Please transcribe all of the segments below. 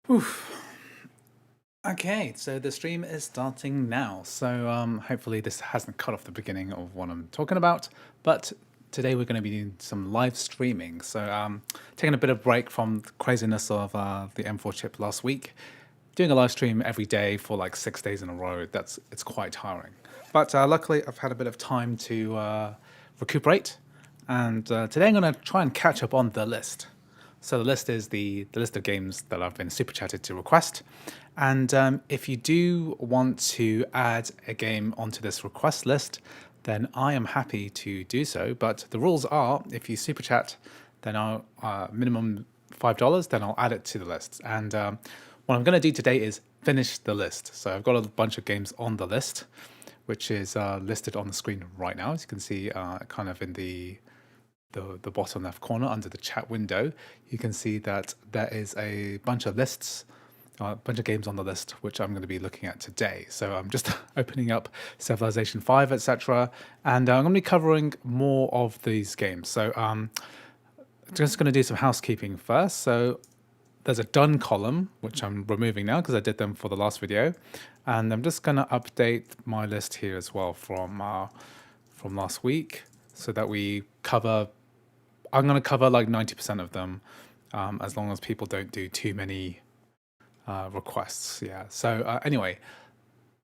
Oof. Okay, so the stream is starting now. So hopefully this hasn't cut off the beginning of what I'm talking about. But today we're going to be doing some live streaming. So taking a bit of break from the craziness of the M4 chip last week. Doing a live stream every day for like 6 days in a row, it's quite tiring. But luckily I've had a bit of time to recuperate. And today I'm going to try and catch up on the list. So the list is the list of games that I've been super chatted to request. And if you do want to add a game onto this request list, then I am happy to do so. But the rules are, if you super chat, then I'll minimum $5, then I'll add it to the list. And what I'm going to do today is finish the list. So I've got a bunch of games on the list, which is listed on the screen right now. As you can see, kind of in the bottom left corner under the chat window, you can see that there is a bunch of lists, a bunch of games on the list, which I'm going to be looking at today. So I'm just opening up Civilization 5, etc. And I'm going to be covering more of these games. So just going to do some housekeeping first. So there's a done column, which I'm removing now because I did them for the last video. And I'm just going to update my list here as well from last week so that we cover, I'm going to cover like 90% of them as long as people don't do too many requests. Yeah. So anyway,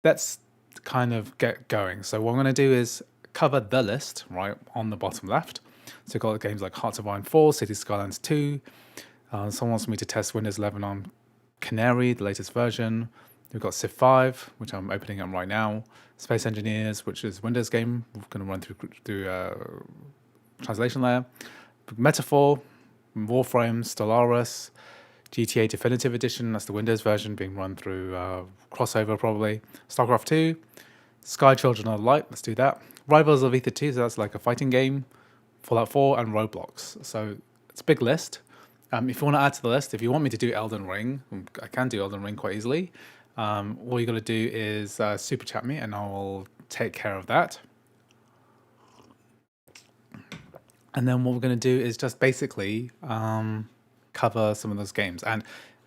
let's kind of get going. So what I'm going to do is cover the list right on the bottom left. So we've got games like Hearts of Iron 4, City Skylines 2. Someone wants me to test Windows 11 on Canary, the latest version. We've got Civ 5, which I'm opening up right now. Space Engineers, which is a Windows game. We're going to run through translation layer. Metaphor, Warframe, Stellaris, GTA Definitive Edition, that's the Windows version being run through crossover probably. Starcraft II, Sky Children of Light, let's do that. Rivals of Aether 2, so that's like a fighting game. Fallout 4 and Roblox. So it's a big list. If you want to add to the list, if you want me to do Elden Ring, I can do Elden Ring quite easily. All you got to do is super chat me and I will take care of that. And then what we're going to do is just basically cover some of those games. And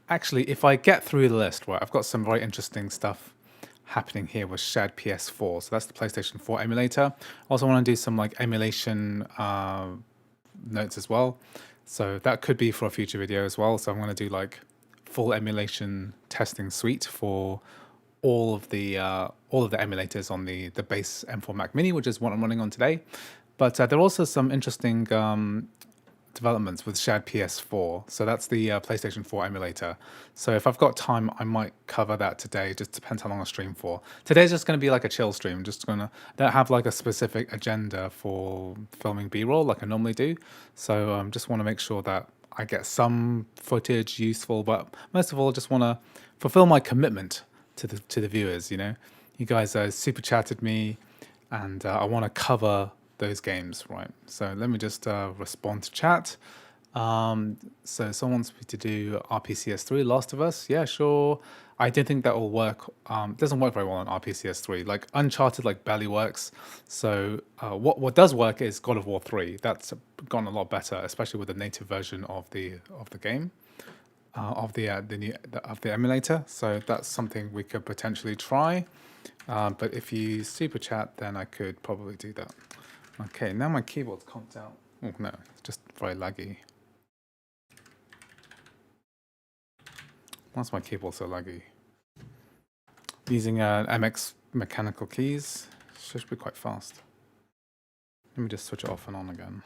actually, if I get through the list, right, I've got some very interesting stuff happening here with shared PS4. So that's the PlayStation 4 emulator. Also want to do some like emulation notes as well. So that could be for a future video as well. So I'm going to do like full emulation testing suite for all of the emulators on the base M4 Mac Mini, which is what I'm running on today. But there are also some interesting developments with shared PS4. So that's the PlayStation 4 emulator. So if I've got time, I might cover that today. Just depends how long I stream for. Today's just going to be like a chill stream. I don't have like a specific agenda for filming B-roll like I normally do. So just want to make sure that I get some footage useful. But most of all, just want to fulfill my commitment to the viewers. You know, you guys super chatted me, and I want to cover those games, right? So let me just respond to chat. So someone wants me to do RPCS3, Last of Us. Yeah, sure. I don't think that will work. It doesn't work very well on RPCS3. Like Uncharted, like barely works. So what does work is God of War 3. That's gotten a lot better, especially with the native version of the game. Of the emulator, so that's something we could potentially try. But if you super chat, then I could probably do that. Okay, now my keyboard's conked out. Oh no, it's just very laggy. Why's my keyboard so laggy? Using MX mechanical keys, should be quite fast. Let me just switch it off and on again.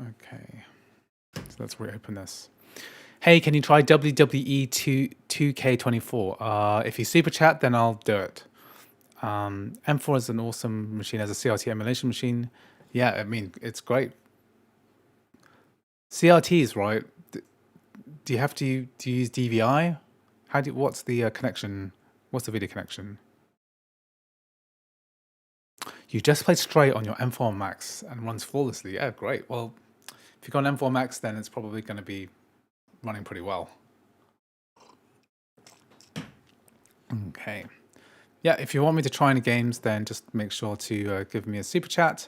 Okay, so let's reopen this. Hey, can you try WWE 2K24? If you super chat, then I'll do it. M4 is an awesome machine as a CRT emulation machine. Yeah, I mean, it's great. CRTs, right? Do you have to use DVI? What's the connection? What's the video connection? You just played straight on your M4 Max and runs flawlessly. Yeah, great. Well, if you've got an M4 Max, then it's probably going to be running pretty well. Okay. Yeah, if you want me to try any games, then just make sure to give me a super chat.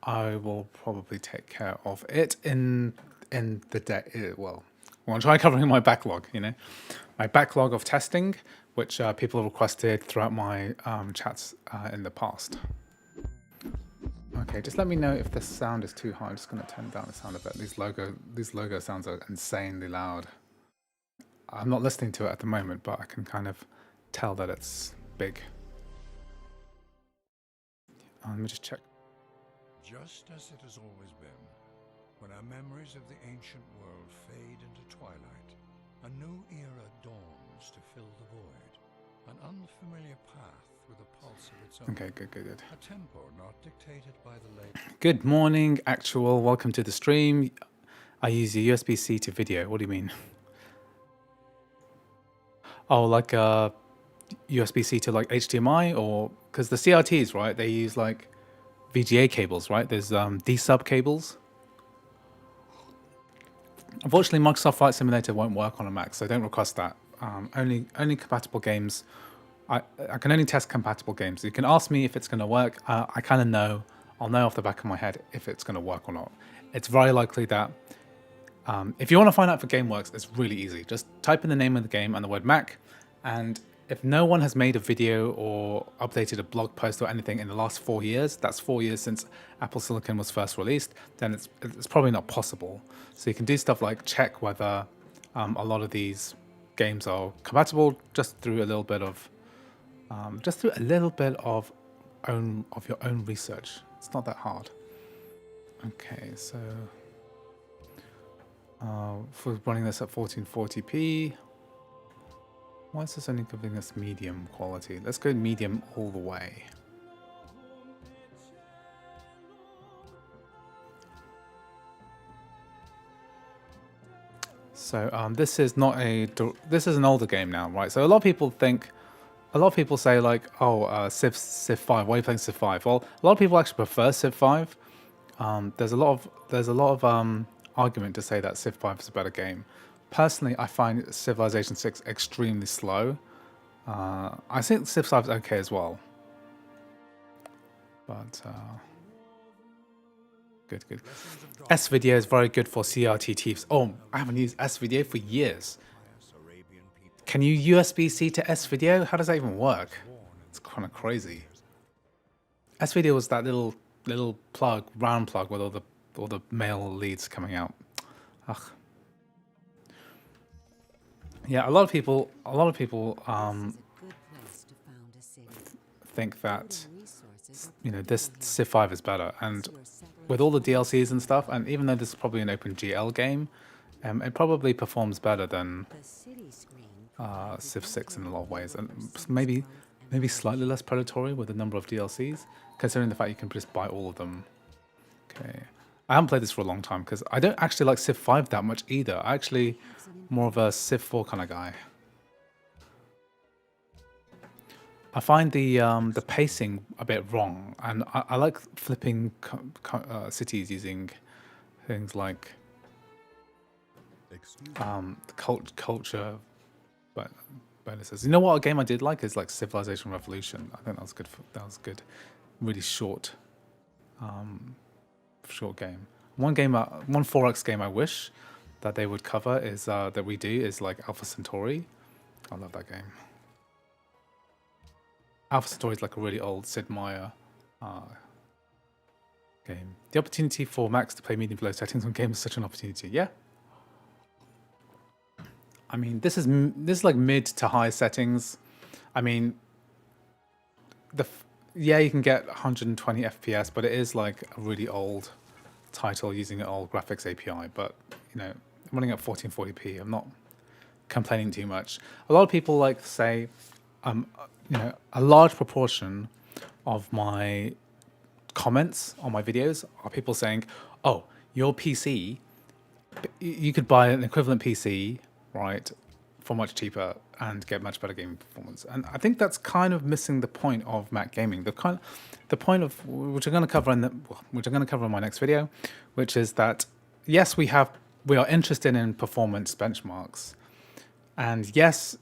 I will probably take care of it in the day. Well, Well, I'll try covering my backlog, my backlog of testing, which people have requested throughout my chats in the past. Okay, just let me know if the sound is too high. I'm just going to turn down the sound a bit. These logo sounds are insanely loud. I'm not listening to it at the moment, but I can kind of tell that it's big. Let me just check. Just as it has always been, when our memories of the ancient world fade into twilight, a new era dawns to fill the void. An unfamiliar path with a pulse of its own. Okay, good. A tempo not dictated by the late. Good morning, Actual. Welcome to the stream. I use a USB-C to video. What do you mean? Oh, like a USB-C to like HDMI, or because the CRTs, right? They use like VGA cables, right? There's D-sub cables. Unfortunately, Microsoft Flight Simulator won't work on a Mac, so don't request that. Only compatible games. I can only test compatible games. You can ask me if it's going to work. I kind of know. I'll know off the back of my head if it's going to work or not. It's very likely that if you want to find out if a game works, it's really easy. Just type in the name of the game and the word Mac, and if no one has made a video or updated a blog post or anything in the last 4 years, that's 4 years since Apple Silicon was first released, then it's probably not possible. So you can do stuff like check whether a lot of these games are compatible just through a little bit of your own research. It's not that hard. Okay, so for running this at 1440p. Why is this only giving us medium quality? Let's go medium all the way. So this is an older game now, right? So a lot of people say like, oh, Civ 5. Why are you playing Civ 5? Well, a lot of people actually prefer Civ 5. There's a lot of argument to say that Civ 5 is a better game. Personally, I find Civilization 6 extremely slow. I think Civ 5 is okay as well. But good. S-Video is very good for CRT TIFFs. Oh, I haven't used S-Video for years. Can you USB-C to S-Video? How does that even work? It's kind of crazy. S-Video was that little plug, round plug with all the male leads coming out. Ugh. Yeah, a lot of people think that this Civ 5 is better, and with all the DLCs and stuff, and even though this is probably an OpenGL game, it probably performs better than Civ 6 in a lot of ways, and maybe slightly less predatory with the number of DLCs, considering the fact you can just buy all of them. Okay, I haven't played this for a long time because I don't actually like Civ 5 that much either. I actually more of a Civ 4 kind of guy. I find the pacing a bit wrong, and I like flipping cities using things like culture bonuses. You know what a game I did like is like Civilization Revolution. I think that was good. That was good. Really short game. One 4X game I wish that they would cover is that we do is like Alpha Centauri. I love that game. Alpha Centauri is like a really old Sid Meier game. The opportunity for Max to play medium to low settings on games is such an opportunity. Yeah. I mean, this is like mid to high settings. I mean, you can get 120 FPS, but it is like a really old title using an old graphics API. But running at 1440p, I'm not complaining too much. A lot of people like say, a large proportion of my comments on my videos are people saying, "Oh, your PC, you could buy an equivalent PC, right, for much cheaper and get much better gaming performance." And I think that's kind of missing the point of Mac gaming. The point of which I'm going to cover in my next video, which is that yes, we are interested in performance benchmarks, and yes,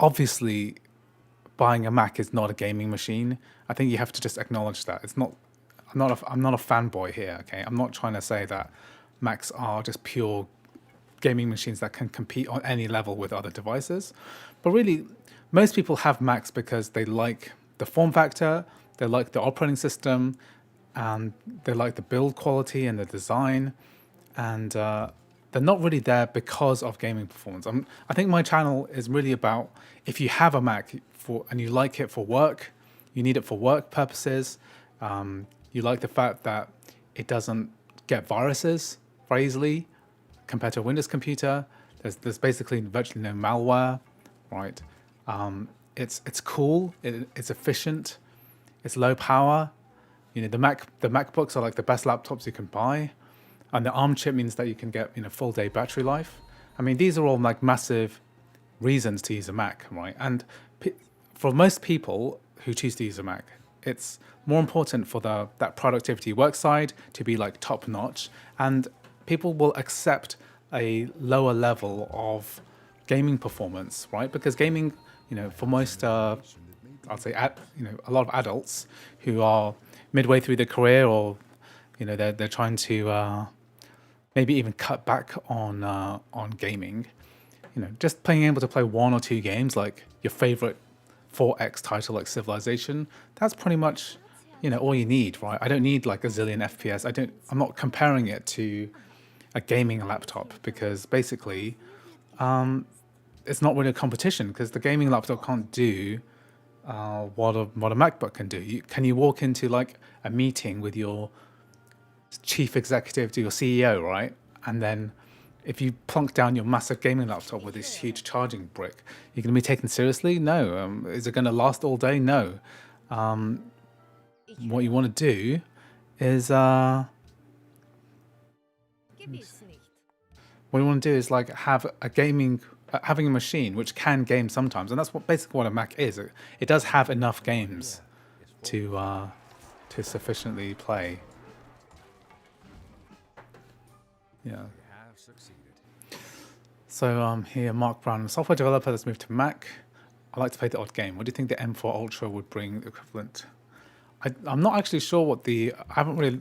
obviously buying a Mac is not a gaming machine. I think you have to just acknowledge that. I'm not a fanboy here, okay? I'm not trying to say that Macs are just pure gaming machines that can compete on any level with other devices. But really, most people have Macs because they like the form factor, they like the operating system, and they like the build quality and the design, and they're not really there because of gaming performance. I think my channel is really about if you have a Mac and you like it for work, you need it for work purposes, you like the fact that it doesn't get viruses very easily compared to a Windows computer. There's basically virtually no malware, right? It's cool, it's efficient, it's low power. You know, the MacBooks are like the best laptops you can buy, and the ARM chip means that you can get full day battery life. I mean, these are all like massive reasons to use a Mac, right? And for most people who choose to use a Mac, it's more important for that productivity work side to be like top notch, and people will accept a lower level of gaming performance, right? Because gaming, for most, I'd say, a lot of adults who are midway through their career, or they're trying to maybe even cut back on gaming. Just being able to play one or two games, like your favorite 4X title like Civilization, that's pretty much all you need, right? I don't need like a zillion FPS. I'm not comparing it to a gaming laptop, because basically it's not really a competition, because the gaming laptop can't do what a MacBook can do. Can you walk into like a meeting with your chief executive, to your CEO, right? And then if you plunk down your massive gaming laptop with this huge charging brick, you're going to be taken seriously? No. Is it going to last all day? No. What you want to do is like have a having a machine which can game sometimes, and that's basically what a Mac is. It does have enough games to sufficiently play. Yeah. So here, Mark Brown, software developer that's moved to Mac. I like to play the odd game. What do you think the M4 Ultra would bring equivalent? I'm not actually sure I haven't really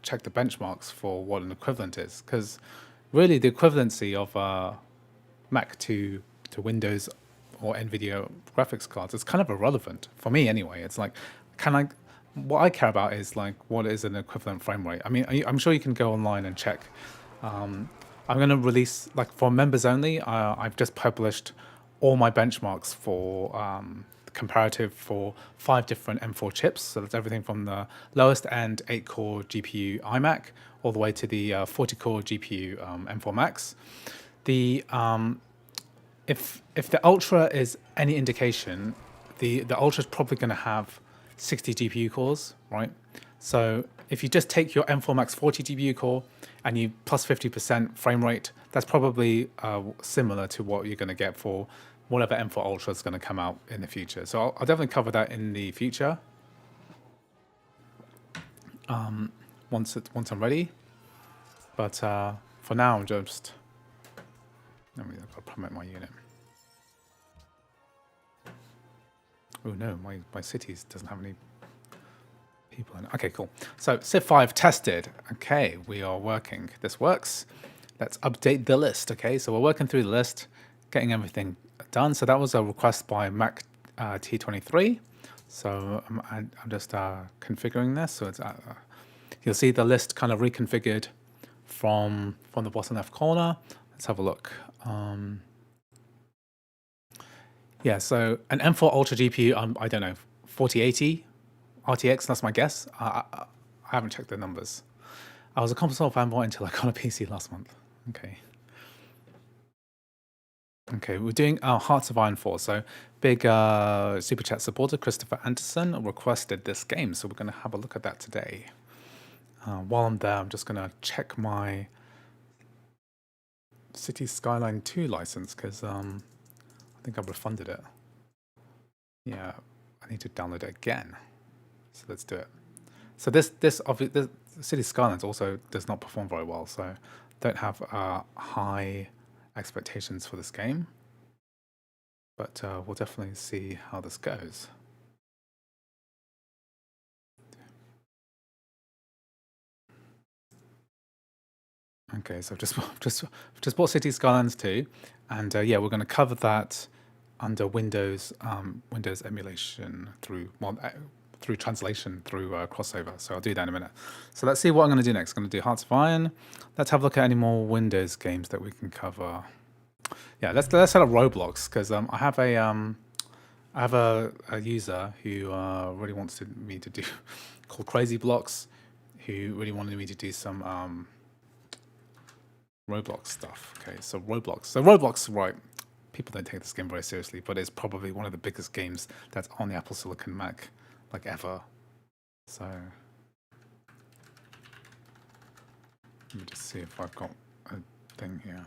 checked the benchmarks for what an equivalent is, because really the equivalency of Mac to Windows or NVIDIA graphics cards is kind of irrelevant for me anyway. It's like, what I care about is like, what is an equivalent frame rate? I mean, I'm sure you can go online and check. I'm going to release, like for members only, I've just published all my benchmarks for comparative for 5 different M4 chips. So that's everything from the lowest end 8-core GPU iMac all the way to the 40-core GPU M4 Max. If the Ultra is any indication, the Ultra is probably going to have 60 GPU cores, right? So if you just take your M4 Max 40 GPU core and you plus 50% frame rate, that's probably similar to what you're going to get for whatever M4 Ultra is going to come out in the future. So I'll definitely cover that in the future once I'm ready. But for now, I've got to promote my unit. Oh no, my cities doesn't have any people in it. Okay, cool. So Civ 5 tested. Okay, we are working. This works. Let's update the list. Okay, so we're working through the list, getting everything done. So that was a request by Mac T23. So I'm just configuring this. So it's you'll see the list kind of reconfigured from the bottom left corner. Let's have a look. Yeah, so an M4 Ultra GPU, I don't know, 4080 RTX, that's my guess. I haven't checked the numbers. I was a console fanboy until I got a PC last month. Okay. Okay, we're doing our Hearts of Iron 4. So big Super Chat supporter, Christopher Anderson, requested this game. So we're going to have a look at that today. While I'm there, I'm just going to check my Cities Skyline 2 license, because I think I've refunded it. Yeah, I need to download it again. So let's do it. So this Cities Skylines also does not perform very well, so don't have high expectations for this game. But we'll definitely see how this goes. Okay, so I've just just bought City Skylines 2, and yeah, we're going to cover that under Windows Windows emulation through through translation through crossover. So I'll do that in a minute. So let's see what I'm going to do next. I'm going to do Hearts of Iron. Let's have a look at any more Windows games that we can cover. Yeah, let's set up Roblox because I have a user who really wants me to do called Crazy Blocks, who really wanted me to do some Roblox stuff. Okay, so Roblox. So Roblox, right? People don't take this game very seriously, but it's probably one of the biggest games that's on the Apple Silicon Mac, like ever. So let me just see if I've got a thing here.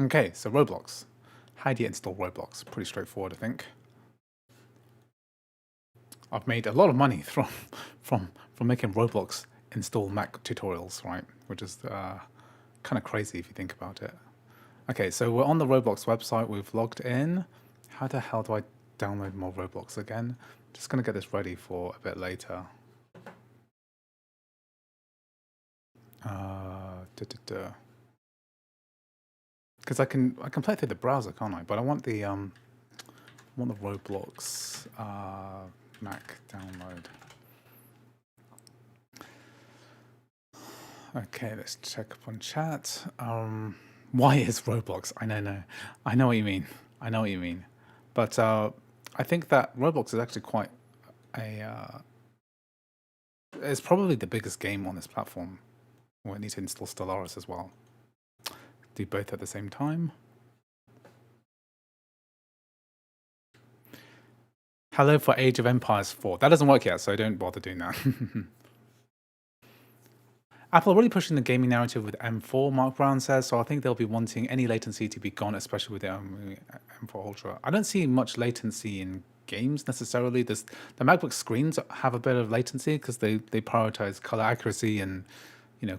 Okay, so Roblox. How do you install Roblox? Pretty straightforward, I think. I've made a lot of money from making Roblox install Mac tutorials, right? Which is kind of crazy if you think about it. Okay, so we're on the Roblox website. We've logged in. How the hell do I download more Roblox again? Just gonna get this ready for a bit later. Because I can play through the browser, can't I? But I want the Roblox Mac download. Okay, let's check up on chat. Why is Roblox? I know what you mean. I know what you mean. But I think that Roblox is actually quite a. It's probably the biggest game on this platform. We need to install Stellaris as well. Do both at the same time. Hello for Age of Empires 4. That doesn't work yet, so don't bother doing that. Apple are really pushing the gaming narrative with M4, Mark Brown says, so I think they'll be wanting any latency to be gone, especially with the M4 Ultra. I don't see much latency in games necessarily. The MacBook screens have a bit of latency because they prioritize color accuracy and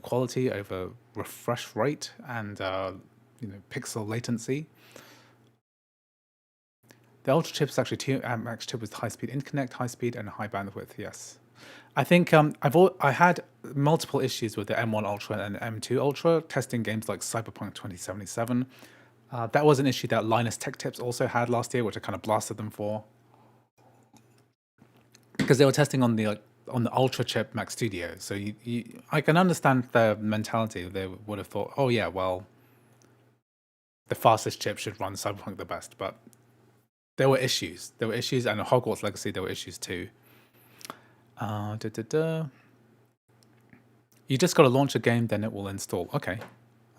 quality over refresh rate and pixel latency. The Ultra chip is actually 2 amp max chip with high-speed interconnect, high speed, and high bandwidth. Yes. I think I had multiple issues with the M1 Ultra and M2 Ultra testing games like Cyberpunk 2077. That was an issue that Linus Tech Tips also had last year, which I kind of blasted them for, because they were testing on the Ultra chip Mac Studio. So I can understand their mentality. They would have thought, oh yeah, well, the fastest chip should run Cyberpunk the best, but there were issues. There were issues, and in Hogwarts Legacy there were issues too. You just got to launch a game, then it will install. Okay.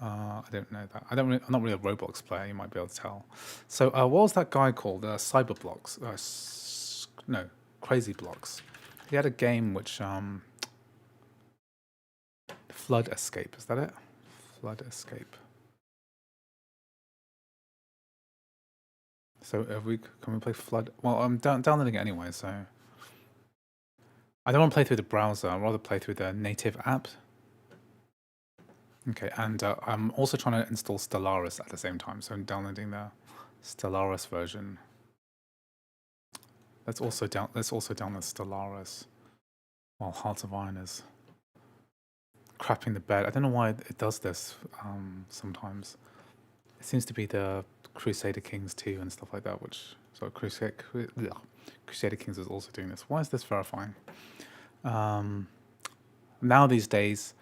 I don't know that. I'm not really a Roblox player. You might be able to tell. So what was that guy called? Cyberblocks. No, Crazy Blocks. He had a game which Flood Escape. Is that it? Flood Escape. So can we play Flood? Well, I'm downloading it anyway, so I don't want to play through the browser. I'd rather play through the native app. Okay, and I'm also trying to install Stellaris at the same time, so I'm downloading the Stellaris version. Let's also download Stellaris while Hearts of Iron is crapping the bed. I don't know why it does this sometimes. It seems to be the Crusader Kings 2 and stuff like that, which Crusader Kings is also doing this. Why is this verifying? Now these days,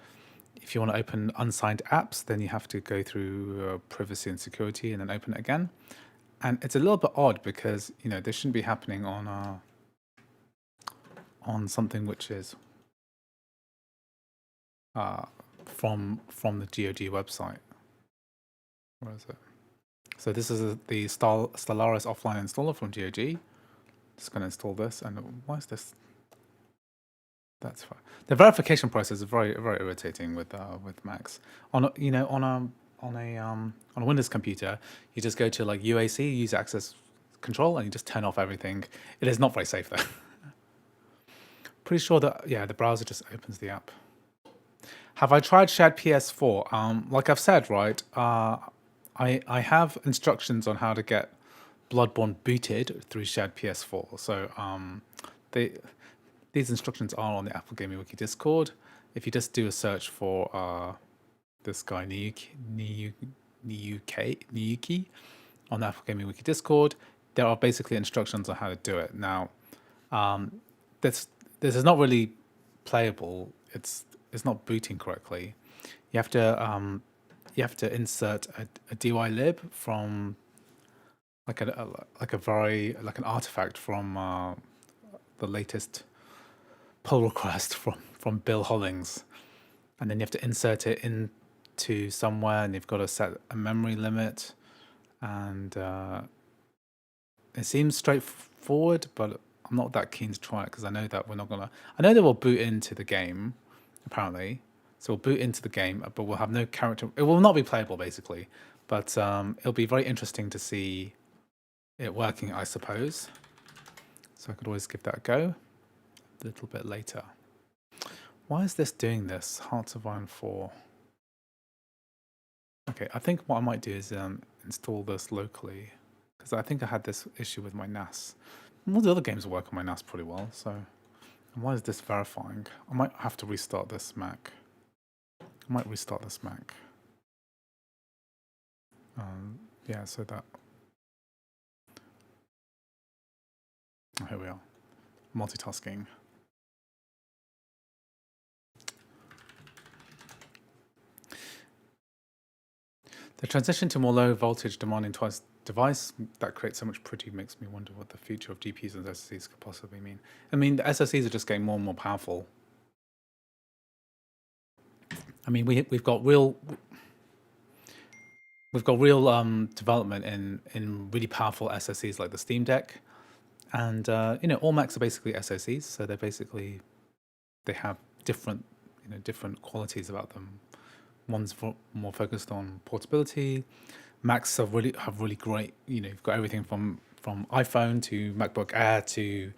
if you want to open unsigned apps, then you have to go through privacy and security and then open it again. And it's a little bit odd because this shouldn't be happening on something which is from the GOG website. Where is it? So this is the Stellaris offline installer from GOG. Just going to install this, and why is this? That's fine. The verification process is very, very irritating with Macs. On a Windows computer, you just go to like UAC, user access control, and you just turn off everything. It is not very safe though. Pretty sure that the browser just opens the app. Have I tried shared PS4? Like I've said, right? I have instructions on how to get Bloodborne booted through shared PS4. So they these instructions are on the Apple Gaming Wiki Discord. If you just do a search for this guy Niyuki on the Apple Gaming Wiki Discord, there are basically instructions on how to do it. Now, this is not really playable. It's not booting correctly. You have to insert a dylib from like an artifact from the latest pull request from Bill Hollings, and then you have to insert it into somewhere, and you've got to set a memory limit, and it seems straightforward, but I'm not that keen to try it because I know that we're not gonna. I know that we'll boot into the game, apparently. So we'll boot into the game, but we'll have no character. It will not be playable, basically. But it'll be very interesting to see it working, I suppose. So I could always give that a go a little bit later. Why is this doing this? Hearts of Iron 4. Okay, I think what I might do is install this locally, because I think I had this issue with my NAS. All the other games work on my NAS pretty well, so... And why is this verifying? I might have to restart this Mac. I might restart this Mac. Yeah, so that... Oh, here we are. Multitasking. The transition to more low voltage demanding twice device that creates so much pretty makes me wonder what the future of GPUs and SSDs could possibly mean. I mean, the SSDs are just getting more and more powerful. I mean, we've got real development in really powerful SSDs like the Steam Deck, and all Macs are basically SoCs, so they have different different qualities about them. One's more focused on portability. Macs have really great. You've got everything from iPhone to MacBook Air to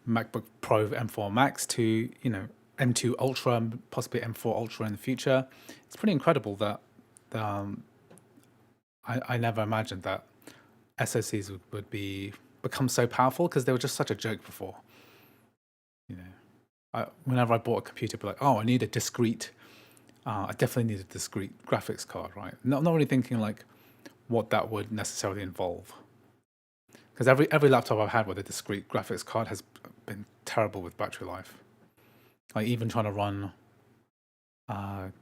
MacBook Pro M4 Max to M2 Ultra, possibly M4 Ultra in the future. It's pretty incredible that I never imagined that SoCs would become so powerful, because they were just such a joke before. Whenever I bought a computer, I'd be like, oh, I need a discrete. I definitely need a discrete graphics card, right? Not really thinking like what that would necessarily involve, because every laptop I've had with a discrete graphics card has been terrible with battery life. Like even trying to run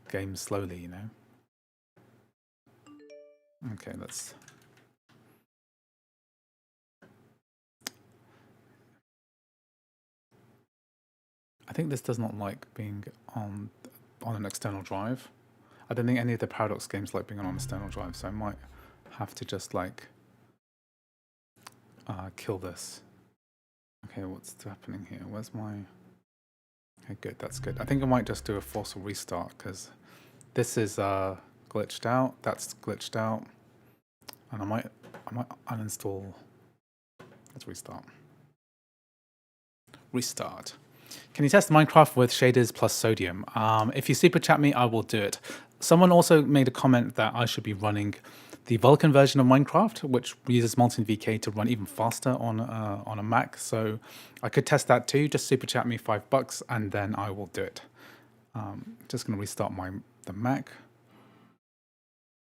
games slowly, Okay, let's. I think this does not like being on an external drive. I don't think any of the Paradox games like being on an external drive, so I might have to just like kill this. Okay, what's happening here? Where's my... Okay, good, that's good. I think I might just do a forceful restart, because this is glitched out, that's glitched out, and I might uninstall. Let's restart. Restart. Can you test Minecraft with shaders plus sodium? If you super chat me, I will do it. Someone also made a comment that I should be running the Vulkan version of Minecraft, which uses Molten VK to run even faster on a Mac. So I could test that too. Just super chat me $5, and then I will do it. Just going to restart the Mac,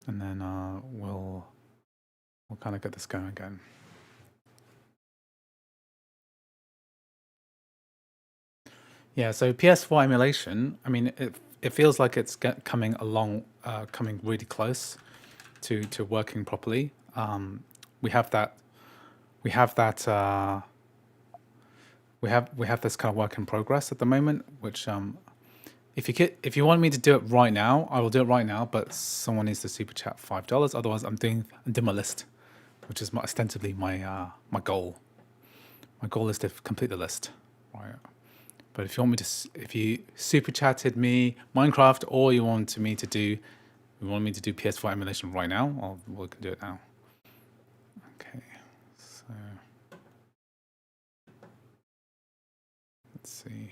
and then we'll kind of get this going again. Yeah, so PS4 emulation, I mean, it feels like it's coming really close to working properly. We have this kind of work in progress at the moment, which if you want me to do it right now, I will do it right now, but someone needs to super chat $5. Otherwise, I'm doing my list, which is ostensibly my goal. My goal is to complete the list, right? But if you super chatted me Minecraft, or you want me to do PS4 emulation right now, we can do it now. Okay, so let's see.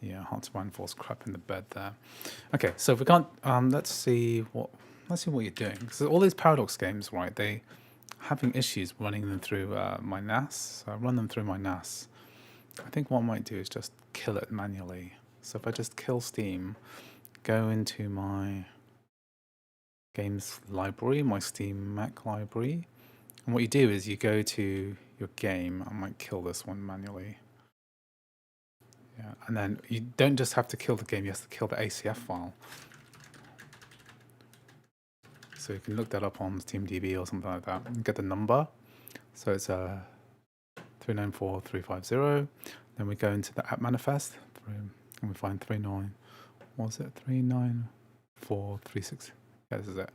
Yeah, Hearts of Iron Force crap in the bed there. Okay, so if we can't, let's see what let's see what you're doing. Because all these Paradox games, right, they having issues running them through my NAS. So I run them through my NAS. I think what I might do is just kill it manually. So if I just kill Steam, go into my games library, my Steam Mac library, and what you do is you go to your game. I might kill this one manually. Yeah, and then you don't just have to kill the game, you have to kill the ACF file. So you can look that up on SteamDB or something like that and get the number. So it's 394350. Then we go into the app manifest and we find 39436. Yeah, this is it.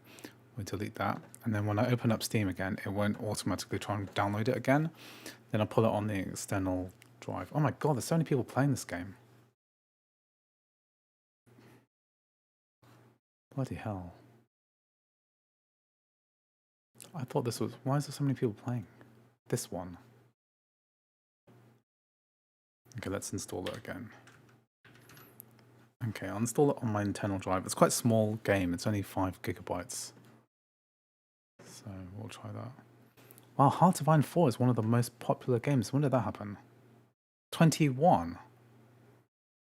We delete that. And then when I open up Steam again, it won't automatically try and download it again. Then I'll pull it on the external drive. Oh my god, there's so many people playing this game. Bloody hell. I thought this was... Why is there so many people playing? This one. Okay, let's install it again. Okay, I'll install it on my internal drive. It's quite a small game. It's only 5 gigabytes. So we'll try that. Wow, Heart of Iron 4 is one of the most popular games. When did that happen? 21.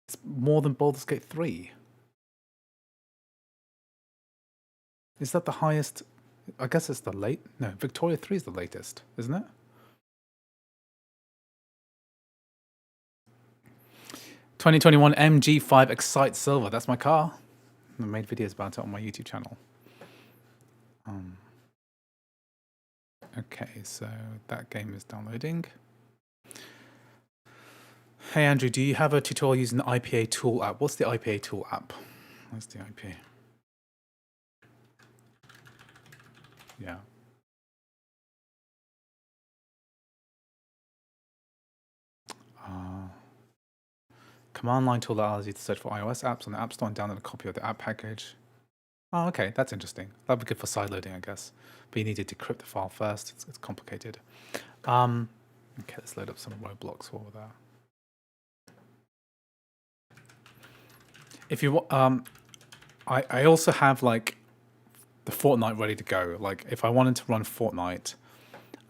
It's more than Baldur's Gate 3. Is that the highest? I guess it's the late... No, Victoria 3 is the latest, isn't it? ...2021 MG5 Excite Silver. That's my car. I made videos about it on my YouTube channel. Okay, so that game is downloading. Hey Andrew, do you have a tutorial using the IPA tool app? What's the IPA tool app? Where's the IPA? Yeah. Command line tool allows you to search for iOS apps on the App Store and download a copy of the app package. Oh, okay, that's interesting. That'd be good for sideloading, I guess. But you need to decrypt the file first. It's complicated. Okay, let's load up some Roblox while we're there. If you, I also have like the Fortnite ready to go. Like if I wanted to run Fortnite,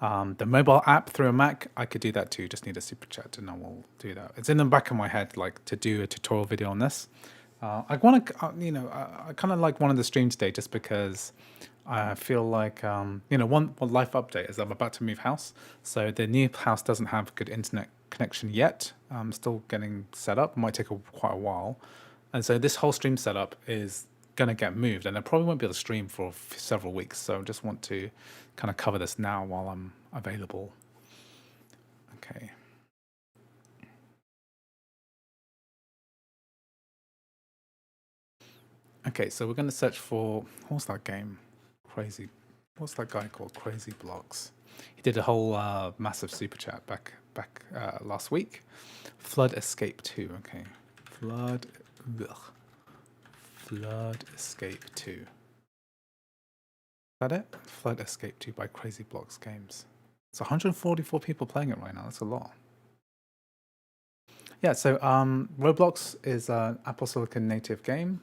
the mobile app through a Mac, I could do that too. Just need a super chat and I will do that. It's in the back of my head, like to do a tutorial video on this. I want to, you know, I kind of like wanted to stream today just because I feel like, you know, one life update is I'm about to move house. So the new house doesn't have good internet connection yet. I'm still getting set up. It might take quite a while. And so this whole stream setup is going to get moved and I probably won't be able to stream for several weeks. So I just want to kind of cover this now while I'm available. Okay. Okay, so we're going to search for, what's that game? Crazy. What's that guy called? Crazy Blocks. He did a whole massive super chat back last week. Flood Escape 2. Okay. Flood Escape 2. Is that it? Flood Escape 2 by Crazy Blocks Games. It's 144 people playing it right now. That's a lot. Yeah, so Roblox is an Apple Silicon native game.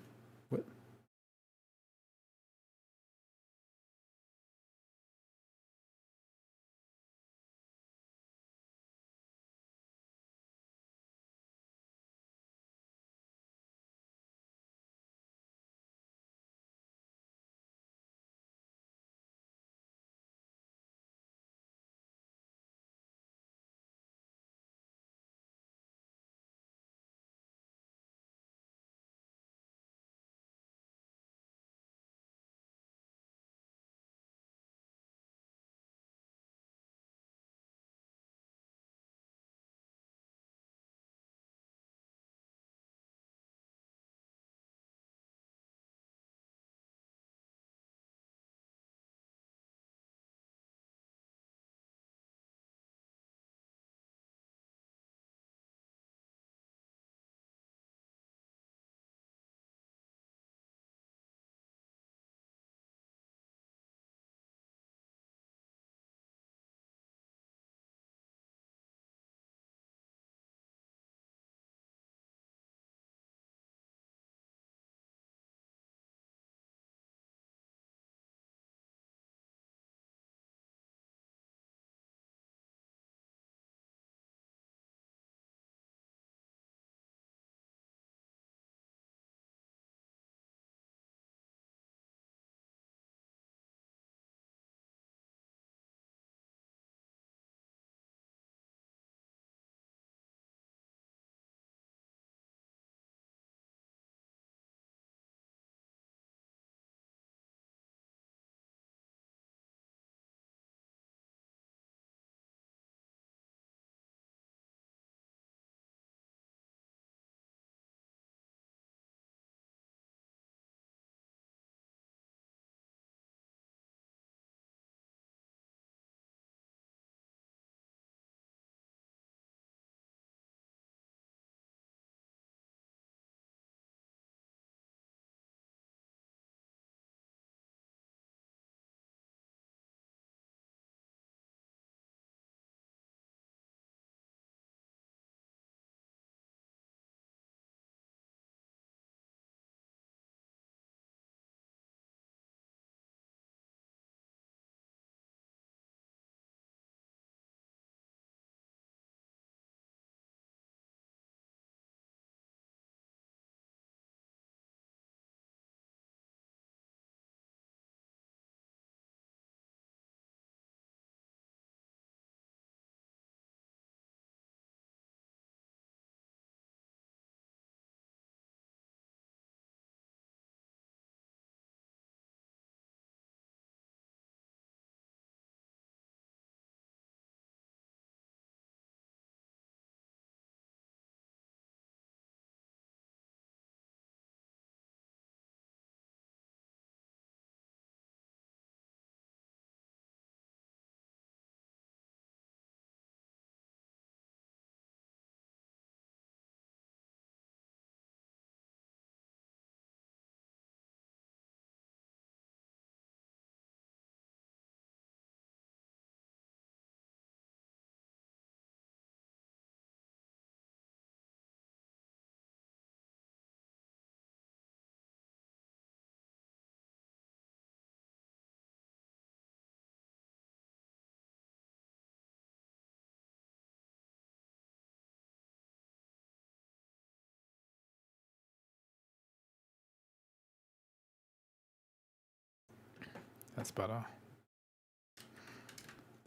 That's better.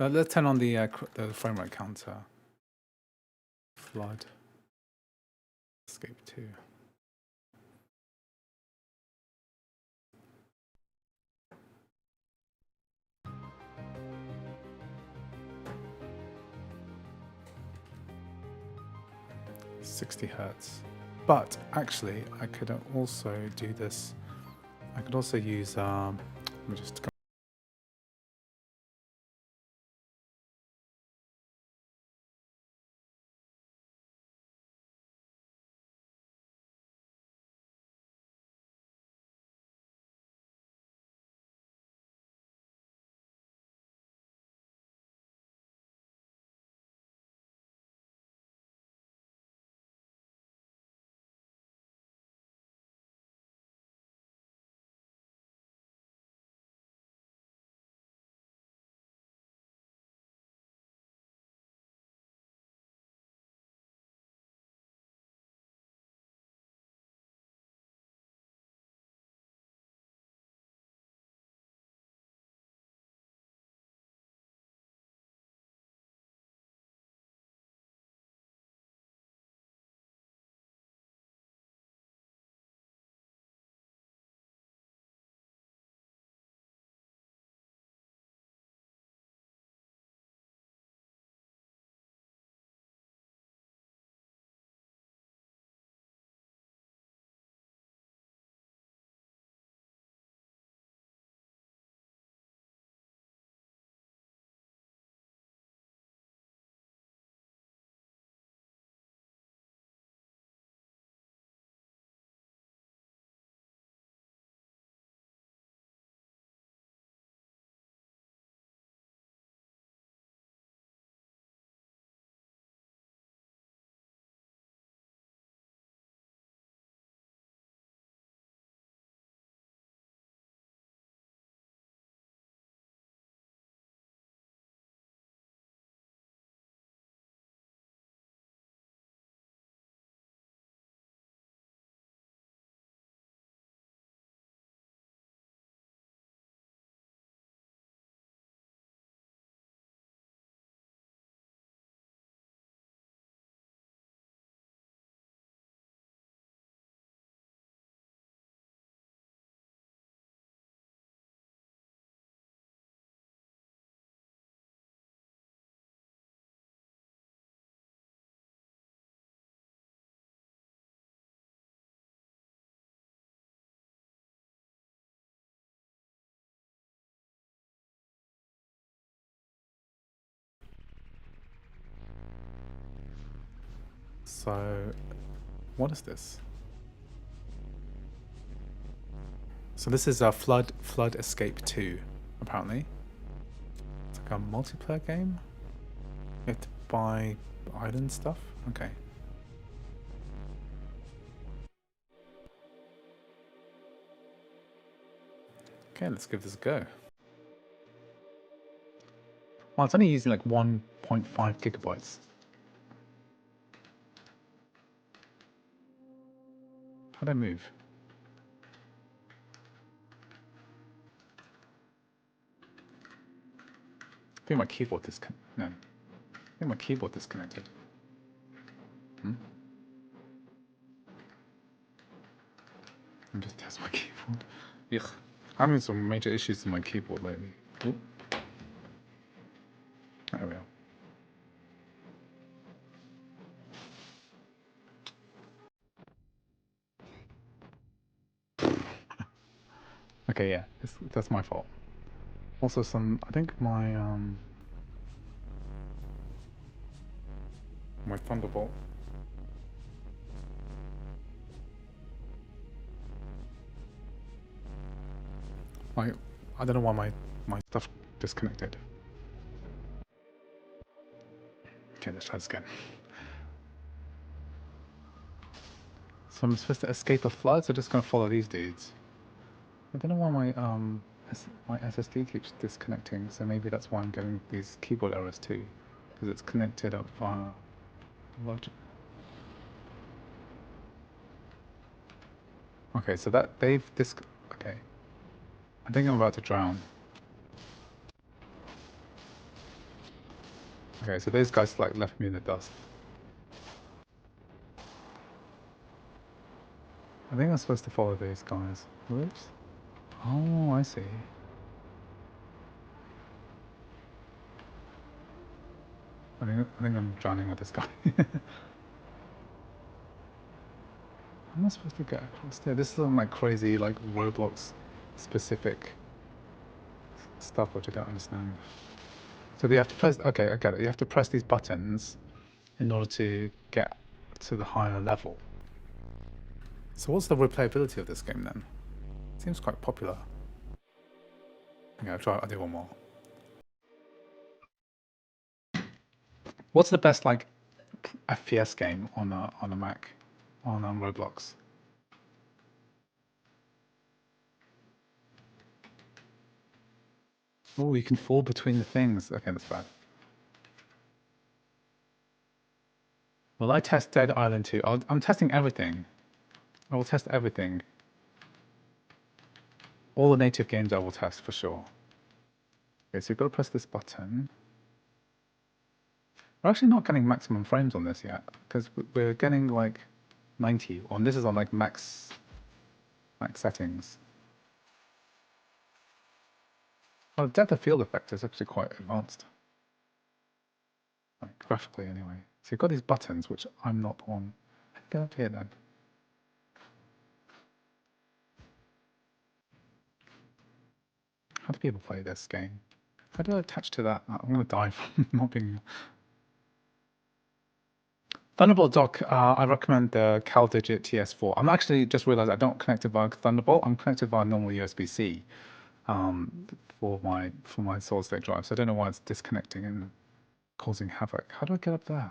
Let's turn on the frame rate counter. Flood. Escape 2. £60 Hz. But actually, I could also do this. I could also use. Let me just. So, what is this? So this is a Flood Escape 2, apparently. It's like a multiplayer game. You have to buy island stuff. Okay. Okay, let's give this a go. Well, it's only using like 1.5 gigabytes. How do I move? I think my keyboard no. I think my keyboard disconnected. Hmm? I'm just test my keyboard. Ugh. I'm having some major issues with my keyboard lately. Oop. There we are. Okay, yeah, that's my fault. Also, I think my Thunderbolt. I don't know why my stuff disconnected. Okay, let's try this again. So I'm supposed to escape a flood, so just gonna follow these dudes. I don't know why my SSD keeps disconnecting, so maybe that's why I'm getting these keyboard errors too, because it's connected up via logic. Okay, so that okay. I think I'm about to drown. Okay, so those guys like left me in the dust. I think I'm supposed to follow these guys. Whoops. Oh, I see. I think I'm drowning with this guy. How am I supposed to get across there? This is some like crazy like Roblox specific stuff which I don't understand. So you have to press, okay, I get it. You have to press these buttons in order to get to the higher level. So what's the replayability of this game then? Seems quite popular. Okay, I'll do one more. What's the best like FPS game on a Mac, on Roblox? Oh, you can fall between the things. Okay, that's bad. Well, I test Dead Island 2. I'm testing everything. I will test everything. All the native games I will test for sure. Okay, so you've got to press this button. We're actually not getting maximum frames on this yet, because we're getting like 90. And this is on like max settings. Well, the depth of field effect is actually quite advanced. Like graphically anyway. So you've got these buttons, which I'm not on. Get up here then. How do people play this game? How do I attach to that? I'm going to die from not being... Thunderbolt dock, I recommend the CalDigit TS4. I'm actually just realized I don't connect it via Thunderbolt. I'm connected via normal USB-C for my solid state drive. So I don't know why it's disconnecting and causing havoc. How do I get up there?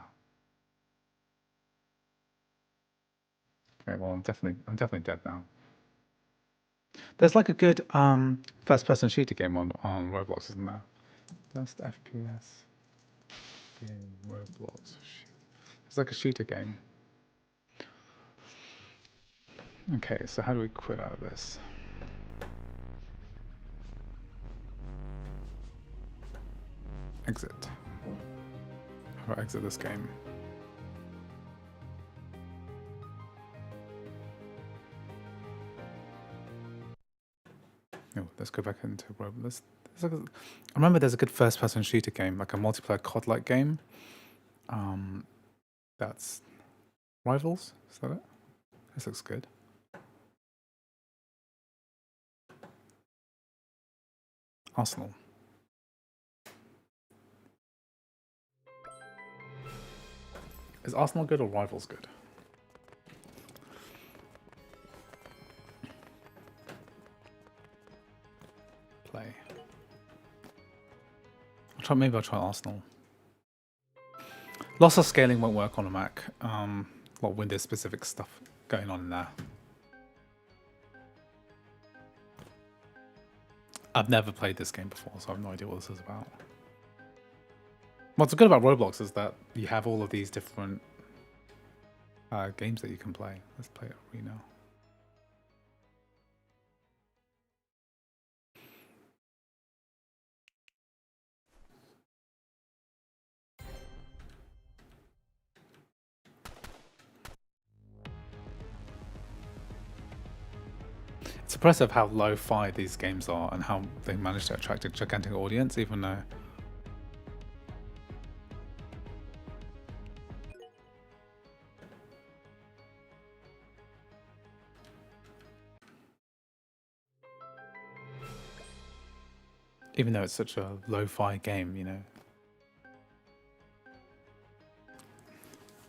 Okay, well I'm definitely dead now. There's like a good first-person shooter game on Roblox, isn't there? Best FPS in Roblox. It's like a shooter game. Okay, so how do we quit out of this? Exit. How do I exit this game? Oh, let's go back into Roblox. I remember there's a good first-person shooter game, like a multiplayer COD-like game. That's Rivals. Is that it? This looks good. Arsenal. Is Arsenal good or Rivals good? Play. Maybe I'll try Arsenal. Lots of scaling won't work on a Mac. A lot of Windows specific stuff going on in there. I've never played this game before, so I have no idea what this is about. What's good about Roblox is that you have all of these different games that you can play. Let's play Arena. It's impressive how lo-fi these games are and how they manage to attract a gigantic audience, even though... Even though it's such a lo-fi game, you know.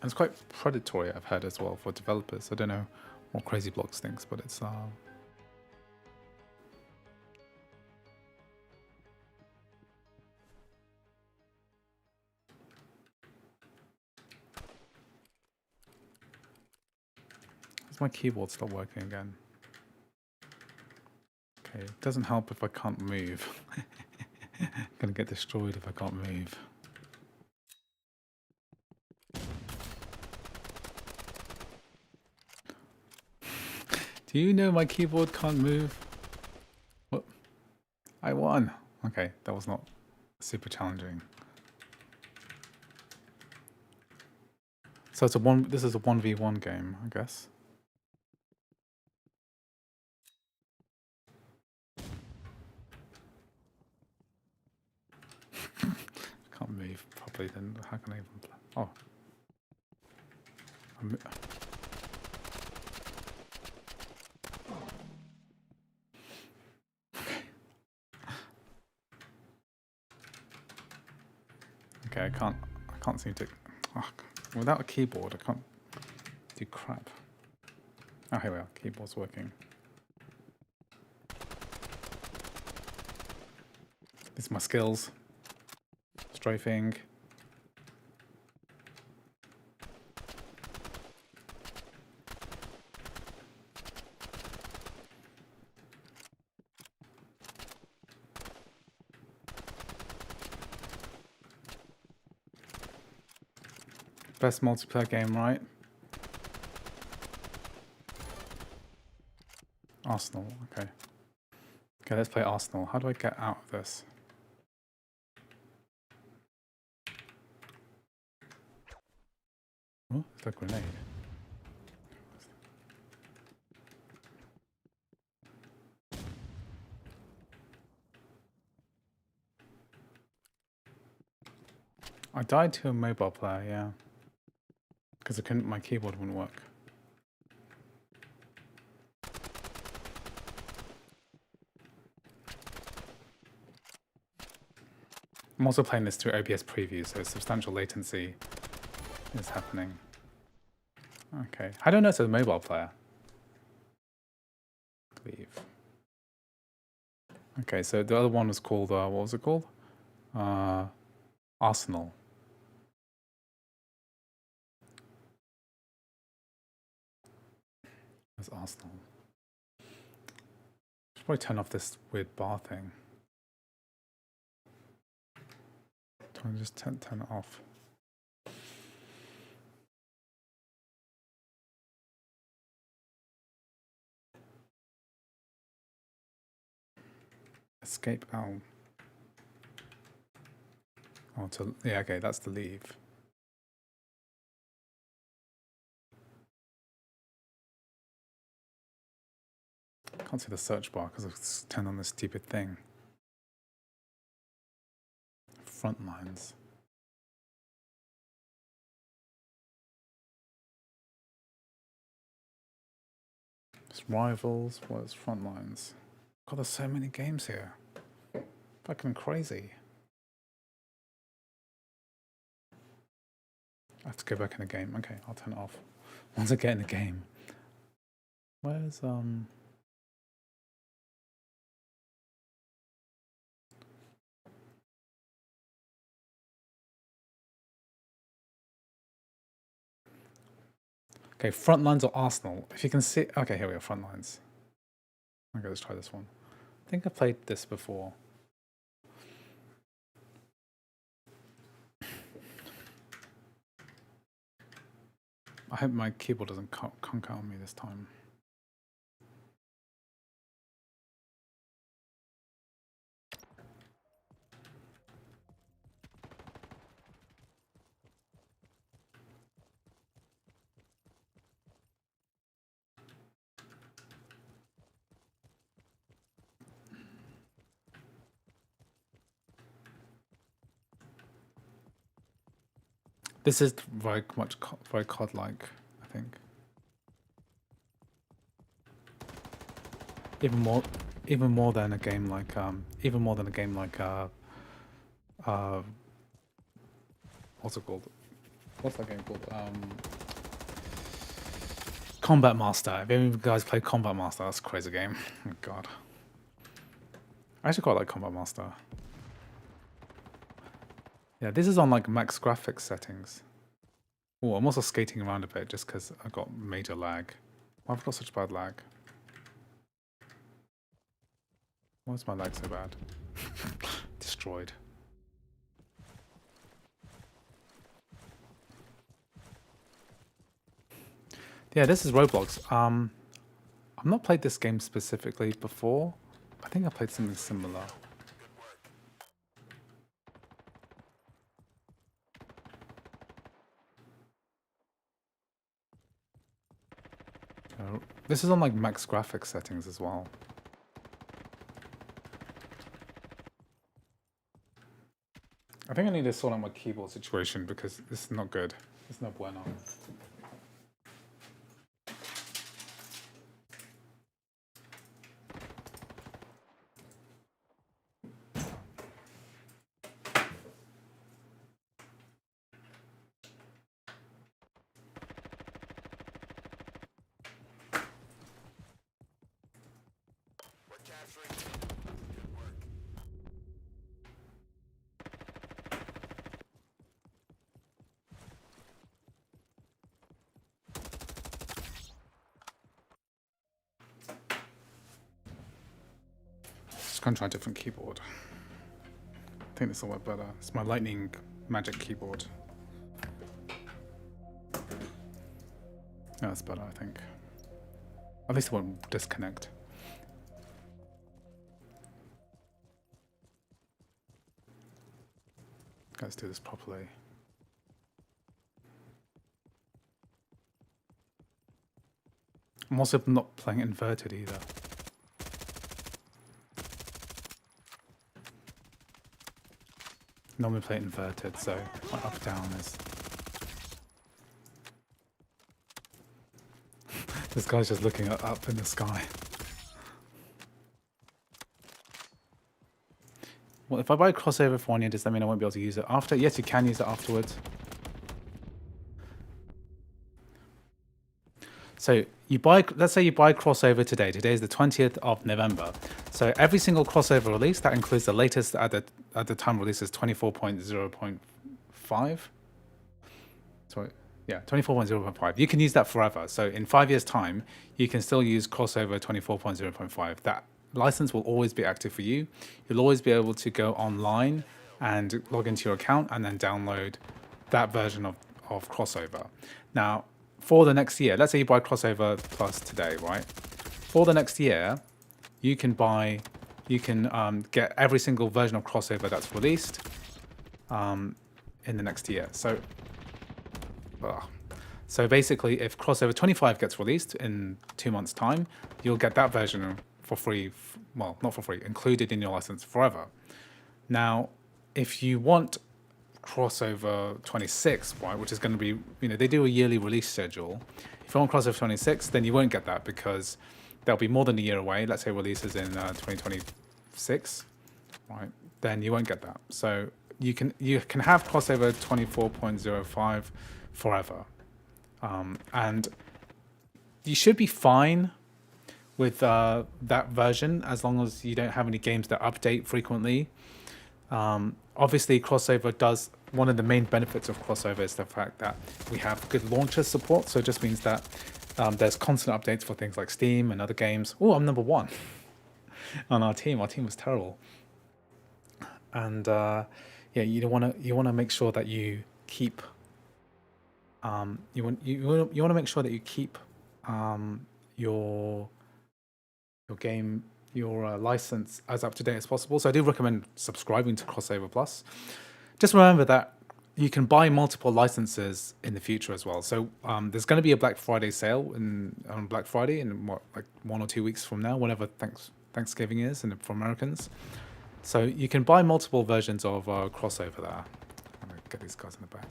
And it's quite predatory, I've heard, as well, for developers. I don't know what Crazy Blocks thinks, but it's... my keyboard stop working again? Okay, it doesn't help if I can't move. I'm gonna get destroyed if I can't move. Do you know my keyboard can't move? What? I won. Okay, that was not super challenging. So it's a one. This is a 1v1 game, I guess. Can't move properly. Then how can I even play? Oh. Okay, I can't seem to. Oh, without a keyboard, I can't do crap. Oh, here we are. Keyboard's working. These are my skills. Strafing. Best multiplayer game, right? Arsenal, okay. Okay, let's play Arsenal. How do I get out of this? Oh, it's a grenade. I died to a mobile player, yeah. Because I couldn't, my keyboard wouldn't work. I'm also playing this through OBS preview, so substantial latency is happening. Okay, I don't know, it's a mobile player. Leave. Okay, so the other one was called, what was it called? Arsenal. It's Arsenal. Should probably turn off this weird bar thing. Do I just turn it off? Escape out. Oh, yeah, okay, that's the leave. Can't see the search bar because I've turned on this stupid thing. Front lines. It's rivals. What's front lines? God, there's so many games here. Fucking crazy. I have to go back in the game. Okay, I'll turn it off. Once I get in the game. Where's Okay, front lines or Arsenal. If you can see, okay, here we are, front lines. Okay, let's try this one. I think I played this before. I hope my keyboard doesn't conk out on me this time. This is very much very COD-like, I think. Even more than a game like what's it called? What's that game called? Combat Master. If any of you guys play Combat Master, that's a crazy game. Oh god. I actually quite like Combat Master. Yeah, this is on like max graphics settings. Oh, I'm also skating around a bit just because I got major lag. Why have I got such bad lag? Why is my lag so bad? Destroyed. Yeah, this is Roblox. I've not played this game specifically before. I think I played something similar. So this is on like max graphics settings as well. I think I need to sort out my keyboard situation because this is not good. It's not bueno. Just gonna try a different keyboard. I think this will work better. It's my Lightning Magic keyboard. That's better, I think. At least it won't disconnect. Let's do this properly. I'm also not playing inverted either. Normally play it inverted, so my up down is. This guy's just looking up in the sky. Well, if I buy crossover for 1 year, does that mean I won't be able to use it after? Yes, you can use it afterwards. So you buy, let's say you buy crossover today. Today is the 20th of November. So every single crossover release, that includes the latest at the time release is 24.0.5. Sorry, yeah, 24.0.5. You can use that forever. So in 5 years' time, you can still use crossover 24.0.5. That license will always be active for you. You'll always be able to go online and log into your account and then download that version of crossover. Now, for the next year, let's say you buy crossover plus today, right? For the next year, you can get every single version of crossover that's released in the next year. So basically, if crossover 25 gets released in 2 months' time, you'll get that version for free. Well, not for free, included in your license forever. Now, if you want crossover 26, right, which is going to be, they do a yearly release schedule. If you want crossover 26, then you won't get that because they'll be more than a year away. Let's say releases in 2026, right? Then you won't get that. So you can have crossover 24.05 forever, and you should be fine with that version as long as you don't have any games that update frequently. Obviously, crossover does. One of the main benefits of crossover is the fact that we have good launcher support. So it just means that there's constant updates for things like Steam and other games. Oh, I'm number 1 on our team. Our team was terrible. And yeah, you want to make sure that you keep. You want to make sure that you keep your game, your license as up to date as possible. So I do recommend subscribing to Crossover Plus. Just remember that you can buy multiple licenses in the future as well. So there's going to be a Black Friday sale on Black Friday in like 1 or 2 weeks from now, whenever Thanksgiving is, and for Americans. So you can buy multiple versions of Crossover there. I'm gonna get these guys in the back.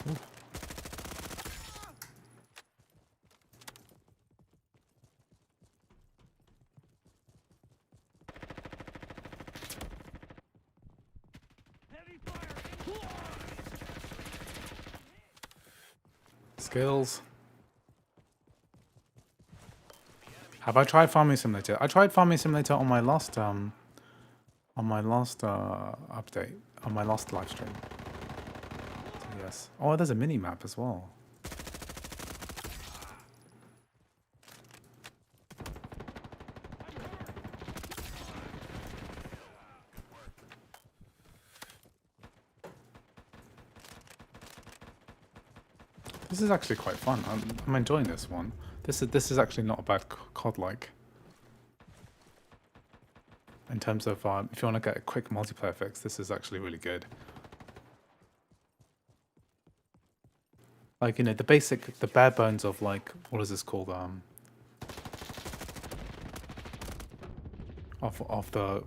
Ooh. Skills. Have I tried Farming Simulator? I tried Farming Simulator on my last update, on my last live stream. So yes. Oh, there's a mini map as well. This is actually quite fun. I'm enjoying this one. This is actually not a bad COD-like. In terms of if you want to get a quick multiplayer fix, this is actually really good. Like, you know, the basic, the bare bones of like, what is this called? Of the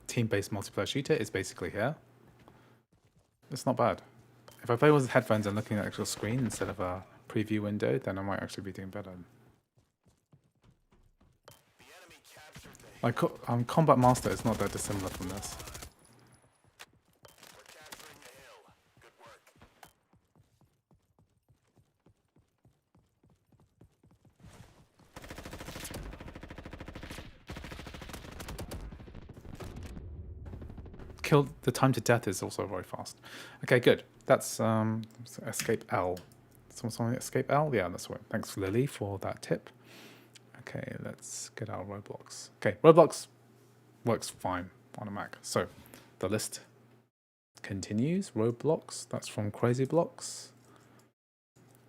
team-based multiplayer shooter is basically here. It's not bad. If I play with headphones and looking at the actual screen instead of a preview window, then I might actually be doing better. Like, Combat Master is not that dissimilar from this. The time to death is also very fast. Okay, good. That's escape L. Someone escape L? Yeah, that's right. Thanks, Lily, for that tip. Okay, let's get out of Roblox. Okay, Roblox works fine on a Mac. So the list continues. Roblox, that's from Crazy Blocks.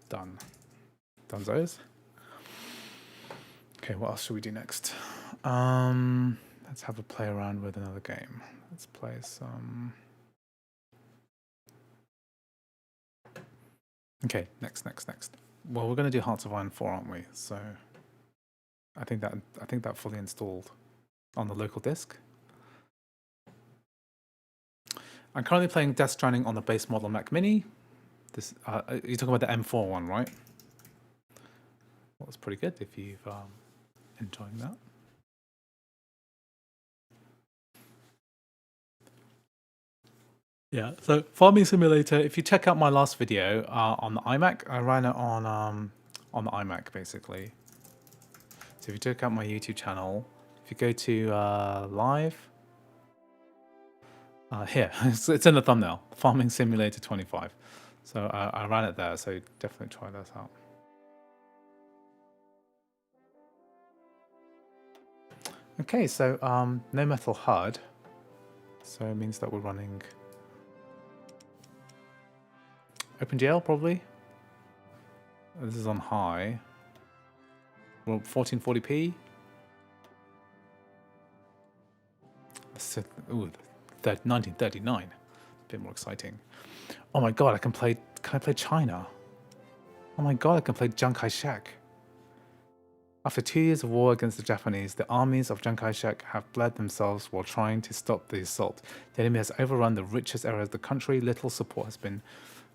Done. Done those. Okay, what else should we do next? Let's have a play around with another game. Let's play some. Okay, next. Well, we're going to do Hearts of Iron 4, aren't we? So I think that fully installed on the local disk. I'm currently playing Death Stranding on the base model Mac Mini. This you're talking about the M4 one, right? Well, it's pretty good if you've enjoying that. Yeah, so Farming Simulator, if you check out my last video on the iMac, I ran it on the iMac basically. So if you check out my YouTube channel, if you go to live, here, it's in the thumbnail, Farming Simulator 25. So I ran it there, so definitely try that out. Okay, so no metal HUD, so it means that we're running OpenGL probably. This is on high. Well, 1440p. Ooh, 1939. A bit more exciting. Oh my god, can I play China? Oh my god, I can play Chiang Kai-shek. After 2 years of war against the Japanese, the armies of Chiang Kai-shek have bled themselves while trying to stop the assault. The enemy has overrun the richest areas of the country. Little support has been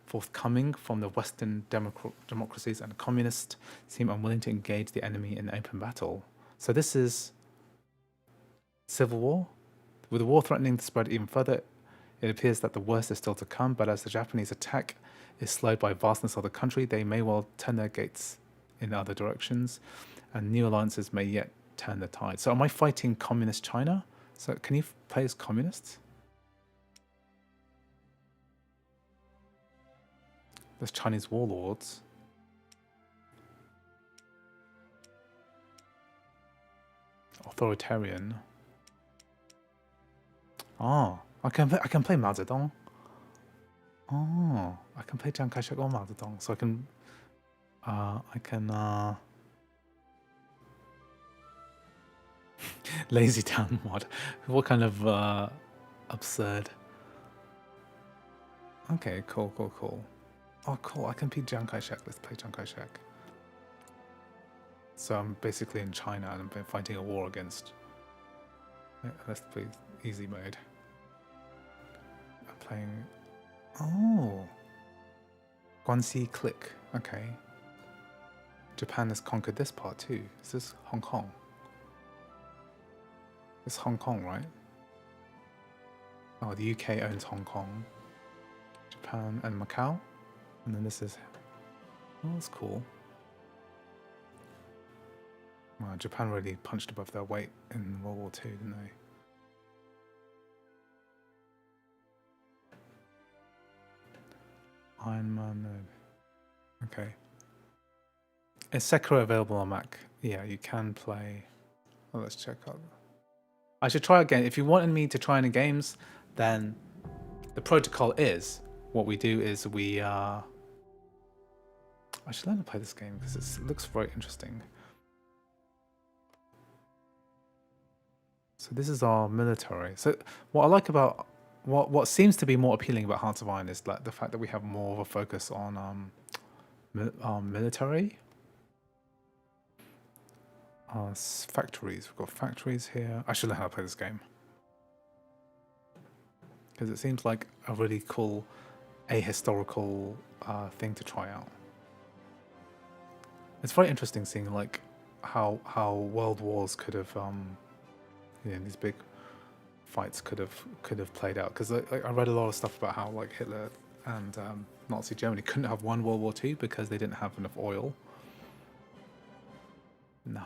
forthcoming from the Western democracies, and communists seem unwilling to engage the enemy in open battle. So this is civil war? With the war threatening to spread even further, it appears that the worst is still to come, but as the Japanese attack is slowed by vastness of the country, they may well turn their gates in other directions, and new alliances may yet turn the tide. So am I fighting communist China? So can you play as communists? There's Chinese warlords. Authoritarian. Oh, I can play Mao Zedong. Oh, I can play Chiang Kai-shek or Mao Zedong. So I can lazy town mod. What kind of absurd? Okay, cool. Oh, cool. I can play Chiang Kai-shek. Let's play Chiang Kai-shek. So I'm basically in China and I'm fighting a war against. Let's play easy mode. I'm playing. Oh, Guanxi Click. Okay. Japan has conquered this part too. Is this Hong Kong? It's Hong Kong, right? Oh, the UK owns Hong Kong, Japan, and Macau. And then this is. Oh, that's cool. Wow, Japan really punched above their weight in World War II, didn't they? Iron Man. Okay. Is Sekiro available on Mac? Yeah, you can play. Oh, let's check out. I should try again. If you wanted me to try any games, then the protocol is what we do is we. I should learn to play this game because it looks very interesting. So this is our military. So what I like about what seems to be more appealing about Hearts of Iron is like the fact that we have more of a focus on military. Factories. We've got factories here. I should learn how to play this game. Because it seems like a really cool ahistorical thing to try out. It's very interesting seeing like how world wars could have these big fights could have played out, because I read a lot of stuff about how like Hitler and Nazi Germany couldn't have won World War II because they didn't have enough oil. Nah.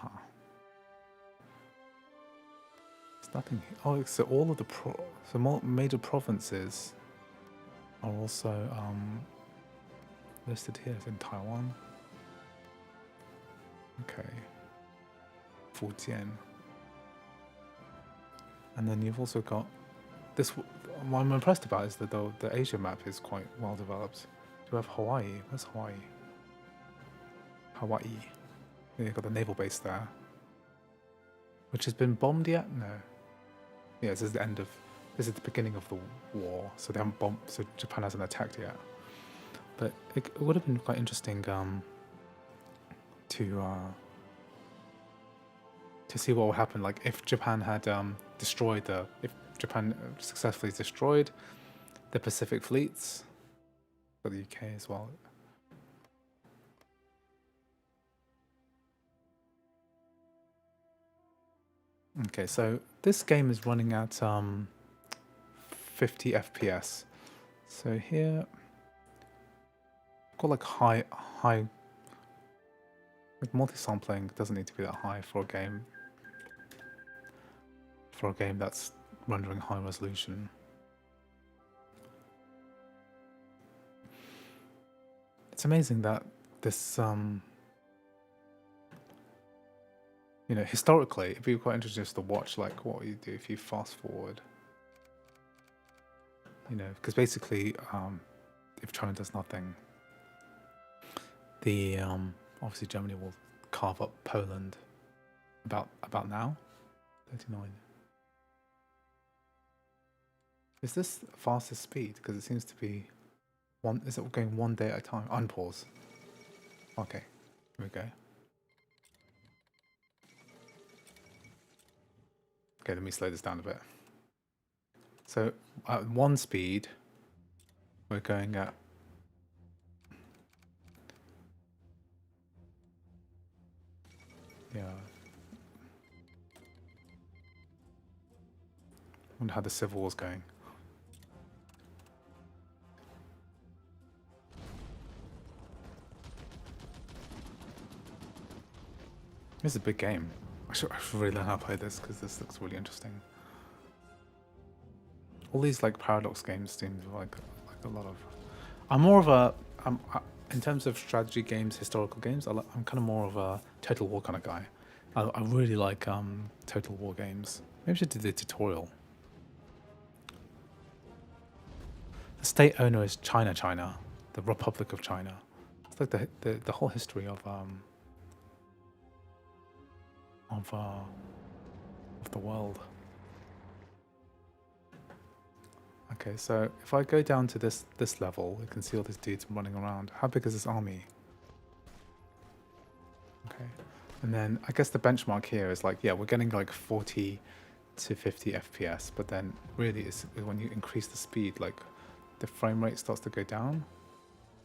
There's nothing here. Oh, so all of the major provinces are also listed here. It's in Taiwan. Okay. Fujian. And then you've also got this. What I'm impressed about is that the Asia map is quite well developed. Do we have Hawaii? Where's Hawaii? Hawaii. Yeah, you've got the naval base there. Which has been bombed yet? No. Yeah, this is the end of. This is the beginning of the war, so they haven't bombed. So Japan hasn't attacked yet. But it would have been quite interesting to see what would happen, like if Japan had if Japan successfully destroyed the Pacific fleets, for the UK as well. Okay, so this game is running at 50 FPS. So here, I've got like high, like multi-sampling doesn't need to be that high for a game. For a game that's rendering high resolution. It's amazing that this, historically, it'd be quite interesting just to watch like what you do if you fast forward. Because basically, if China does nothing, the obviously Germany will carve up Poland about now. 39. Is this fastest speed? Because it seems to be is it going 1 day at a time? Unpause. Okay, here we go. Okay, let me slow this down a bit. So at 1 speed, we're going at I wonder how the Civil War's going. This is a big game. I should really learn how to play this because this looks really interesting. All these like Paradox games seem like a lot of. I'm more of a in terms of strategy games, historical games. I'm kind of more of a Total War kind of guy. I really like Total War games. Maybe I should do the tutorial. The state owner is China, the Republic of China. It's like the whole history of the world. Okay, so if I go down to this level, you can see all these dudes running around. How big is this army? Okay, and then I guess the benchmark here is like, yeah, we're getting like 40 to 50 FPS, but then really it's when you increase the speed, like the frame rate starts to go down.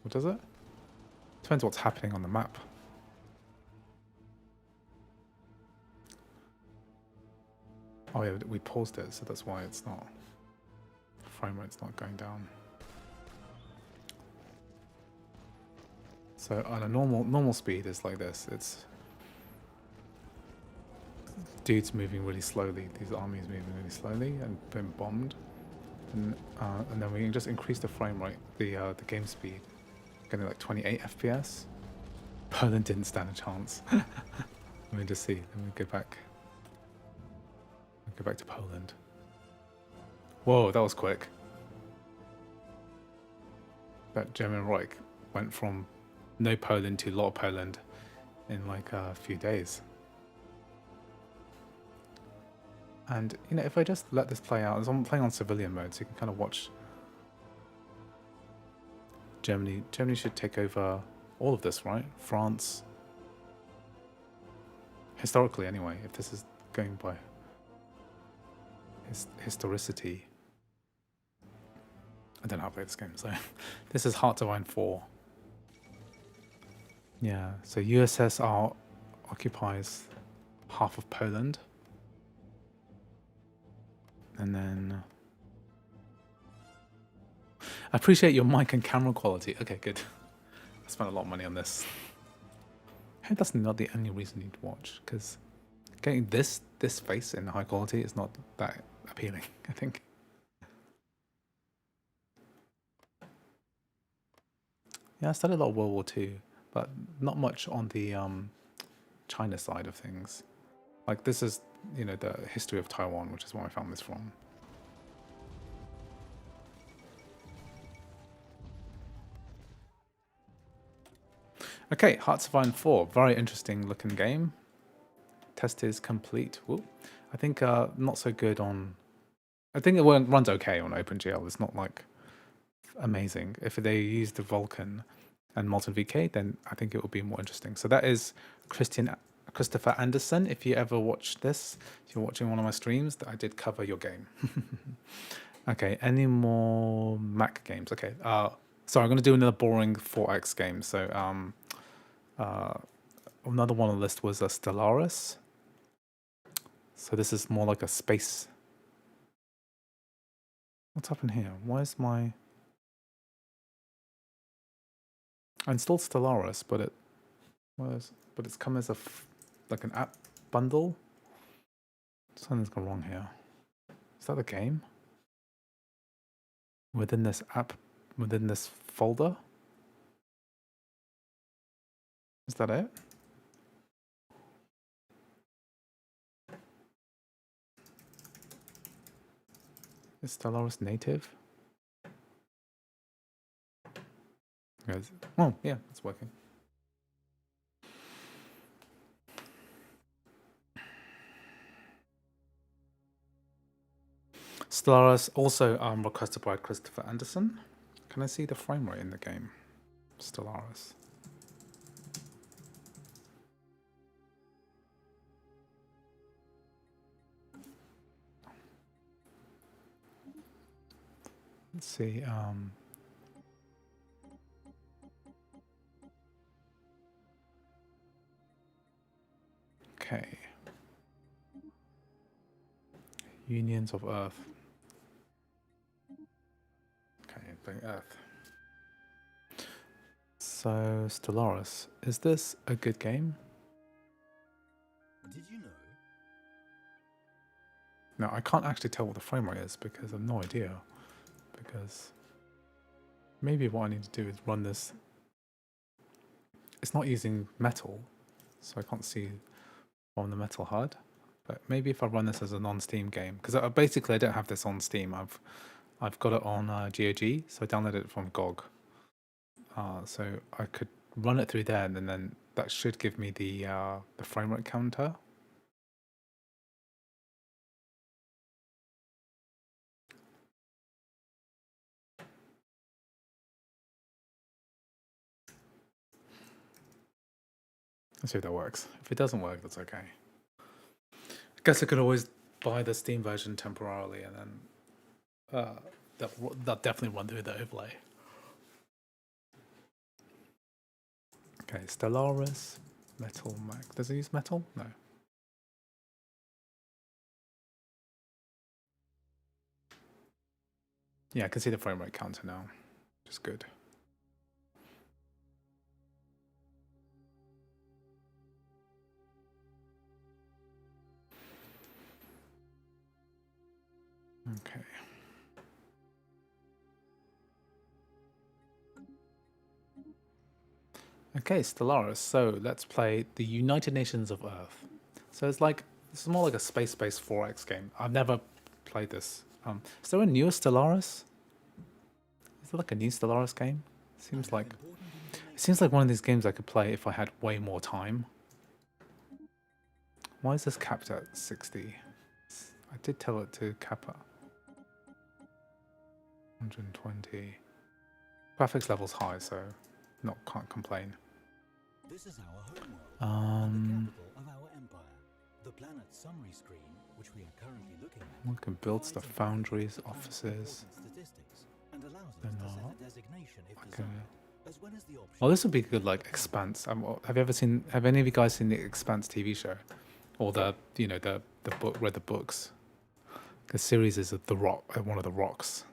Or does it? Depends what's happening on the map. Oh yeah, we paused it, so that's why it's not. Frame rate's not going down. So on a normal speed is like this. It's dudes moving really slowly. These armies moving really slowly and being bombed, and then we can just increase the frame rate, the game speed, getting like 28 FPS. Poland didn't stand a chance. Let me just see. Let me go back. Go back to Poland. Whoa, that was quick. That German Reich went from no Poland to a lot of Poland in like a few days. And if I just let this play out, I'm playing on civilian mode, so you can kind of watch. Germany should take over all of this, right? France. Historically, anyway, if this is going by historicity. I don't know how to play this game, so this is Heart of Iron 4. Yeah, so USSR occupies half of Poland. And then... I appreciate your mic and camera quality. Okay, good. I spent a lot of money on this. I hope that's not the only reason you'd watch, because getting this face in high quality is not that appealing, I think. Yeah, I studied a lot of World War II, but not much on the China side of things. Like, this is, you know, the history of Taiwan, which is where I found this from. Okay, Hearts of Iron 4, very interesting looking game. Test is complete. Whoop. I think not so good on... I think it runs okay on OpenGL. It's not like amazing. If they use the Vulkan and Molten VK, then I think it will be more interesting. So that is Christopher Anderson. If you ever watch this, if you're watching one of my streams, I did cover your game. Okay, any more Mac games? Okay, sorry, I'm going to do another boring 4X game. So another one on the list was Stellaris. So this is more like a space... What's happened here? Why is my... I installed Stellaris, but it's come as like an app bundle. Something's gone wrong here. Is that the game? Within this app, within this folder? Is that it? Is Stellaris native? Yes. Oh, yeah, it's working. Stellaris also requested by Christopher Anderson. Can I see the frame rate in the game? Stellaris. Let's see. Okay. Unions of Earth. Okay, bring Earth. So, Stellaris. Is this a good game? Did you know? No, I can't actually tell what the frame rate is because I have no idea. Because maybe what I need to do is run this. It's not using metal, so I can't see on the metal HUD. But maybe if I run this as a non-Steam game, because basically I don't have this on Steam. I've got it on GOG, so I downloaded it from GOG. So I could run it through there, and then that should give me the frame rate counter. Let's see if that works. If it doesn't work, that's okay. I guess I could always buy the Steam version temporarily, and then that definitely run through the overlay. Okay, Stellaris, Metal Mac. Does it use metal? No. Yeah, I can see the frame rate counter now, which is good. Okay. Okay, Stellaris. So let's play the United Nations of Earth. So it's more like a space-based 4X game. I've never played this. Is there a newer Stellaris? Is there like a new Stellaris game? It seems like one of these games I could play if I had way more time. Why is this capped at 60? I did tell it to cap at 120. Graphics level's high, so can't complain. This is our homeworld and the capital of our empire. The planet's summary screen, which we are currently looking at, We can build stuff, provides a foundries, breakdown of the planet's offices. important statistics and allows us Then, to set a designation if okay. desired, as well as the option. Well, this would be good, like Expanse. Have any of you guys seen the Expanse TV show, or the book, read the books? The series is the rock, one of the rocks.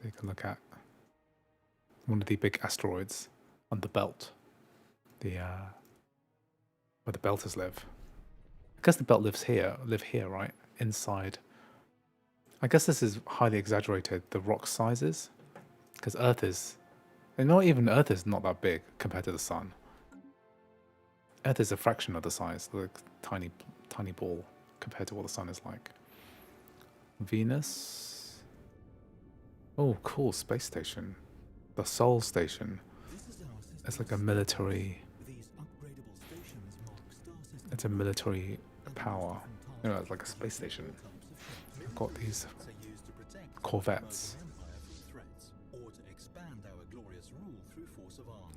You can look at one of the big asteroids on the belt, where the belters live. I guess the belt live here, right? Inside. I guess this is highly exaggerated, the rock sizes, because Earth is, and not even Earth is not that big compared to the sun. Earth is a fraction of the size, like tiny ball compared to what the sun is like. Venus. Oh, cool, space station. The Sol Station. It's like a military. It's a military power. You know, it's like a space station. I've got these corvettes.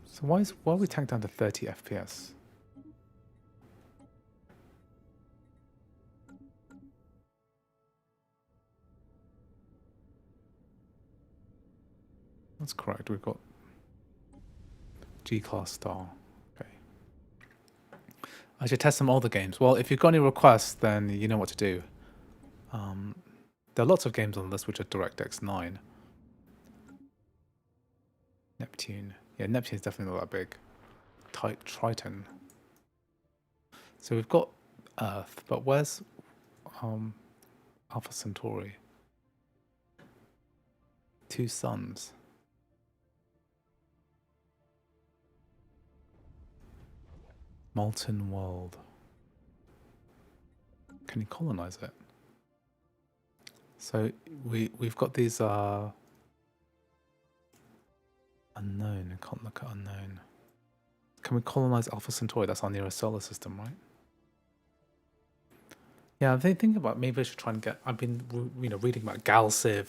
So why are we tanked down to 30 FPS? That's correct. We've got G-class star. Okay. I should test some older games. Well, if you've got any requests, then you know what to do. There are lots of games on the list which are DirectX 9. Neptune. Yeah, Neptune is definitely not that big. Triton. So we've got Earth, but where's Alpha Centauri? 2 suns. Molten world. Can you colonize it? So we've got these unknown. I can't look at unknown. Can we colonize Alpha Centauri? That's our nearest solar system, right? Yeah, I'm thinking about maybe I should try and get. I've been reading about Galaxy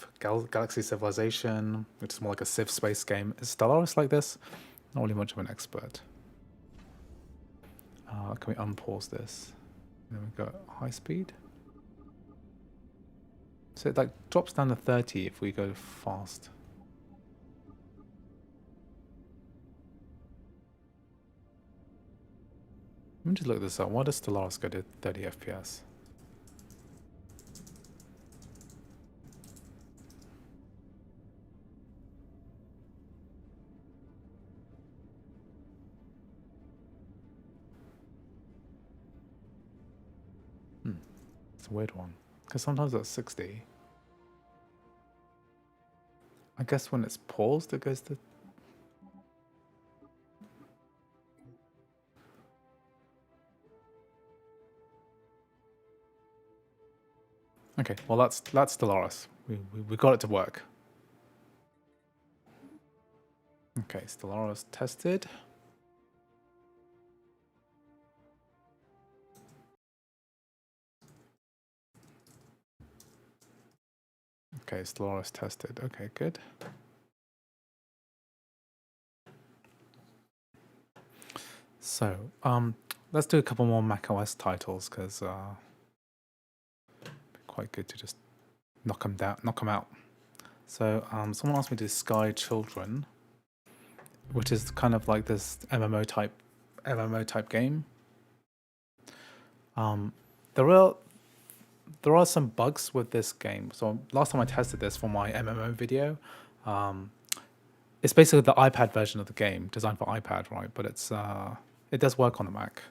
Civilization, which is more like a Civ space game. Is Stellaris like this? Not really much of an expert. Can we unpause this? And then we go high speed. So it like drops down to 30 if we go fast. Let me just look this up. Why does Stellaris go to 30 FPS? It's a weird one. Because sometimes that's 60. I guess when it's paused, it goes to... Okay, well that's Stellaris. We got it to work. Okay, Stellaris tested. Okay, Stellaris tested. Okay, good. So, let's do a couple more macOS titles because quite good to just knock them out. So, someone asked me to do Sky Children, which is kind of like this MMO type game. There are some bugs with this game. So last time I tested this for my MMO video, it's basically the iPad version of the game, designed for iPad, right? But it does work on the Mac.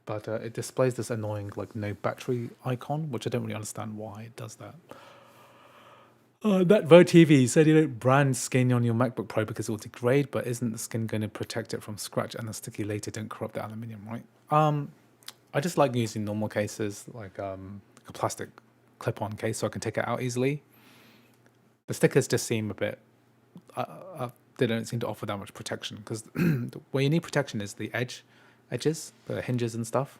But it displays this annoying like no battery icon, which I don't really understand why it does that. That TV said you don't brand skin on your MacBook Pro because it will degrade, but isn't the skin going to protect it from scratch and the sticky later don't corrupt the aluminium, right? I just like using normal cases, like a plastic clip-on case, so I can take it out easily. The stickers just seem a bit... they don't seem to offer that much protection, because where you need protection is the edges, the hinges and stuff,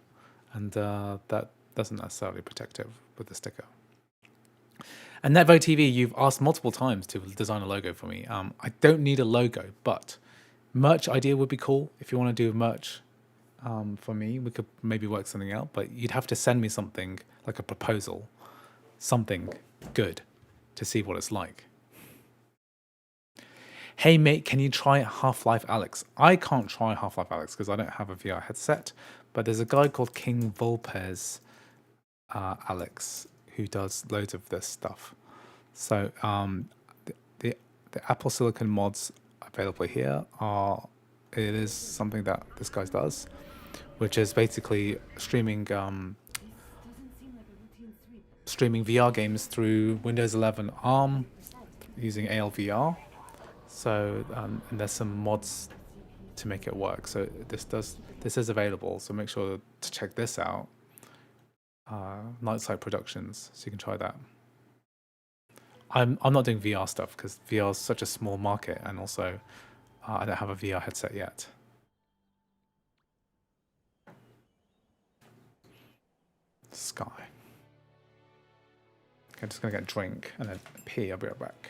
and that doesn't necessarily protect it with the sticker. And Netvo TV, you've asked multiple times to design a logo for me. I don't need a logo, but merch idea would be cool. If you want to do merch for me, we could maybe work something out, but you'd have to send me something like a proposal, something good to see what it's like. Hey mate, can you try Half-Life Alex? I can't try Half-Life Alex because I don't have a VR headset, but there's a guy called King Volpez Alex who does loads of this stuff. So the Apple Silicon mods available here are, it is something that this guy does, which is basically streaming streaming VR games through Windows 11 ARM using ALVR. So and there's some mods to make it work. So this is available. So make sure to check this out. Nightside Productions, so you can try that. I'm not doing VR stuff because VR is such a small market, and also I don't have a VR headset yet. Sky. Okay, I'm just gonna get a drink and then pee. I'll be right back.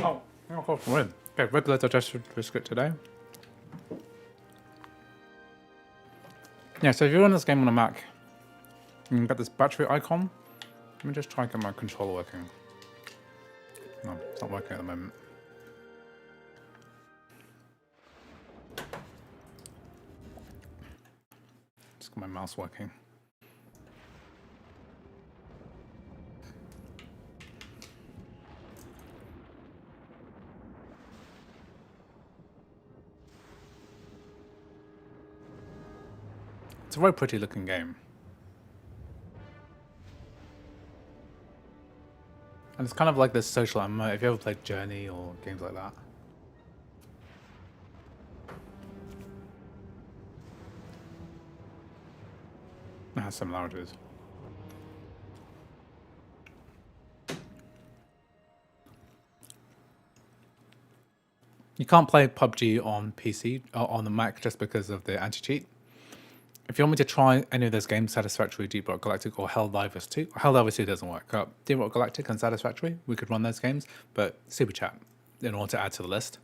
Oh, of course, win. Okay, regular digestive biscuit today. Yeah, so if you run this game on a Mac, you can get this battery icon. Let me just try and get my controller working. No, it's not working at the moment. Just got my mouse working. It's a very pretty looking game. And it's kind of like this social ammo. If you ever played Journey or games like that. It has similarities. You can't play PUBG on PC or on the Mac just because of the anti-cheat. If you want me to try any of those games, Satisfactory, Deep Rock Galactic, or Helldivers 2, Helldivers 2 doesn't work. Deep Rock Galactic and Satisfactory, we could run those games, but super chat in order to add to the list.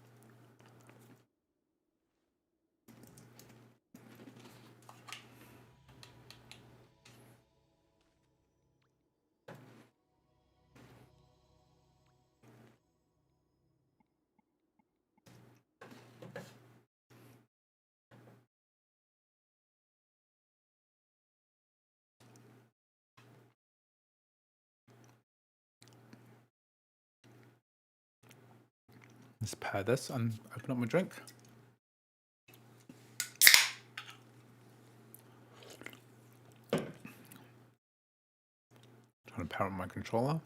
Let's pair this and open up my drink. Trying to pair up my controller.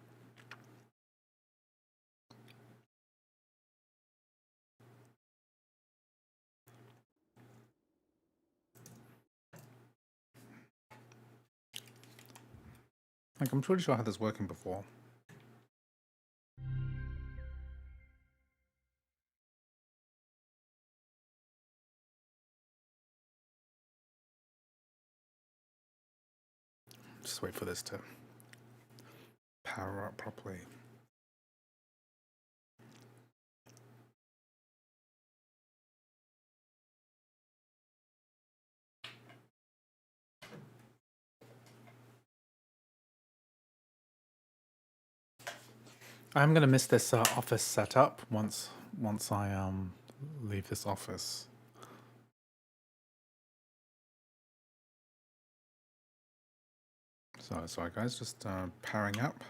Like, I'm pretty sure I had this working before. Just wait for this to power up properly. I'm gonna miss this office setup once I leave this office. So sorry guys, just powering up.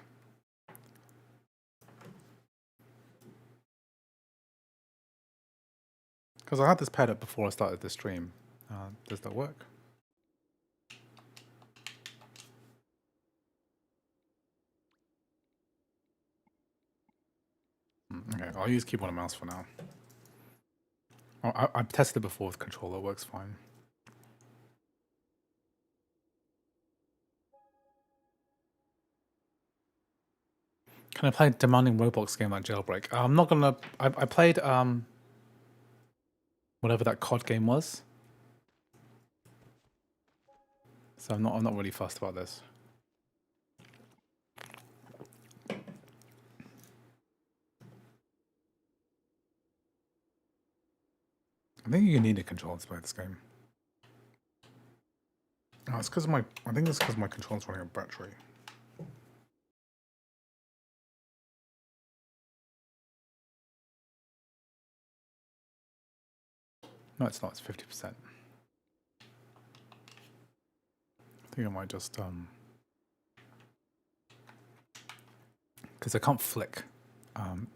Because I had this paired up before I started the stream. Does that work? Okay, I'll use keyboard and mouse for now. I've tested it before with controller, it works fine. Can I play a demanding Roblox game like Jailbreak? I'm not gonna. I played whatever that COD game was. So I'm not really fussed about this. I think you need a controller to play this game. Oh, it's because my. I think it's because my controller's running out of battery. No, it's not. It's 50%. I think I might just because I can't flick. There's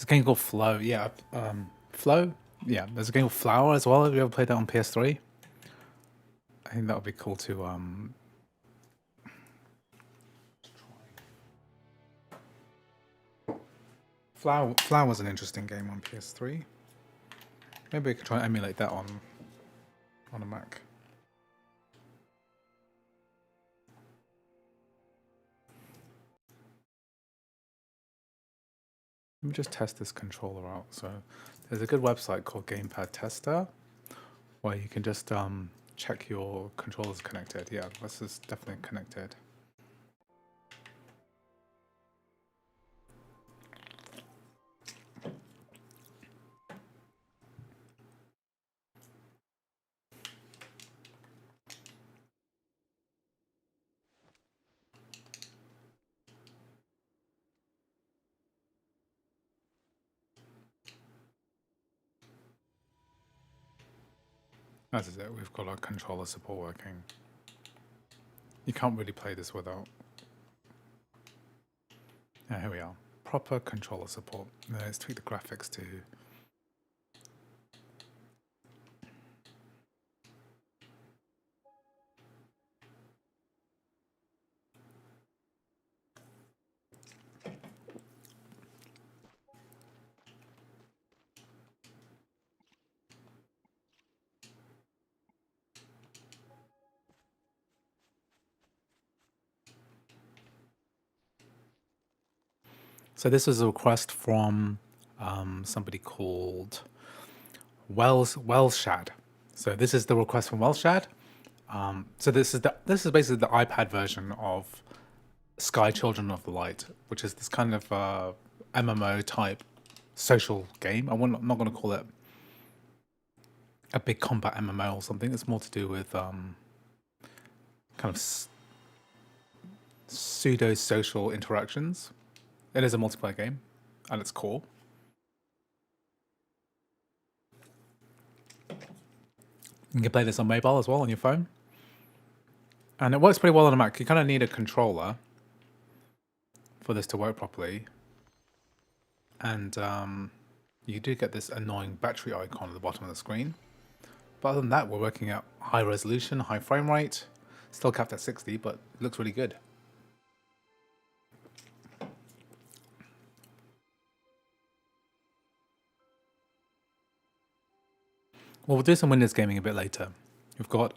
a game called Flow. Yeah, Flow. Yeah, there's a game called Flower as well. Have you ever played that on PS3? I think that would be cool to Flower was an interesting game on PS3. Maybe I could try and emulate that on a Mac. Let me just test this controller out. So there's a good website called Gamepad Tester where you can just check your controllers connected. Yeah, this is definitely connected. That is it, we've got our controller support working. You can't really play this without. Yeah, here we are. Proper controller support. Let's tweak the graphics to. So this is a request from somebody called Wellshad. So this is the request from Wellshad. So this is basically the iPad version of Sky Children of the Light, which is this kind of MMO type social game. I'm not going to call it a big combat MMO or something. It's more to do with kind of pseudo social interactions. It is a multiplayer game at its core. You can play this on mobile as well on your phone. And it works pretty well on a Mac. You kind of need a controller for this to work properly. And you do get this annoying battery icon at the bottom of the screen. But other than that, we're working at high resolution, high frame rate. Still capped at 60, but it looks really good. Well, we'll do some Windows gaming a bit later. We've got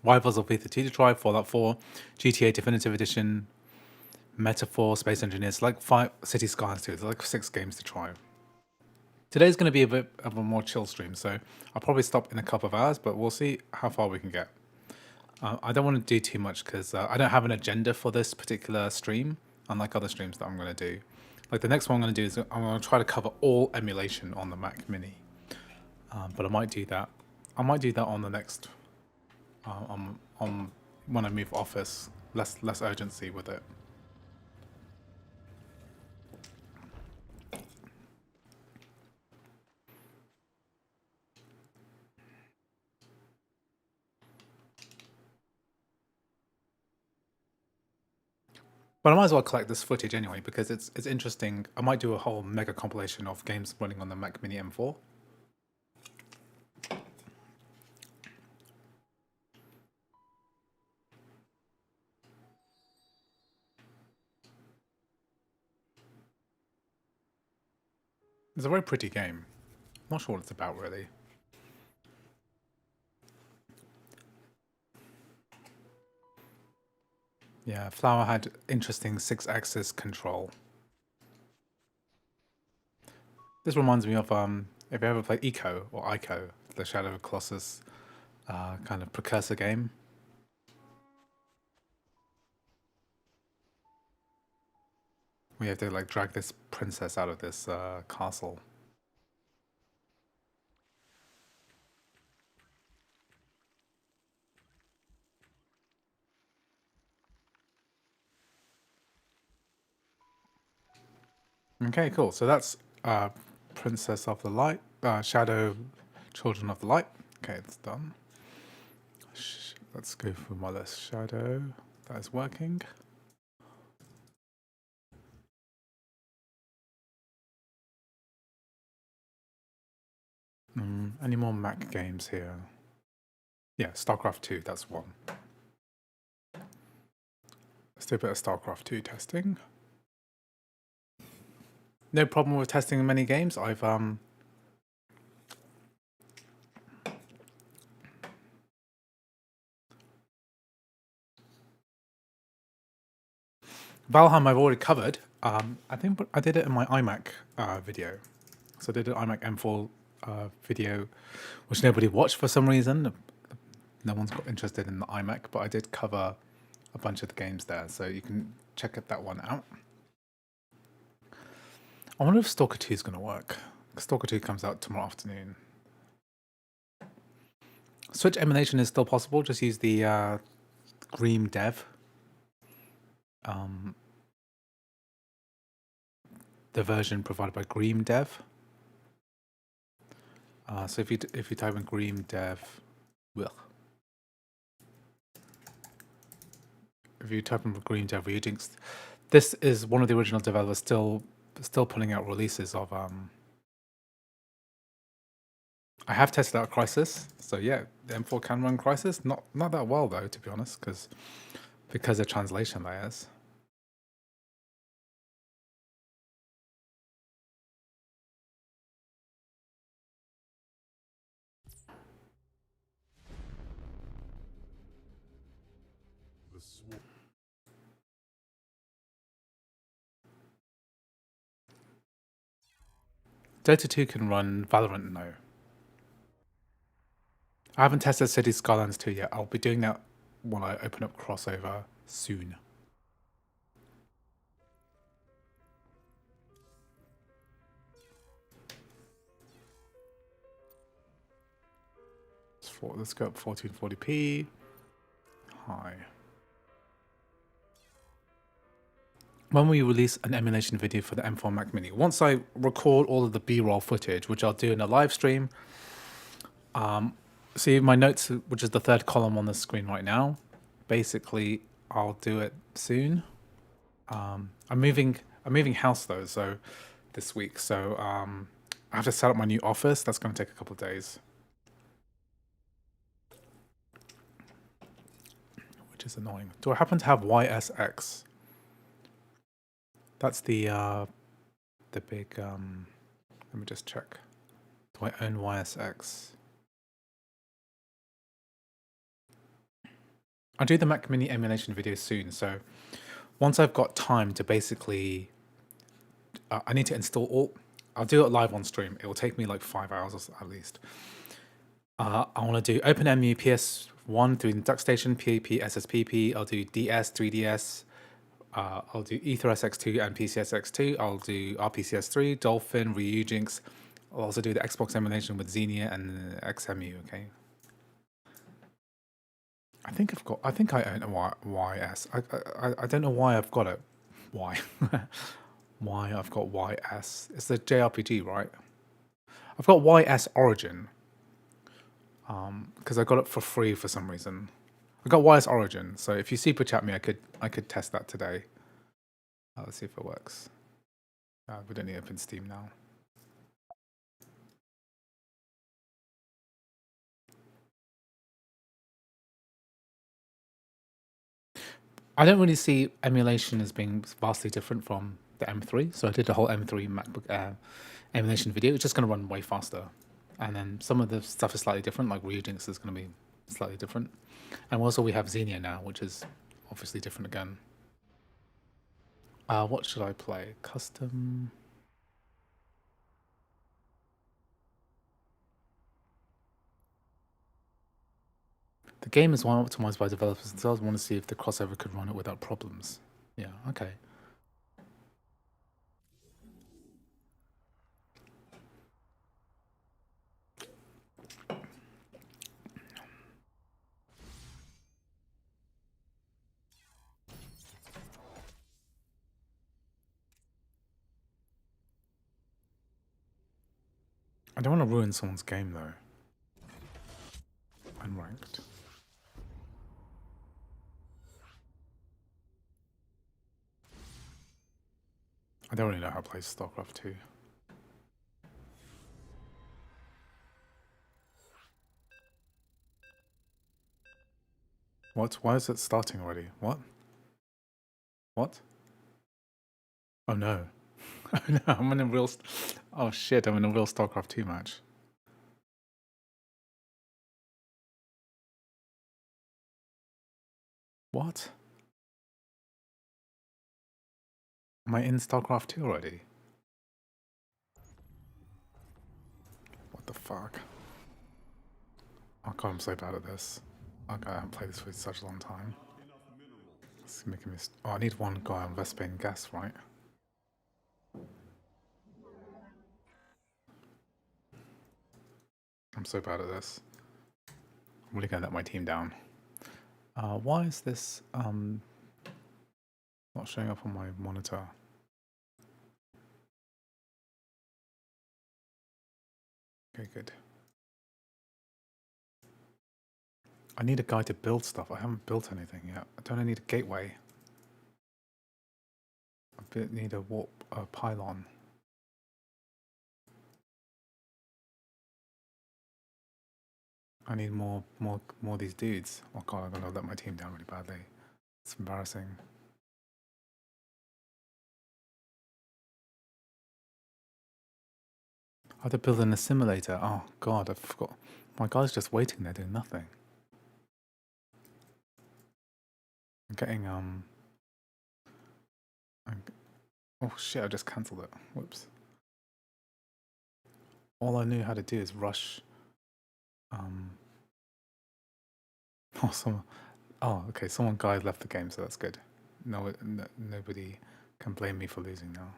Rivals of Aether 2 to try, Fallout 4, GTA Definitive Edition, Metaphor, Space Engineers, like 5 City Skylines 2. There's like 6 games to try. Today's going to be a bit of a more chill stream, so I'll probably stop in a couple of hours, but we'll see how far we can get. I don't want to do too much because I don't have an agenda for this particular stream, unlike other streams that I'm going to do. Like the next one I'm going to do is I'm going to try to cover all emulation on the Mac Mini, but I might do that. I might do that on the next, on when I move office. Less urgency with it. But I might as well collect this footage anyway because it's interesting. I might do a whole mega compilation of games running on the Mac Mini M4. It's a very pretty game. I'm not sure what it's about really. Yeah, Flower had interesting 6-axis control. This reminds me of if you ever played Eco or Ico, the Shadow of Colossus kind of precursor game. We have to like drag this princess out of this castle. Okay, cool. So that's Princess of the Light, Shadow, Children of the Light. Okay, it's done. Let's go through my list. Shadow, that is working. Any more Mac games here? Yeah, Starcraft II, that's one. Let's do a bit of Starcraft II testing. No problem with testing many games. I've Valheim I've already covered. I think I did it in my iMac video. So I did an iMac M4 video, which nobody watched for some reason. No one's got interested in the iMac, but I did cover a bunch of the games there, so you can check that one out. I wonder if Stalker 2 is going to work. Stalker 2 comes out tomorrow afternoon. Switch emulation is still possible. Just use the Green Dev. The version provided by Green Dev. So if you type in Green Dev, well, if you type in Green Dev Rejinx, this is one of the original developers still putting out releases of. I have tested out Crisis, so yeah, the M4 can run Crisis. Not that well though, to be honest, because of translation layers. Dota 2 can run Valorant now. I haven't tested City Skylines 2 yet. I'll be doing that when I open up crossover soon. Let's go up 1440p. Hi. When will you release an emulation video for the M4 Mac Mini? Once I record all of the B-roll footage, which I'll do in a live stream. See my notes, which is the third column on the screen right now. Basically, I'll do it soon. I'm moving house though, so this week. So I have to set up my new office. That's going to take a couple of days. Which is annoying. Do I happen to have YSX? That's the big, let me just check. Do I own YSX? I'll do the Mac Mini emulation video soon, so once I've got time to basically, I need to install all, I'll do it live on stream. It will take me like 5 hours at least. I want to do OpenMU PS1 through DuckStation, PAP, SSPP. I'll do DS, 3DS. I'll do Aether SX2 and PCSX2. I'll do RPCS3, Dolphin, Ryujinx. I'll also do the Xbox emulation with Xenia and XMU. Okay. I think I own a YS. I don't know why I've got it. Why? Why I've got YS? It's the JRPG, right? I've got YS Origin. Because I got it for free for some reason. I got YS Origin, so if you super chat me, I could test that today. Let's see if it works. We don't need open Steam now. I don't really see emulation as being vastly different from the M3, so I did a whole M3 MacBook Air emulation video. It's just going to run way faster, and then some of the stuff is slightly different, like Ryujinx is going to be slightly different, and also we have Xenia now, which is obviously different again. What should I play? Custom. The game is one optimized by developers themselves. I want to see if the crossover could run it without problems. Yeah, okay. I don't want to ruin someone's game though. Unranked. I don't really know how to play Starcraft II. What? Why is it starting already? What? What? Oh no. Oh no, I'm in a real... Oh shit, I'm in a real Starcraft II match. What? Am I in Starcraft II already? What the fuck? Oh god, I'm so bad at this. Oh god, I haven't played this for such a long time. It's making me... Oh, I need one guy on Vespane gas, right? I'm so bad at this. I'm really gonna let my team down. Why is this not showing up on my monitor? Okay, good. I need a guy to build stuff. I haven't built anything yet. Don't I need a gateway? I need a warp, a pylon. I need more of these dudes. Oh god, I'm gonna let my team down really badly. It's embarrassing. I have to build an assimilator. Oh god, I forgot. My guy's just waiting there doing nothing. I'm getting oh shit, I just cancelled it. Whoops. All I knew how to do is rush okay, someone guy left the game, so that's good. Nobody can blame me for losing now.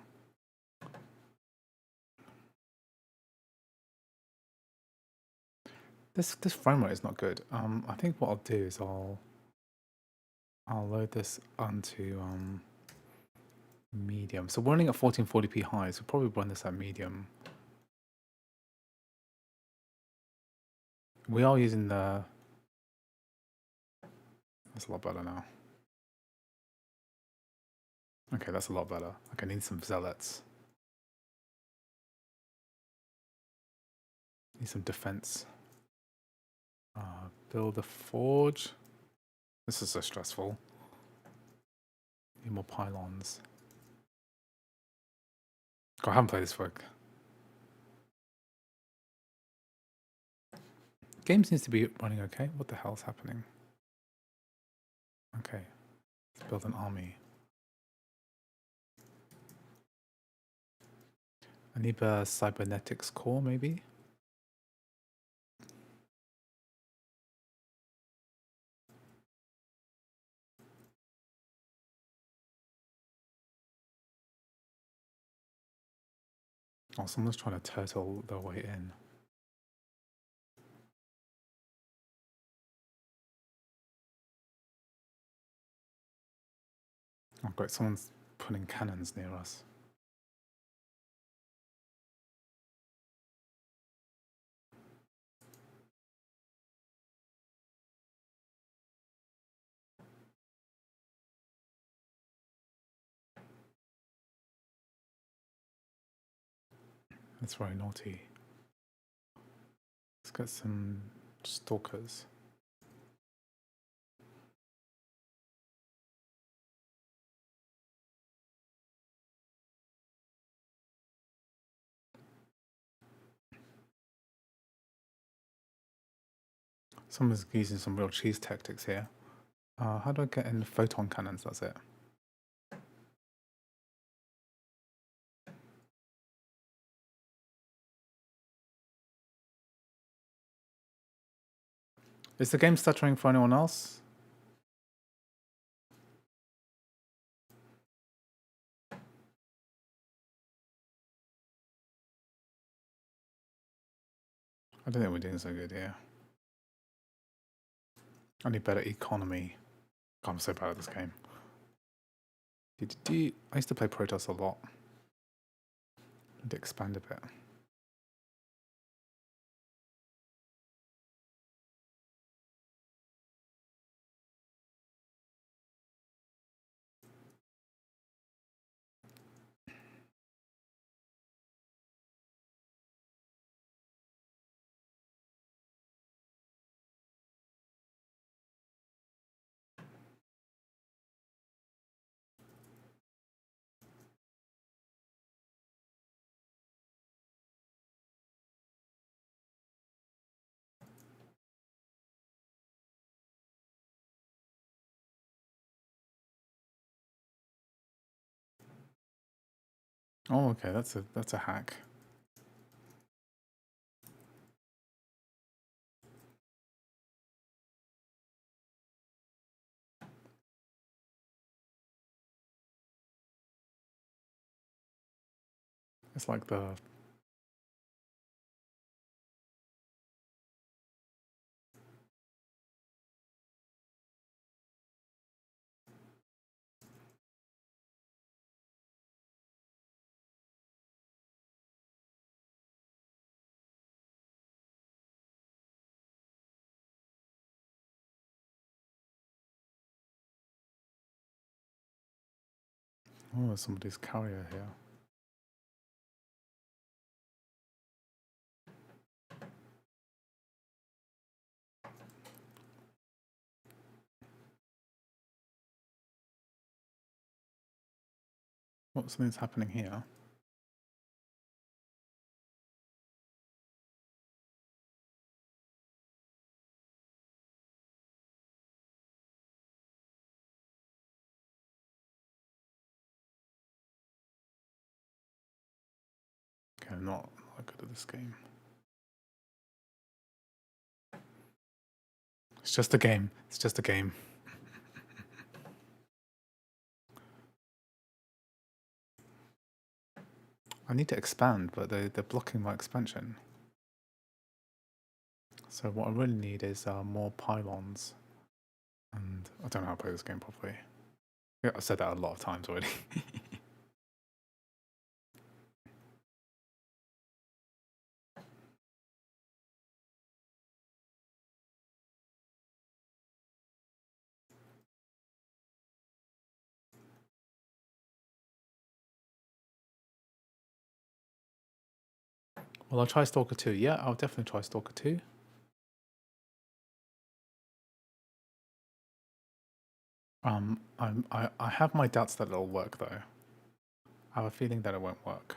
This frame rate is not good. I think what I'll do is I'll load this onto medium. So we're running at 1440p high, so we'll probably run this at medium. We are using the... That's a lot better now. Okay, that's a lot better. Okay, I need some zealots. Need some defense. Build a forge. This is so stressful. Need more pylons. God, I haven't played this for... Game seems to be running okay. What the hell's happening? Okay, let's build an army. I need a cybernetics core, maybe? Oh, someone's trying to turtle their way in. Oh great, someone's putting cannons near us. That's very naughty. Let's get some stalkers. Someone's using some real cheese tactics here. How do I get in photon cannons? That's it. Is the game stuttering for anyone else? I don't think we're doing so good here. I need better economy. God, I'm so bad at this game. I used to play Protoss a lot. Need to expand a bit. Oh, okay, that's a hack. It's like the oh, somebody's carrier here. What something's happening here? Okay, I'm not good at this game. It's just a game. It's just a game. I need to expand, but they're blocking my expansion. So what I really need is more pylons. And I don't know how to play this game properly. Yeah, I've said that a lot of times already. Well, I'll try Stalker 2. Yeah, I'll definitely try Stalker 2. I have my doubts that it'll work though. I have a feeling that it won't work.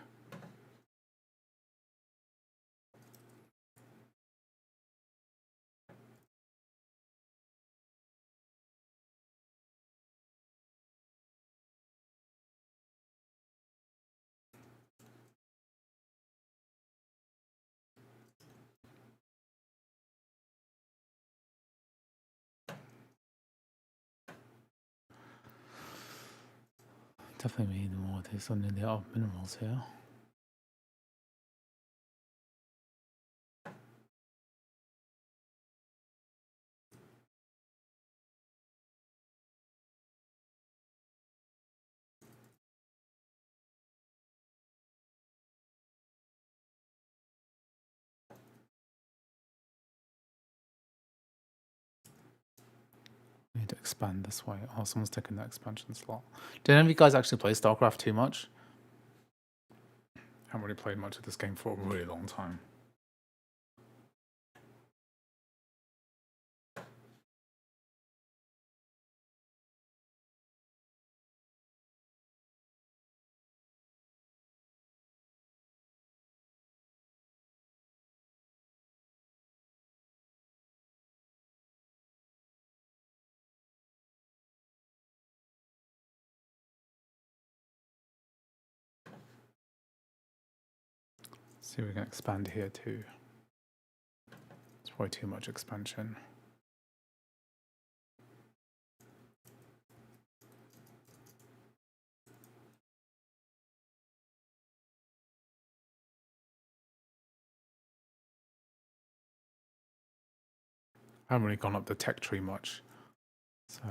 Definitely need more of these on the art of minerals here. Need to expand this way. Oh, someone's taking that expansion slot. Did any of you guys actually play Starcraft too much? Haven't really played much of this game for a really long time. See if we can expand here too. It's probably too much expansion. I haven't really gone up the tech tree much, so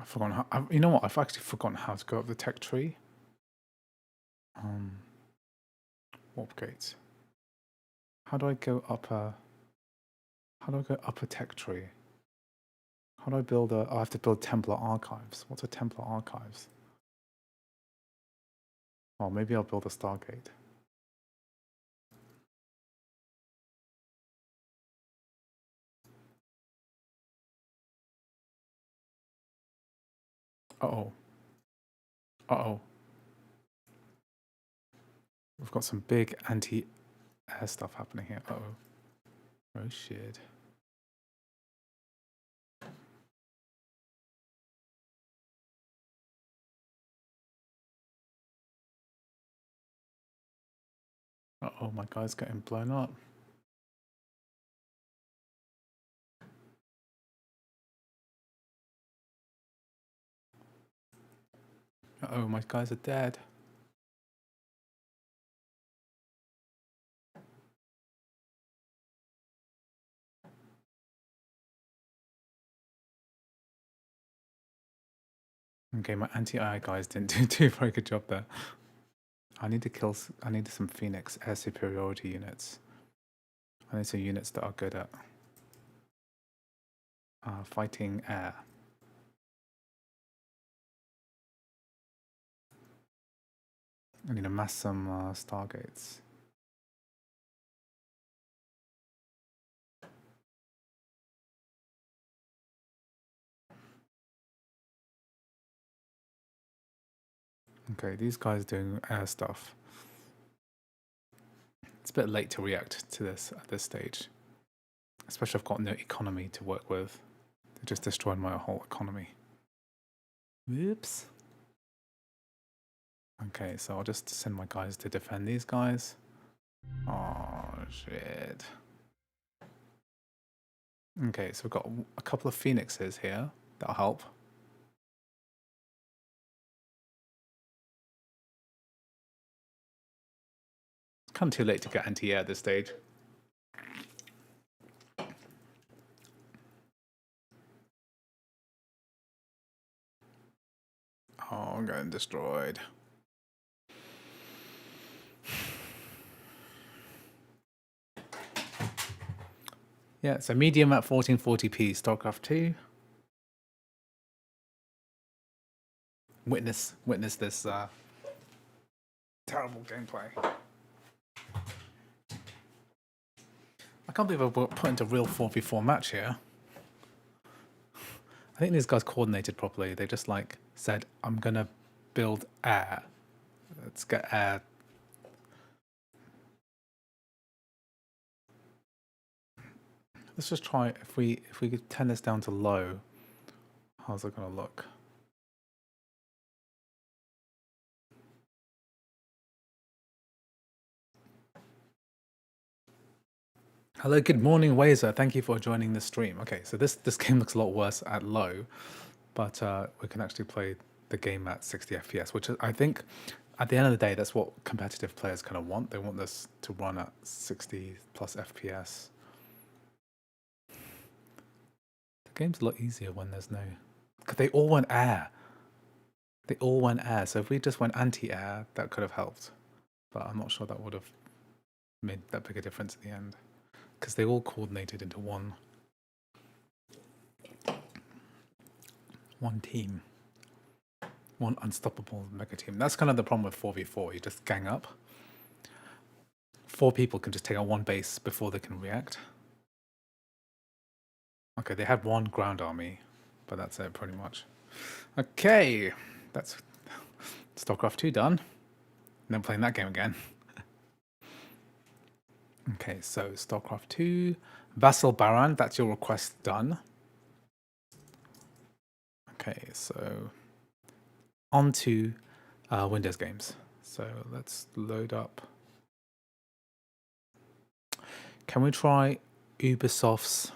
I've forgotten how. You know what? I've actually forgotten how to go up the tech tree. Warp gates. How do I go up a? How do I go up a tech tree? How do I build a? Oh, I have to build Templar archives. What's a Templar archives? Oh, maybe I'll build a Stargate. Uh-oh. Uh-oh. We've got some big anti-air stuff happening here. Uh-oh. Oh, shit. Uh-oh, my guy's getting blown up. Uh-oh, my guys are dead. Okay, my anti-air guys didn't do a very good job there. I need to kill. I need some Phoenix air superiority units. I need some units that are good at fighting air. I need to mass some Stargates. Okay, these guys doing air stuff. It's a bit late to react to this at this stage. Especially I've got no economy to work with. They just destroyed my whole economy. Whoops. Okay, so I'll just send my guys to defend these guys. Oh, shit. Okay, so we've got a couple of Phoenixes here. That'll help. It's kind of too late to get anti-air at this stage. Oh, I'm getting destroyed. Yeah, so medium at 1440p, Starcraft II. Witness this terrible gameplay. I can't believe I put into a real 4v4 match here. I think these guys coordinated properly. They just like said, I'm gonna build air. Let's get air. Let's just try if we could turn this down to low, how's it gonna look? Hello, good morning, Wazer. Thank you for joining the stream. Okay, so this game looks a lot worse at low, but we can actually play the game at 60 FPS, which is, I think, at the end of the day, that's what competitive players kind of want. They want this to run at 60 plus FPS. The game's a lot easier when there's no... Because they all went air. They all went air, so if we just went anti-air, that could have helped. But I'm not sure that would have made that big a difference at the end. Because they all coordinated into one team. One unstoppable mega team. That's kind of the problem with 4v4. You just gang up. 4 people can just take out one base before they can react. Okay, they had one ground army, but that's it pretty much. Okay, that's Starcraft II done. And then playing that game again. Okay, so Starcraft II, Vassal Baran, that's your request done. Okay, so on to Windows games. So let's load up. Can we try Ubisoft's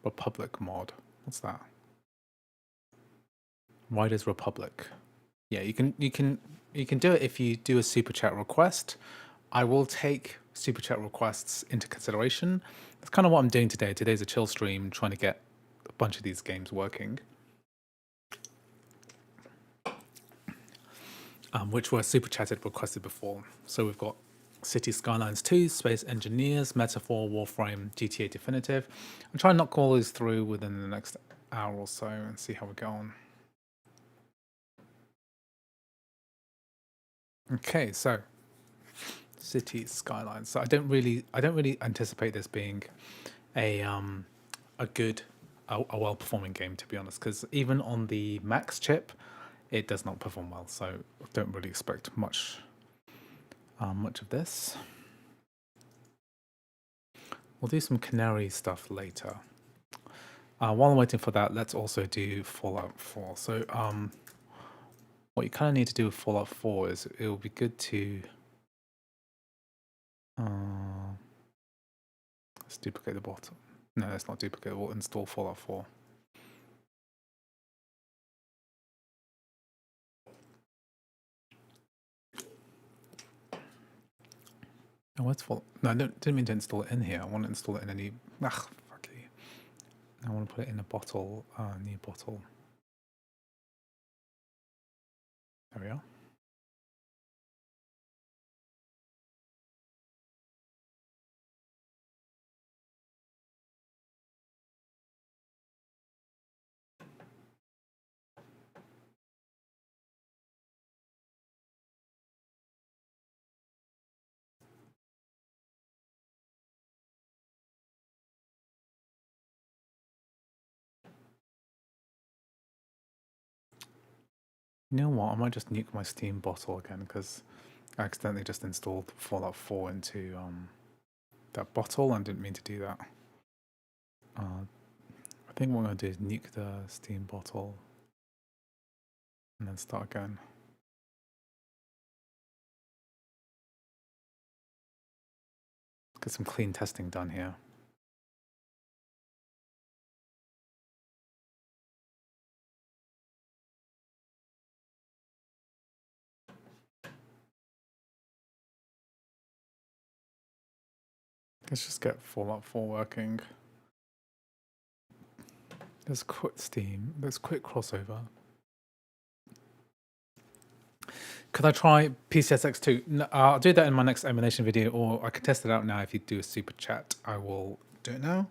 Republic mod? What's that? Riders Republic. Yeah, you can do it if you do a super chat request. I will take super chat requests into consideration. That's kind of what I'm doing today. Today's a chill stream, trying to get a bunch of these games working, which were super chatted requested before. So we've got City Skylines 2, Space Engineers, Metaphor, Warframe, GTA Definitive. I'm trying to knock all these through within the next hour or so and see how we go on. Okay, so City Skylines. So I don't really anticipate this being a well-performing game, to be honest, because even on the Max chip, it does not perform well. So I don't really expect much of this. We'll do some Canary stuff later. While I'm waiting for that, let's also do Fallout 4. So what you kind of need to do with Fallout 4 is it will be good to let's duplicate the bottom. No, let's not duplicate. We'll install Fallout 4. Oh, what's Fallout? No, I didn't mean to install it in here. I want to install it in any. Fuck you. I want to put it in a bottle. New bottle. There we are. You know what? I might just nuke my Steam bottle again because I accidentally just installed Fallout 4 into that bottle and didn't mean to do that. I think what I'm going to do is nuke the Steam bottle and then start again. Get some clean testing done here. Let's just get Fallout 4 working. Let's quit Steam. Let's quit crossover. Could I try PCSX2? No, I'll do that in my next emulation video, or I can test it out now. If you do a super chat, I will do it now.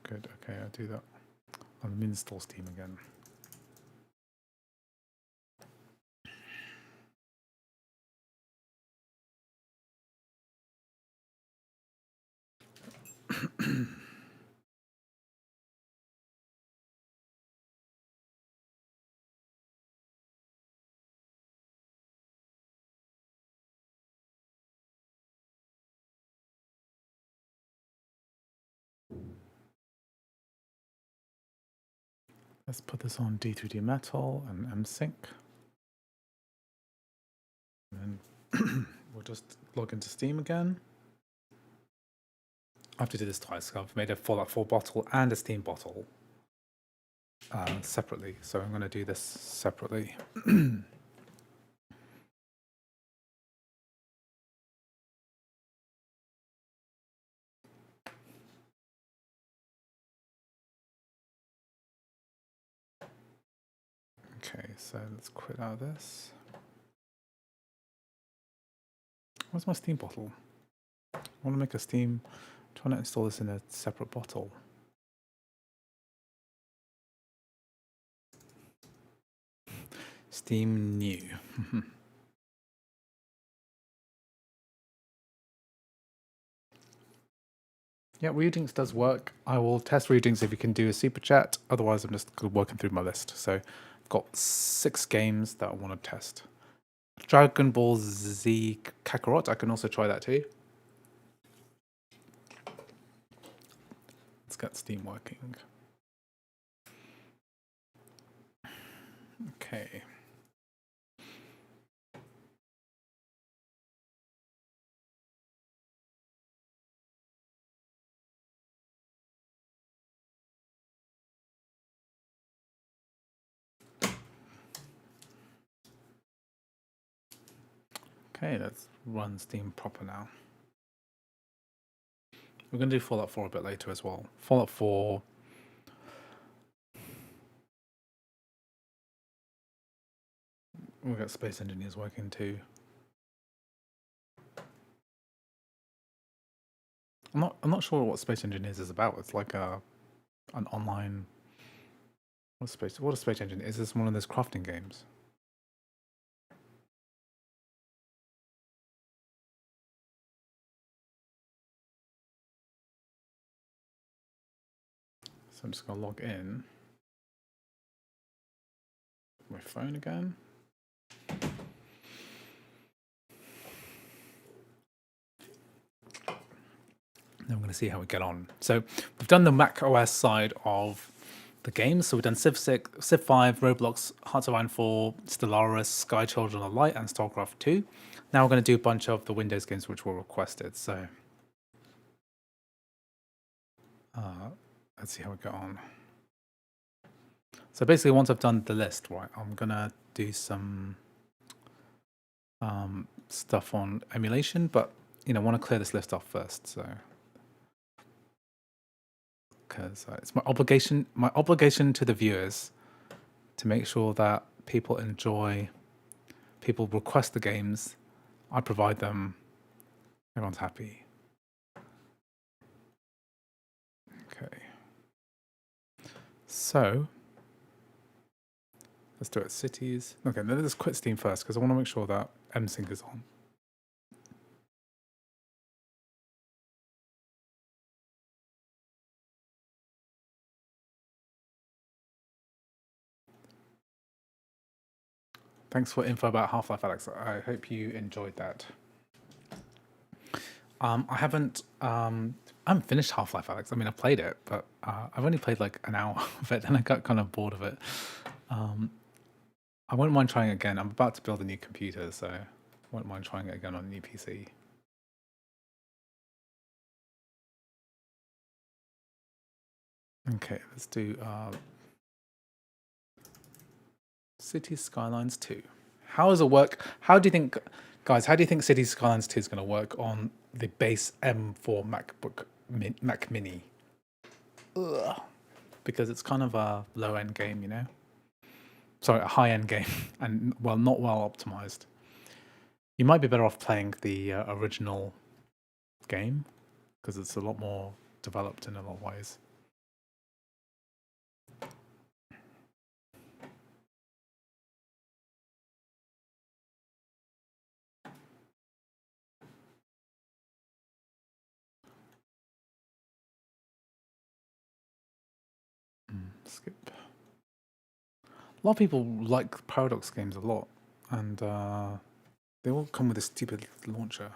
Good. Okay, I'll do that. I'll install Steam again. Let's put this on D3D Metal and MSync. And then we'll just log into Steam again. I have to do this twice. I've made a Fallout 4 bottle and a Steam bottle separately. So I'm going to do this separately. Okay, so let's quit out of this. Where's my Steam bottle? I want to make a Steam. I'm trying to install this in a separate bottle. Steam new. Yeah, Readings does work. I will test Readings if you can do a super chat. Otherwise, I'm just working through my list. So I've got 6 games that I want to test. Dragon Ball Z Kakarot, I can also try that too. Let's get Steam working. Okay. Okay, let's run Steam proper now. We're going to do Fallout 4 a bit later as well. Fallout 4. We've got Space Engineers working too. I'm not sure what Space Engineers is about. It's like an online. What a Space Engineer? Is this one of those crafting games? So I'm just going to log in. My phone again. Then we're going to see how we get on. So we've done the Mac OS side of the games. So we've done Civ 6, Civ 5, Roblox, Hearts of Iron 4, Stellaris, Sky Children of Light, and Starcraft II. Now we're going to do a bunch of the Windows games which were requested. So let's see how we get on. So basically, once I've done the list, right, I'm going to do some stuff on emulation, but I want to clear this list off first. So because it's my obligation to the viewers to make sure that people request the games, I provide them, everyone's happy. Okay. So let's do it. Cities. Okay, let's quit Steam first because I want to make sure that MSync is on. Thanks for info about Half-Life, Alex. I hope you enjoyed that. I haven't finished Half-Life, Alex. I mean, I've played it, but I've only played like an hour of it, and I got kind of bored of it. I wouldn't mind trying it again. I'm about to build a new computer, so I wouldn't mind trying it again on a new PC. Okay, let's do Cities Skylines 2. How does it work? How do you think, guys, how do you think Cities Skylines 2 is going to work on the base M4 Mac Mini? Ugh. Because it's kind of a low-end game, Sorry, a high-end game, and, well, not well optimized. You might be better off playing the original game, because it's a lot more developed in a lot of ways. Skip. A lot of people like Paradox games a lot, and they all come with a stupid launcher.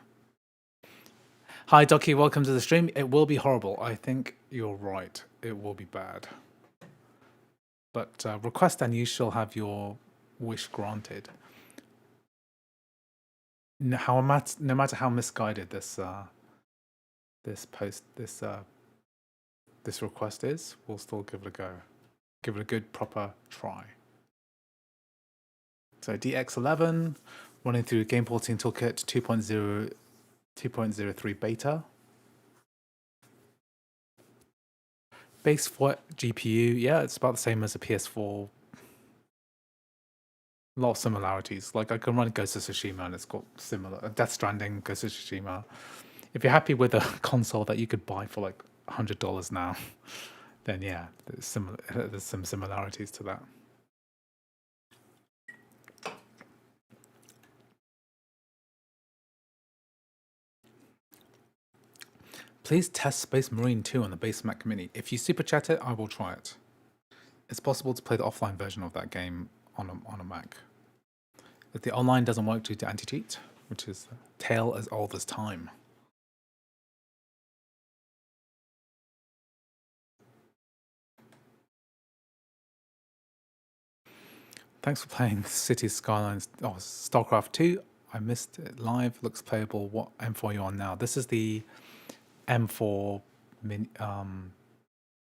Hi, Doki. Welcome to the stream. It will be horrible. I think you're right. It will be bad. But request and you shall have your wish granted. No matter how misguided this request is, we'll still give it a go. Give it a good proper try. So DX11 running through Game Porting Toolkit 2.0 2.03 beta. Base 4 GPU, yeah, it's about the same as a PS4. A lot of similarities. Like I can run Ghost of Tsushima and it's got similar Death Stranding, Ghost of Tsushima. If you're happy with a console that you could buy for like $100 now, then yeah, there's some similarities to that. Please test Space Marine 2 on the base Mac Mini. If you super chat it, I will try it. It's possible to play the offline version of that game on a Mac. If the online doesn't work due to anti-cheat, which is a tale as old as time. Thanks for playing Cities Skylines. Oh, Starcraft II. I missed it live. Looks playable. What M4 are you on now? This is the M4 mini,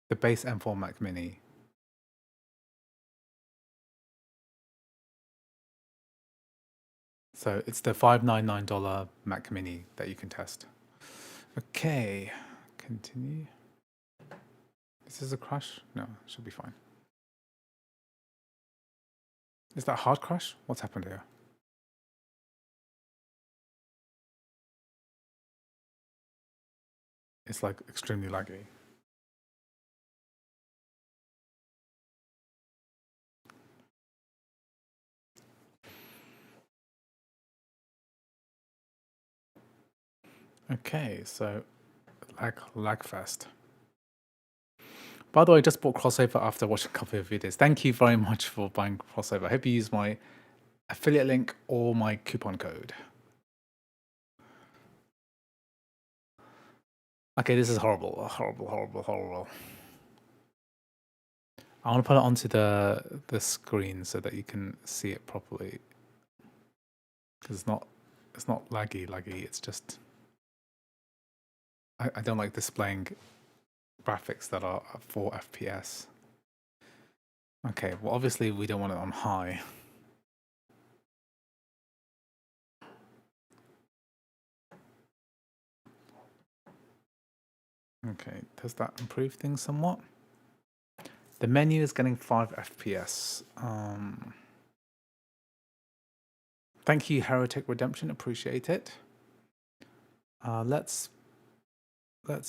the base M4 Mac Mini. So it's the $599 Mac Mini that you can test. Okay, continue. Is this a crash? No, it should be fine. Is that hard crash? What's happened here? It's like extremely laggy. Okay, so lagfest. By the way, I just bought Crossover after watching a couple of videos. Thank you very much for buying Crossover. I hope you use my affiliate link or my coupon code. Okay, this is horrible, horrible. I want to put it onto the screen so that you can see it properly. Because it's not laggy. It's just I don't like displaying graphics that are at 4 FPS. Okay, well obviously we don't want it on high. Okay, does that improve things somewhat? The menu is getting 5 FPS. Thank you, Heretic Redemption. Appreciate it. Let's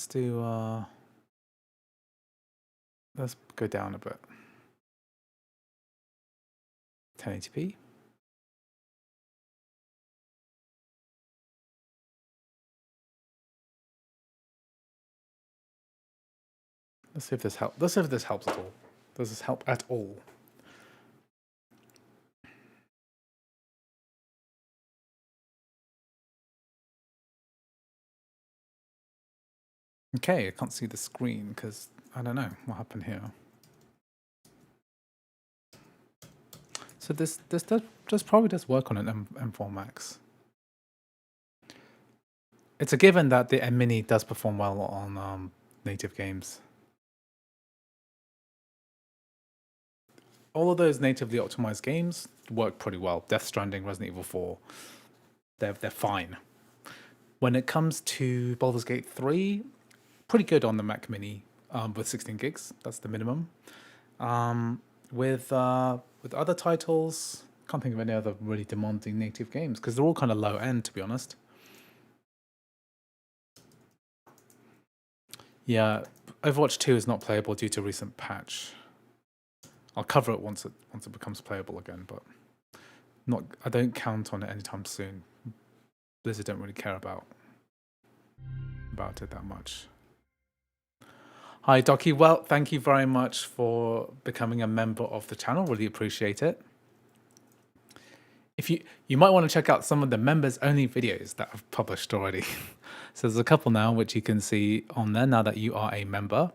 do. Let's go down a bit. 1080p. Let's see if this helps. Let's see if this helps at all. Does this help at all? Okay, I can't see the screen because I don't know what happened here. So this probably does work on an M4 Max. It's a given that the M Mini does perform well on native games. All of those natively optimized games work pretty well. Death Stranding, Resident Evil 4, they're fine. When it comes to Baldur's Gate 3, pretty good on the Mac Mini with 16 gigs. That's the minimum. With other titles, can't think of any other really demanding native games because they're all kind of low end, to be honest. Yeah, Overwatch 2 is not playable due to a recent patch. I'll cover it once it becomes playable again, but I don't count on it anytime soon. Blizzard don't really care about it that much. Hi, Docky. Well, thank you very much for becoming a member of the channel. Really appreciate it. If you might want to check out some of the members only videos that I've published already. So there's a couple now which you can see on there now that you are a member,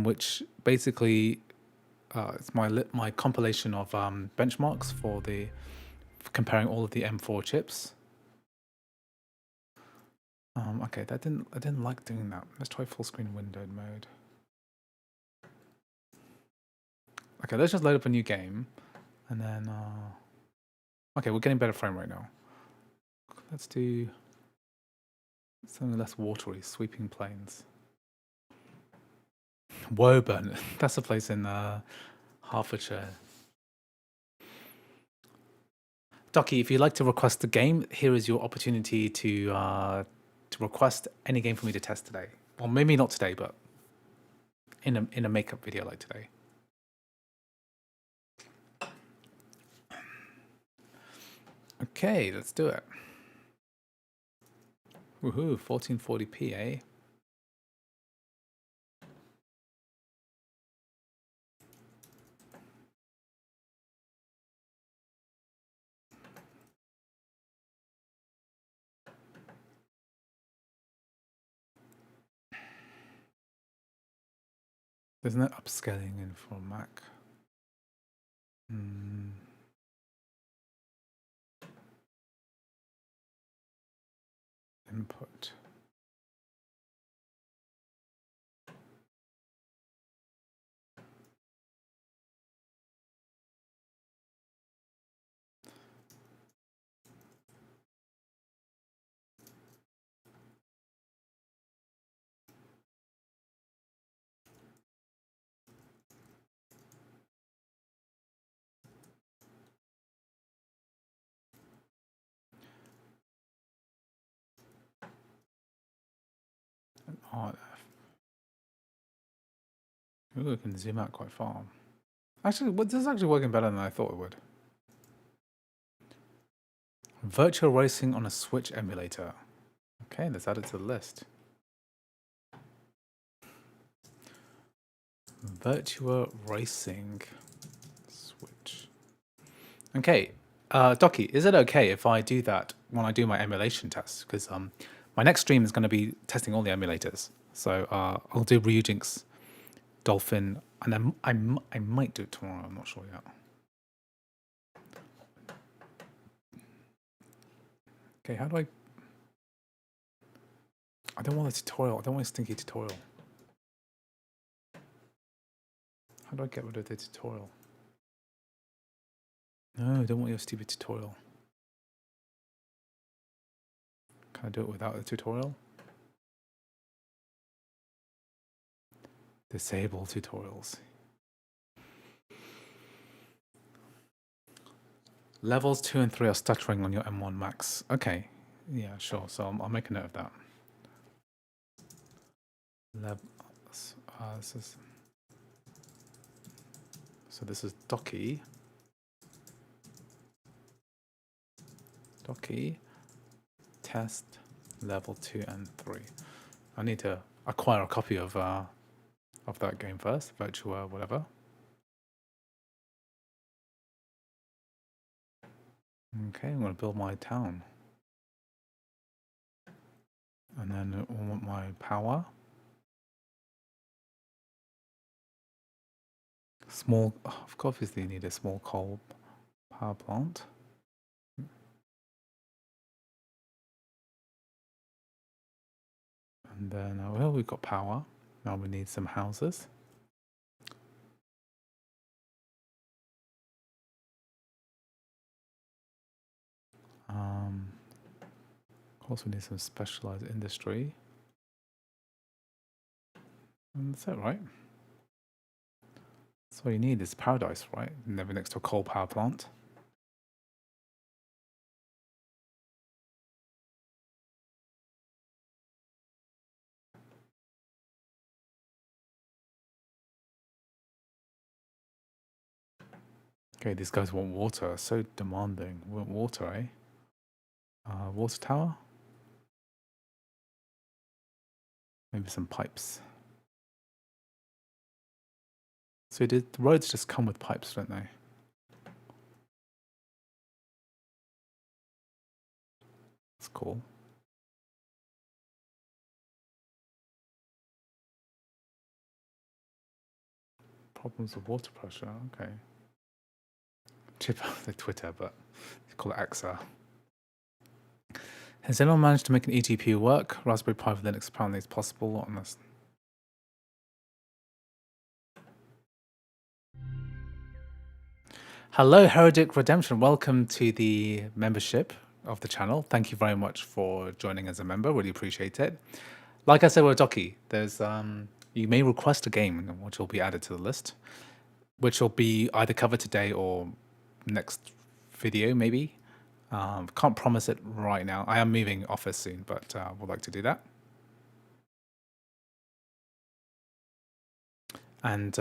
which basically it's my compilation of benchmarks for comparing all of the M4 chips. Okay, I didn't like doing that. Let's try full screen windowed mode. Okay, let's just load up a new game, and then okay, we're getting better frame rate now. Let's do something less watery, sweeping plains. Woburn, that's a place in Hertfordshire. Docky, if you'd like to request a game, here is your opportunity to request any game for me to test today. Well, maybe not today, but in a makeup video like today. Okay, let's do it. Woohoo, 1440p, eh? There's no upscaling in for Mac. Input. RF. Ooh, we can zoom out quite far. Actually, this is actually working better than I thought it would. Virtual racing on a Switch emulator. Okay, let's add it to the list. Virtual racing Switch. Okay, Docky, is it okay if I do that when I do my emulation tests? Because my next stream is going to be testing all the emulators. So I'll do Ryujinx, Dolphin, and then I might do it tomorrow. I'm not sure yet. Okay, how do I don't want a tutorial. I don't want a stinky tutorial. How do I get rid of the tutorial? No, I don't want your stupid tutorial. Can I do it without the tutorial? Disable tutorials. Levels 2 and 3 are stuttering on your M1 Max. Okay, yeah, sure. So I'll make a note of that. So this is Docky. Docky. Test level 2 and 3. I need to acquire a copy of that game first. Virtual whatever. Okay, I'm going to build my town. And then I want my power. Small, of course, obviously you need a small coal power plant. And then, well, we've got power. Now we need some houses. Of course, we need some specialized industry. And that's it, right? That's all you need is paradise, right? Never next to a coal power plant. Okay, these guys want water. So demanding. Want water, eh? Water tower? Maybe some pipes. So the roads just come with pipes, don't they? That's cool. Problems with water pressure, okay. Chip out the Twitter, but they call it AXA. Has anyone managed to make an eGPU work? Raspberry Pi with Linux apparently is possible on this. Hello, Heretic Redemption. Welcome to the membership of the channel. Thank you very much for joining as a member. Really appreciate it. Like I said with Doki, there's you may request a game which will be added to the list, which will be either covered today or next video, maybe. Can't promise it right now. I am moving office soon, but would like to do that. And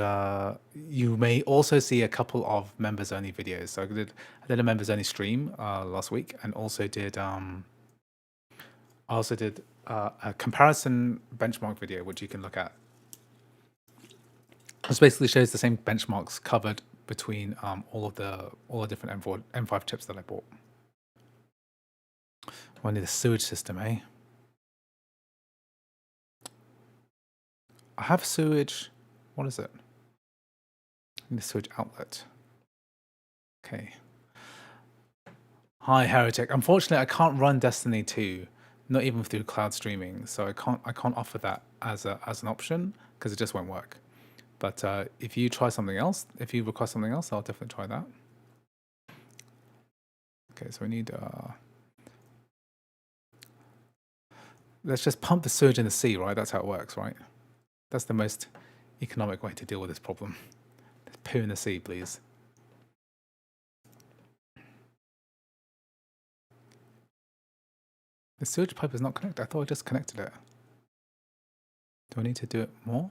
you may also see a couple of members-only videos. So I did a members-only stream last week, and also did a comparison benchmark video, which you can look at. This basically shows the same benchmarks covered between all the different M5 chips that I bought. I need a sewage system, eh? I have sewage. What is it? I need a sewage outlet. Okay. Hi, Heretic. Unfortunately, I can't run Destiny 2, not even through cloud streaming. So I can't offer that as an option because it just won't work. But if you try something else, if you request something else, I'll definitely try that. Okay, so we need. Let's just pump the sewage in the sea, right? That's how it works, right? That's the most economic way to deal with this problem. Let's poo in the sea, please. The sewage pipe is not connected. I thought I just connected it. Do I need to do it more?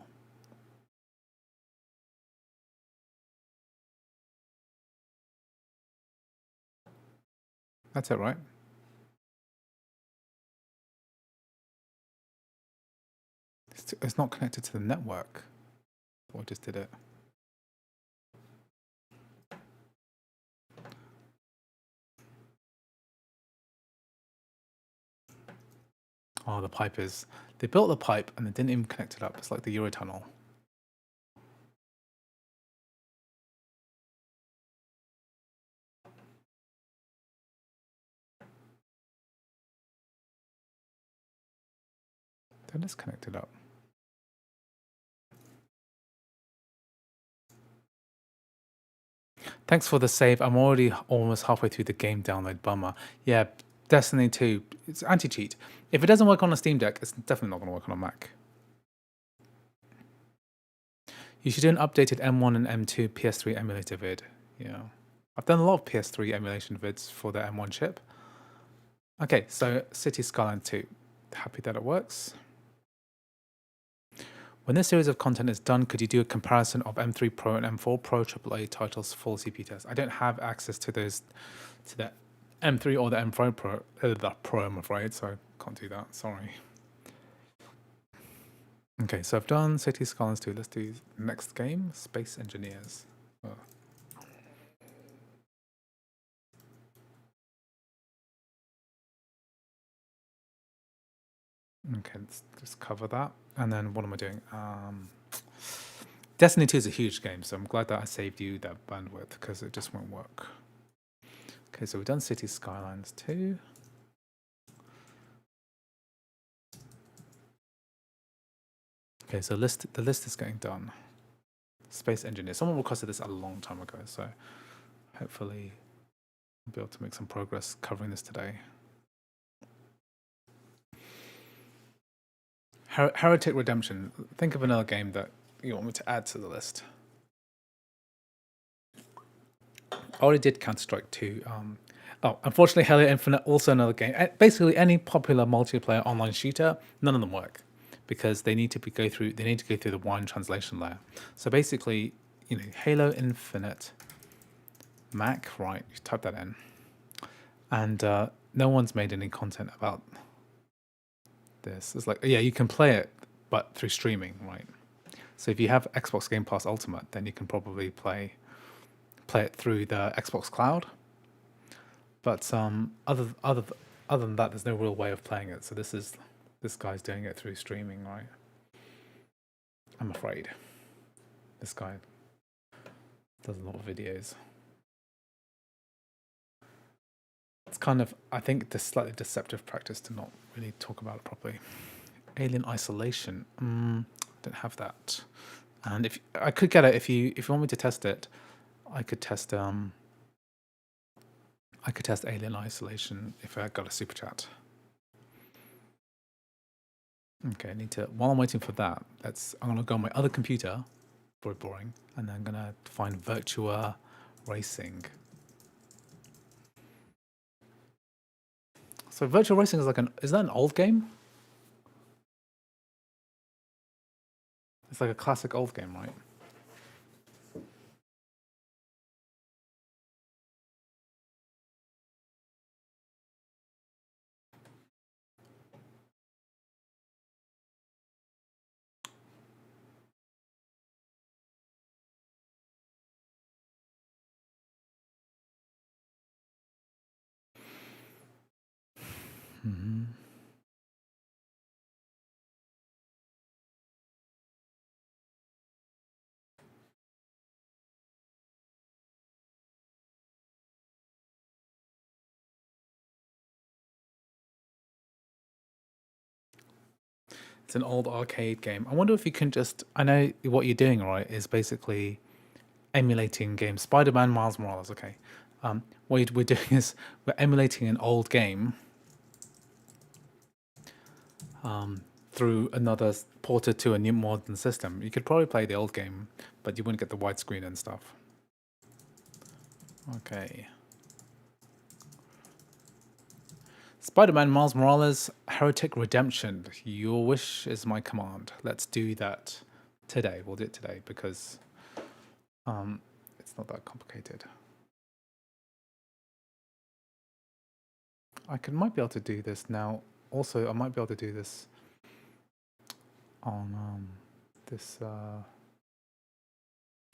That's it, right? It's not connected to the network. I just did it. Oh, the pipe is... They built the pipe and they didn't even connect it up. It's like the Eurotunnel. They're just connected up. Thanks for the save. I'm already almost halfway through the game download. Bummer. Yeah, Destiny 2, it's anti-cheat. If it doesn't work on a Steam Deck, it's definitely not going to work on a Mac. You should do an updated M1 and M2 PS3 emulator vid. Yeah. I've done a lot of PS3 emulation vids for the M1 chip. Okay, so City Skyline 2. Happy that it works. When this series of content is done, could you do a comparison of M3 Pro and M4 Pro AAA titles full CPU test? I don't have access to those, to the M3 or the M4 Pro, the Pro, I'm afraid, so I can't do that. Sorry. Okay, so I've done City Skylines 2. Let's do next game, Space Engineers. Oh. Okay, let's just cover that. And then what am I doing? Destiny 2 is a huge game, so I'm glad that I saved you that bandwidth because it just won't work. Okay, so we've done City Skylines 2. Okay, so the list is getting done. Space Engineer. Someone requested this a long time ago, so hopefully I'll be able to make some progress covering this today. Heretic Redemption. Think of another game that you want me to add to the list. I already did Counter-Strike 2. Oh, unfortunately, Halo Infinite, also another game. Basically, any popular multiplayer online shooter, none of them work because they need to go through the wine translation layer. So basically, you know, Halo Infinite Mac, right? You type that in, and no one's made any content about this. It's like, yeah, you can play it, but through streaming, right? So if you have Xbox Game Pass Ultimate, then you can probably play it through the Xbox Cloud. But other than that, there's no real way of playing it. So this guy's doing it through streaming, right? I'm afraid this guy does a lot of videos. It's kind of, I think, this slightly deceptive practice to not really talk about it properly. Alien Isolation. Don't have that. And if I could get it, if you want me to test it, I could test Alien Isolation if I got a super chat. Okay, I need to. While I'm waiting for that, I'm gonna go on my other computer. Very boring, and then I'm gonna find Virtua Racing. So Virtual Racing is is that an old game? It's like a classic old game, right? Mm-hmm. It's an old arcade game. I wonder if you can just. I know what you're doing, right? Is basically emulating games. Spider-Man, Miles Morales. Okay. What we're doing is we're emulating an old game through another ported to a new modern system. You could probably play the old game, but you wouldn't get the widescreen and stuff. Okay. Spider-Man, Miles Morales, Heretic Redemption. Your wish is my command. Let's do that today. We'll do it today because it's not that complicated. Might be able to do this now. Also, I might be able to do this on this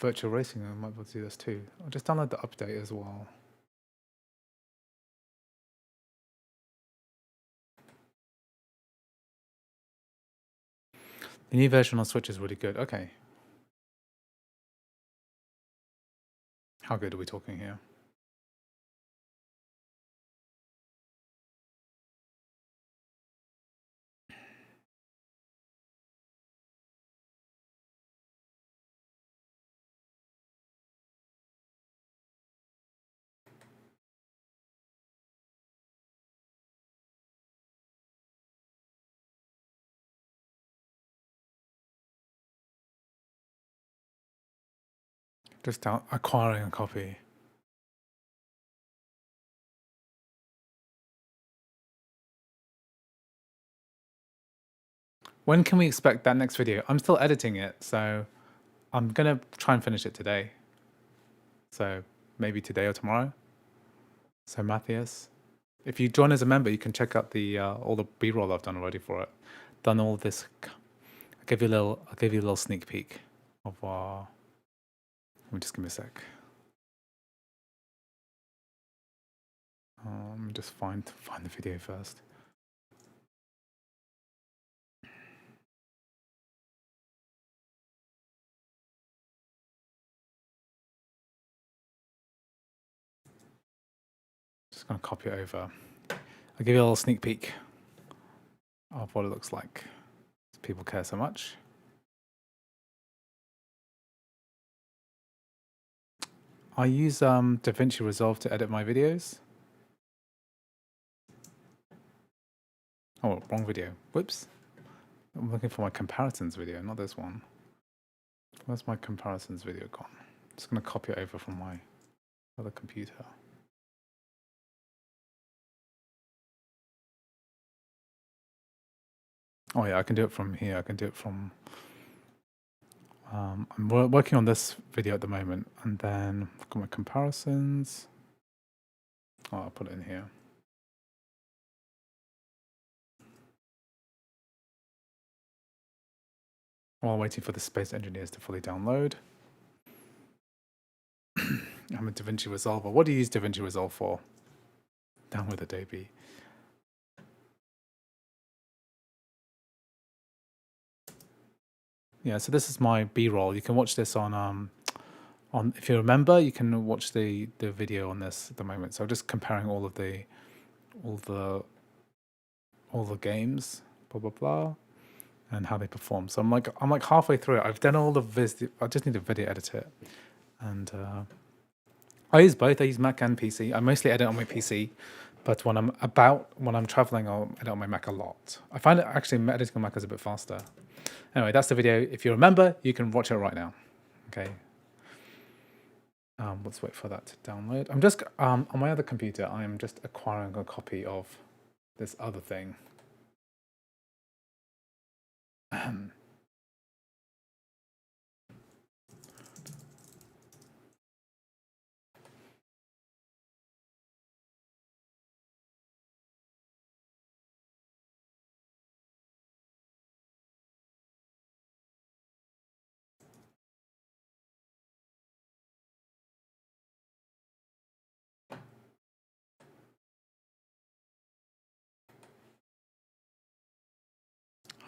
virtual racing. I might be able to do this too. I'll just download the update as well. The new version on Switch is really good. Okay. How good are we talking here? Just acquiring a copy. When can we expect that next video? I'm still editing it, so I'm gonna try and finish it today. So maybe today or tomorrow. So Matthias, if you join as a member, you can check out the all the B-roll I've done already for it. Done all this. I'll give you a little sneak peek of. Let me just give me a sec. Let me just find the video first. Just gonna copy it over. I'll give you a little sneak peek of what it looks like. People care so much. I use DaVinci Resolve to edit my videos. Oh, wrong video. Whoops. I'm looking for my comparisons video, not this one. Where's my comparisons video gone? I'm just going to copy it over from my other computer. Oh yeah, I can do it from here. I can do it from... I'm working on this video at the moment, and then I've got my comparisons. Oh, I'll put it in here. while waiting for the Space Engineers to fully download. I'm a DaVinci Resolver. What do you use DaVinci Resolve for? Down with Adobe. Yeah, so this is my B-roll. You can watch this on if you remember, you can watch the video on this at the moment. So just comparing all the games, blah blah blah, and how they perform. So I'm like halfway through it. I've done all the I just need to video edit it, and I use both. I use Mac and PC. I mostly edit on my PC, but when I'm traveling, I'll edit on my Mac a lot. I find it actually editing on Mac is a bit faster. Anyway, that's the video. If you remember, you can watch it right now. Okay. Let's wait for that to download. I'm just on my other computer. I am just acquiring a copy of this other thing.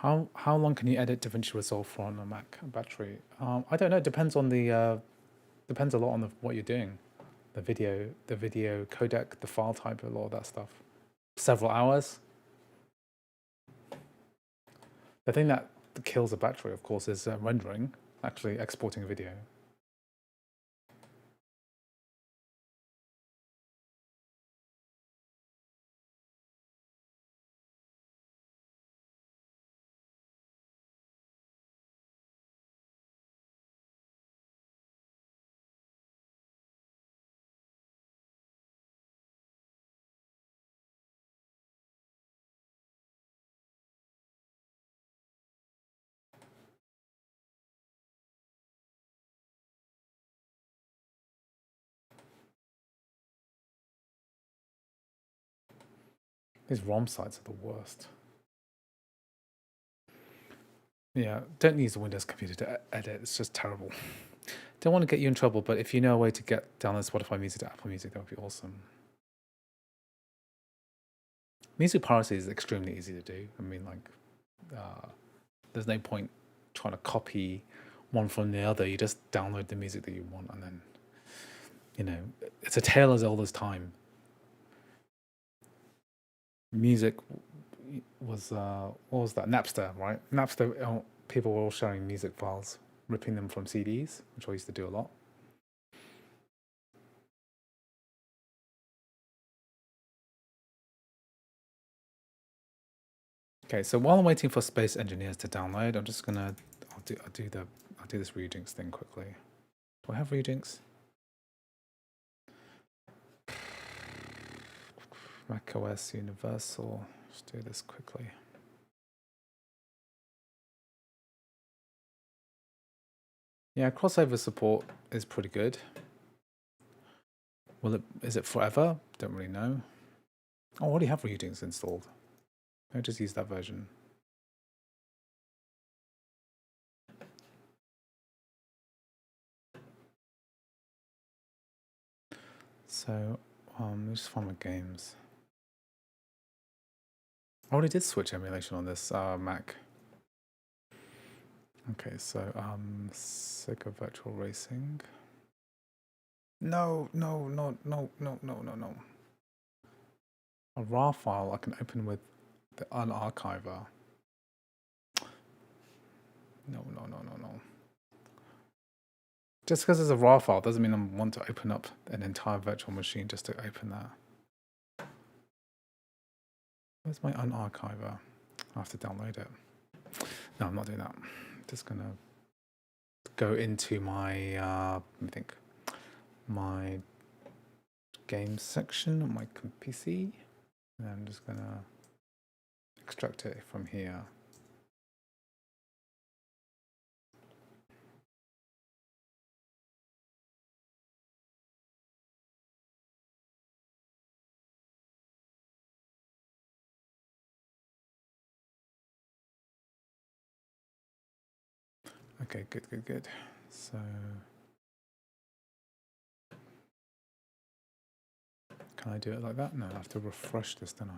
How long can you edit DaVinci Resolve for on a Mac battery? I don't know. It depends on the depends a lot on what you're doing, the video codec, the file type, a lot of that stuff. Several hours. The thing that kills a battery, of course, is rendering, actually exporting a video. These ROM sites are the worst. Yeah, don't use a Windows computer to edit. It's just terrible. Don't want to get you in trouble, but if you know a way to get download Spotify music to Apple Music, that would be awesome. Music piracy is extremely easy to do. I mean, like, there's no point trying to copy one from the other. You just download the music that you want, and then, you know, it's a tale as old as time. Music was what was that? Napster, right? Napster. People were all sharing music files, ripping them from CDs, which I used to do a lot. Okay, so while I'm waiting for Space Engineers to download, I'm just gonna I'll do this Rejinx thing quickly. Do I have Rejinx? macOS Universal. Let's do this quickly. Yeah, crossover support is pretty good. Is it forever? Don't really know. Oh, I already have Rejinx installed. I'll just use that version. So, let me just find my games. I already did switch emulation on this Mac. Okay, so Sega Virtual Racing. No. A RAR file I can open with the unarchiver. No. Just because it's a RAR file doesn't mean I want to open up an entire virtual machine just to open that. Where's my unarchiver? I have to download it. No, I'm not doing that. I'm just gonna go into my let me think, my games section on my PC, and I'm just gonna extract it from here. Okay, good, good, good. So can I do it like that? No, I have to refresh this, don't I?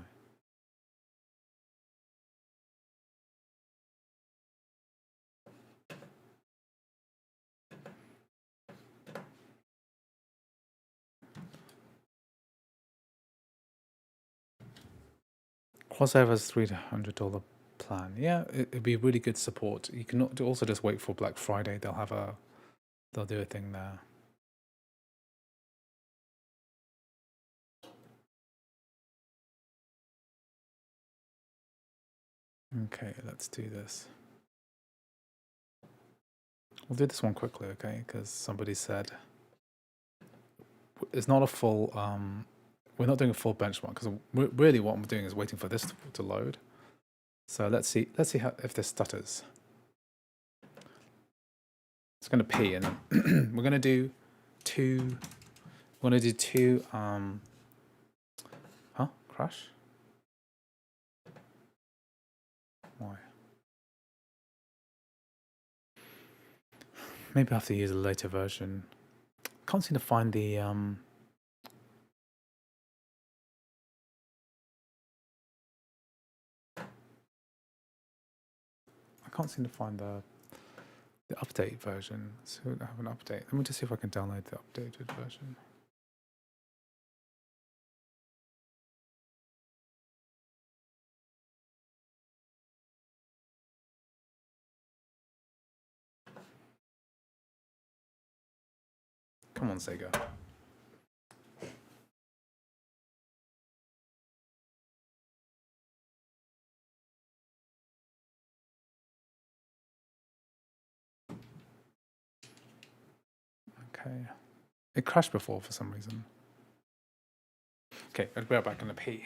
Crossover's $300 plan. Yeah, it'd be really good support. You can also just wait for Black Friday. They'll do a thing there. Okay, let's do this. We'll do this one quickly, okay? Because somebody said it's not a full. We're not doing a full benchmark because really what I'm doing is waiting for this to load. So let's see if this stutters. It's going to P, and then we're going to do two. We're going to do two. Crash. Why? Maybe I have to use a later version. Can't seem to find the I can't seem to find the update version. So I have an update. Let me just see if I can download the updated version. Come on, Sega. Okay. It crashed before for some reason. Okay, I'll be right back in the P.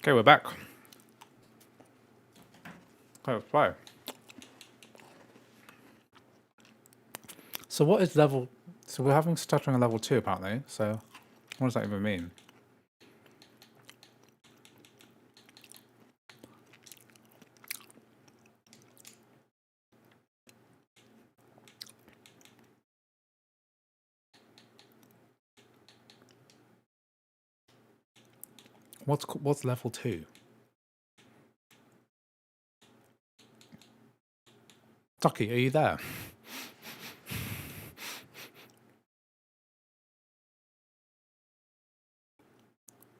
Okay, we're back. Okay, let's play. So what is level? So we're having stuttering on level 2 apparently. So what does that even mean? What's level 2? Ducky, are you there?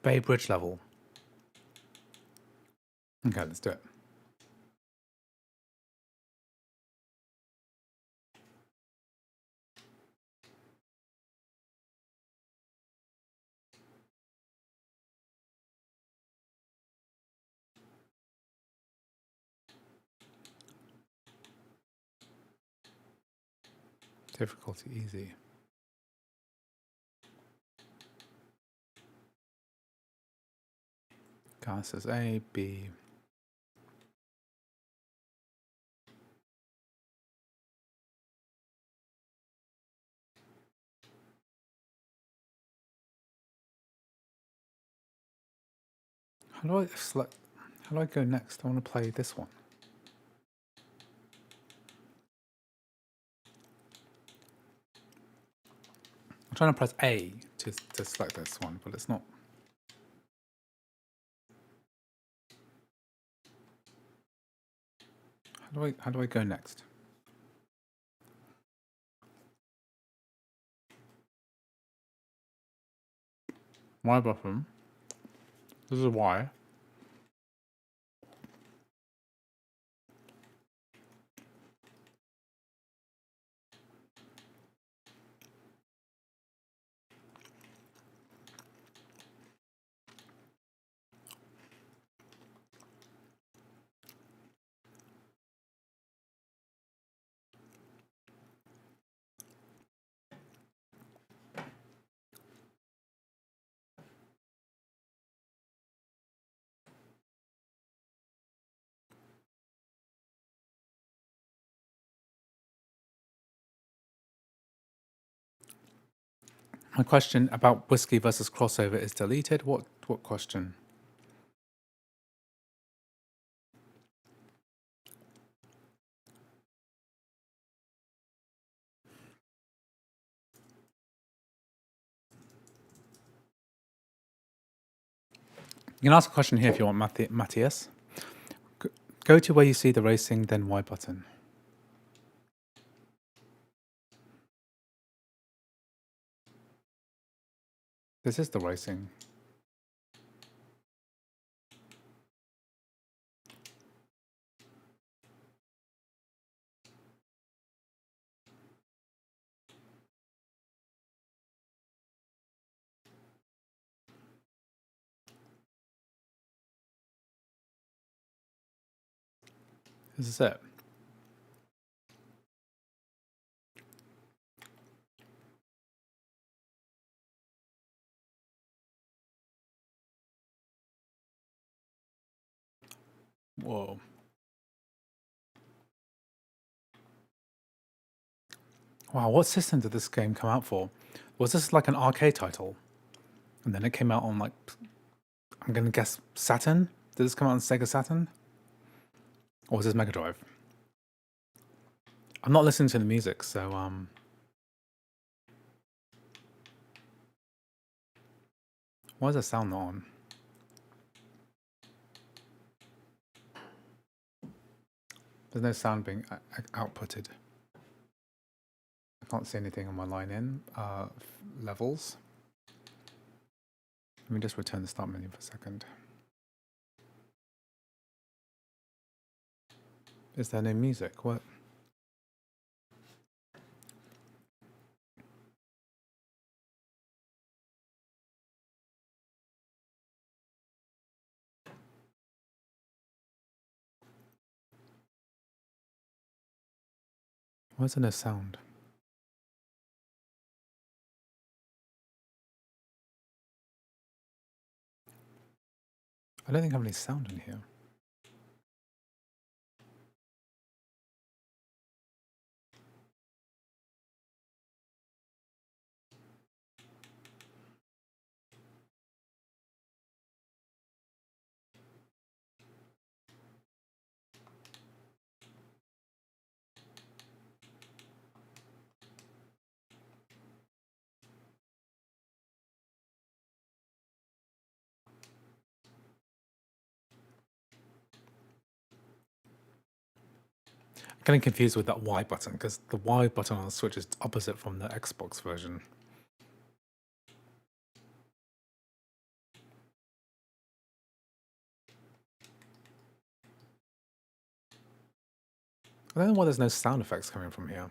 Bay Bridge level. Okay, let's do it. Difficulty easy. Gas is A, B. How do I select? How do I go next? I want to play this one. I'm trying to press A to select this one, but it's not. How do I go next? Y button. This is Y. My question about whiskey versus crossover is deleted. What question? You can ask a question here if you want, Matthias. Go to where you see the racing, then Y button. This is the racing. This is it. Whoa. Wow, what system did this game come out for? Was this like an arcade title? And then it came out on like, I'm going to guess Saturn? Did this come out on Sega Saturn? Or was this Mega Drive? I'm not listening to the music, so why is the sound not on? There's no sound being outputted. I can't see anything on my line in. Levels. Let me just return the start menu for a second. Is there no music? What? Why is there no sound? I don't think I have any sound in here. I'm getting confused with that Y button because the Y button on the Switch is opposite from the Xbox version. I don't know why there's no sound effects coming from here.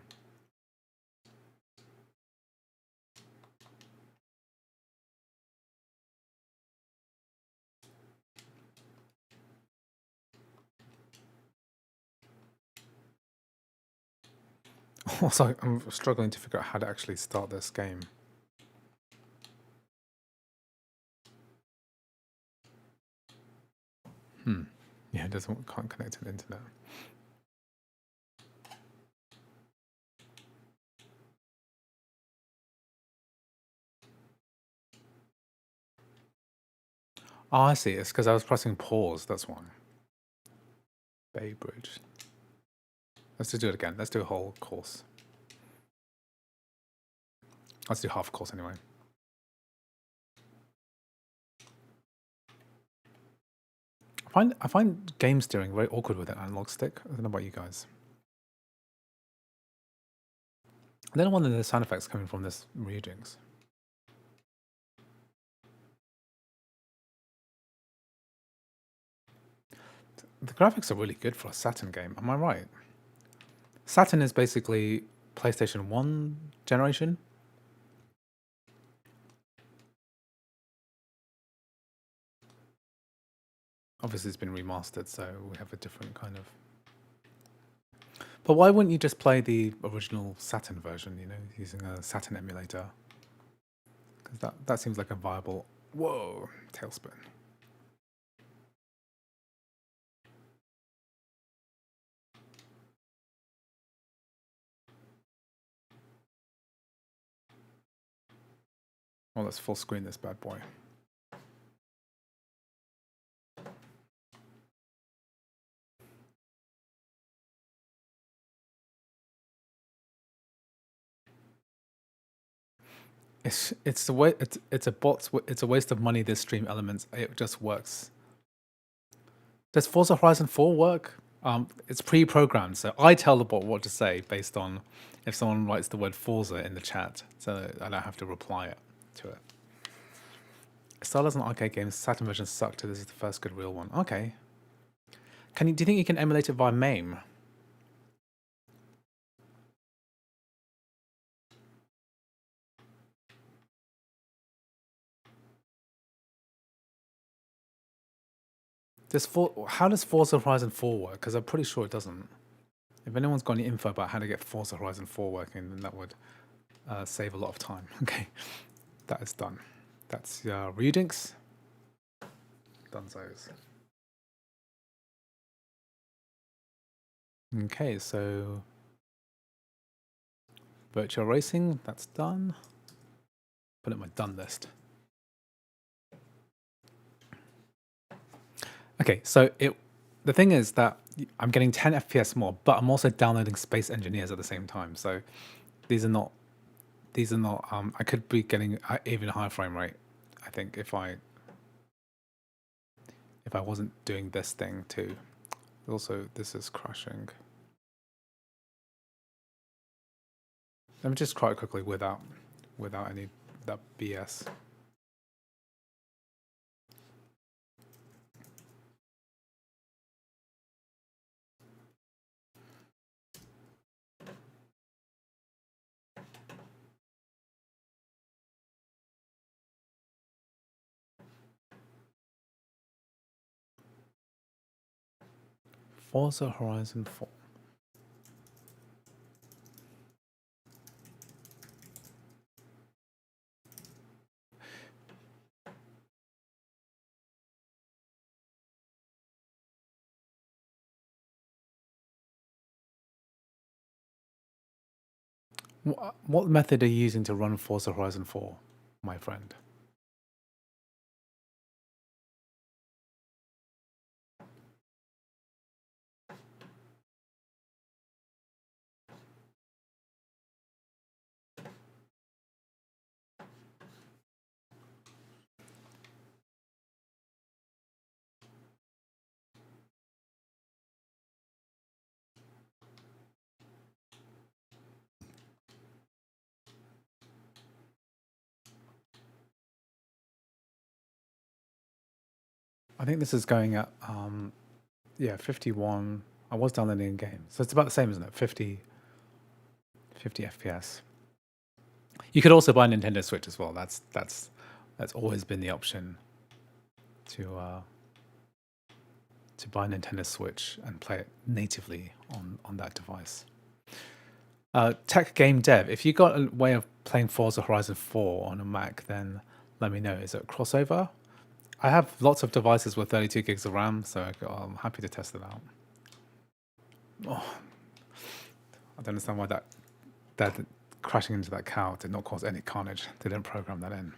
Also, I'm struggling to figure out how to actually start this game. Yeah, it can't connect to the internet. Oh, I see. It's because I was pressing pause. That's why. Bay Bridge. Let's just do it again. Let's do a whole course. Let's do half a course anyway. I find game steering very awkward with an analog stick. I don't know about you guys. I don't know whether the sound effects coming from this rejigs. The graphics are really good for a Saturn game. Am I right? Saturn is basically PlayStation 1 generation. Obviously, it's been remastered, so we have a different kind of. But why wouldn't you just play the original Saturn version, you know, using a Saturn emulator? Because that seems like a viable. Whoa, tailspin. Well, let's full screen this bad boy. It's a way it's a bot. It's a waste of money. This stream elements. It just works. Does Forza Horizon 4 work? It's pre-programmed, so I tell the bot what to say based on if someone writes the word Forza in the chat, so I don't have to reply it to it. Stellaris and arcade games, Saturn version sucked. This is the first good real one. Okay. Do you think you can emulate it via MAME? How does Forza Horizon 4 work? Because I'm pretty sure it doesn't. If anyone's got any info about how to get Forza Horizon 4 working, then that would save a lot of time. Okay, that is done. That's Redinks. Dunzos. Okay, so virtual racing, that's done. Put it in my done list. Okay, so the thing is that I'm getting 10 FPS more, but I'm also downloading Space Engineers at the same time. So these are not. I could be getting even a higher frame rate. I think if I wasn't doing this thing too. Also, this is crashing. Let me just try it quickly without any that BS. Forza Horizon 4. What method are you using to run Forza Horizon 4, my friend? I think this is going at 51. I was downloading in game, so it's about the same, isn't it? 50 FPS. You could also buy a Nintendo Switch as well. That's always been the option to buy a Nintendo Switch and play it natively on that device. Tech Game Dev, if you got a way of playing Forza Horizon 4 on a Mac, then let me know. Is it a crossover? I have lots of devices with 32 gigs of RAM, so I'm happy to test it out. Oh, I don't understand why that crashing into that cow did not cause any carnage. They didn't program that in.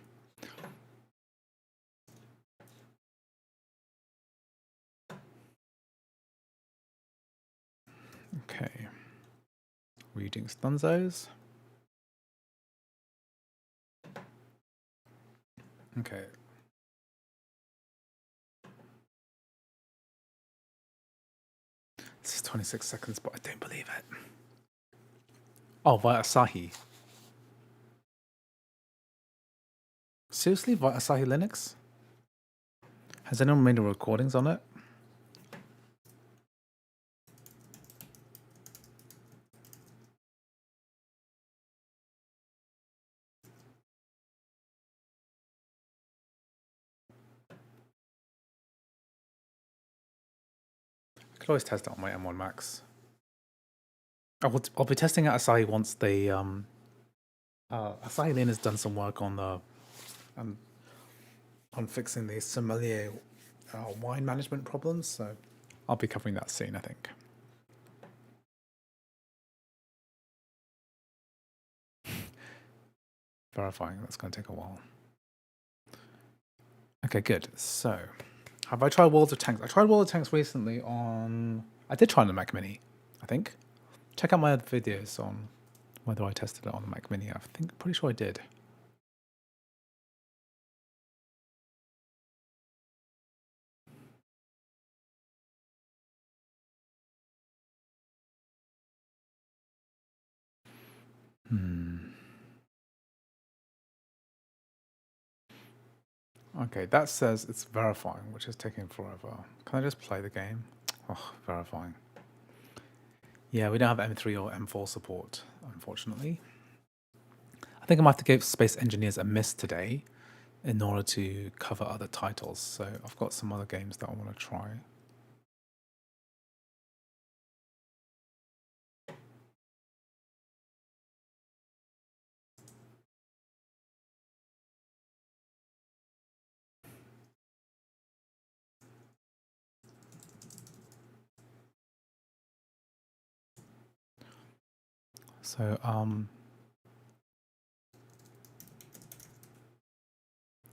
Okay. Reading Stunzos. Okay. This is 26 seconds, but I don't believe it. Oh, via Asahi. Seriously, via Asahi Linux? Has anyone made any recordings on it? I could always test it on my M1 Max. I'll be testing out Asahi once they Asahi Lane has done some work on the on fixing the sommelier wine management problems, so I'll be covering that soon, I think. Verifying, that's going to take a while. Okay, good. So, have I tried World of Tanks? I tried World of Tanks recently on... I did try on the Mac Mini, I think. Check out my other videos on whether I tested it on the Mac Mini. Pretty sure I did. Okay, that says it's verifying, which is taking forever. Can I just play the game? Oh, verifying. Yeah, we don't have M3 or M4 support, unfortunately. I think I might have to give Space Engineers a miss today in order to cover other titles. So I've got some other games that I want to try. So,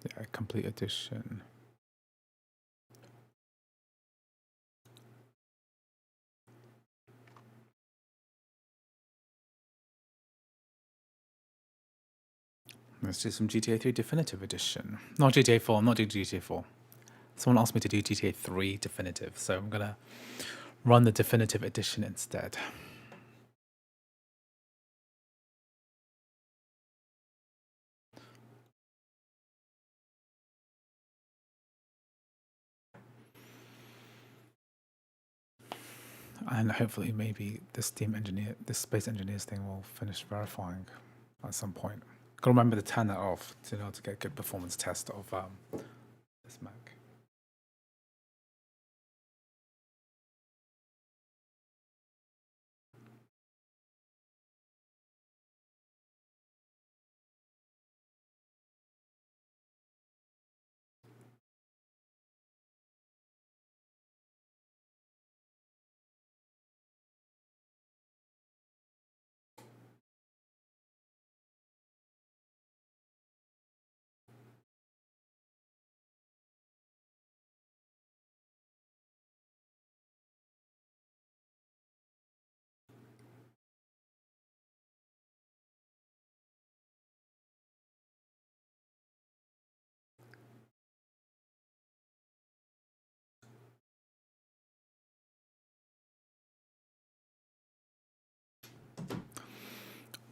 yeah, complete edition. Let's do some GTA 3 Definitive Edition. Not GTA 4, I'm not doing GTA 4. Someone asked me to do GTA 3 Definitive, so I'm going to run the Definitive Edition instead. And hopefully maybe this Space Engineers thing will finish verifying at some point. Gotta remember to turn that off to know to get a good performance test of this Mac.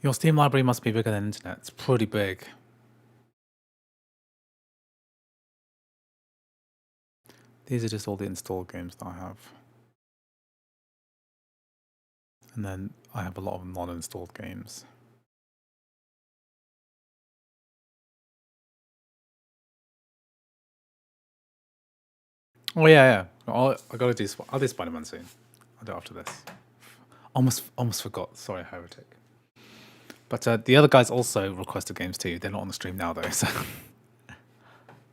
Your Steam library must be bigger than internet. It's pretty big. These are just all the installed games that I have. And then I have a lot of non-installed games. Oh yeah. I gotta do. I'll do Spider-Man soon. I'll do it after this. Almost forgot. Sorry, Heretic. But the other guys also requested games too. They're not on the stream now though, so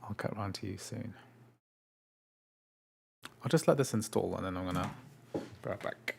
I'll get around to you soon. I'll just let this install and then I'm gonna be right back.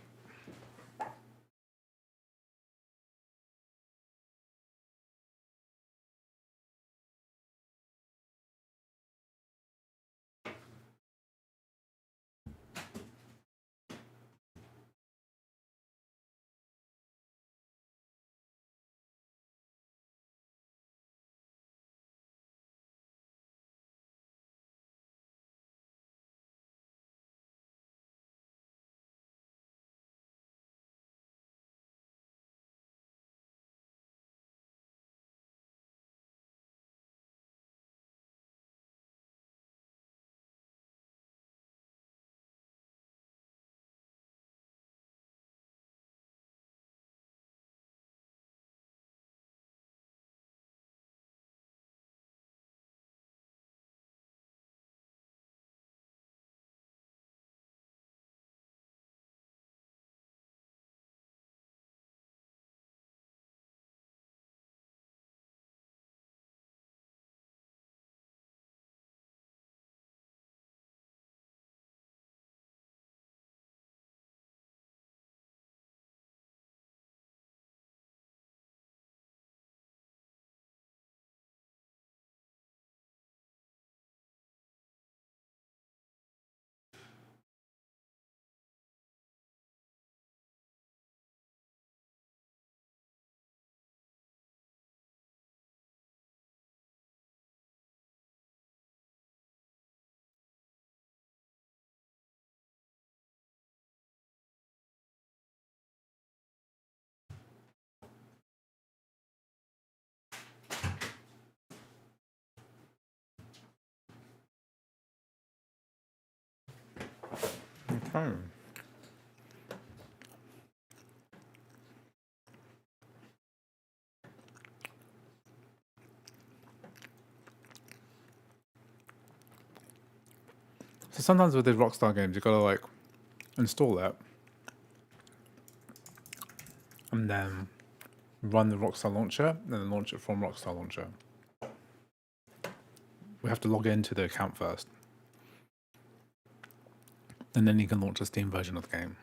Okay. So sometimes with these Rockstar games, you gotta like install it and then run the Rockstar launcher and then launch it from Rockstar launcher. We have to log into the account first, and then you can launch a Steam version of the game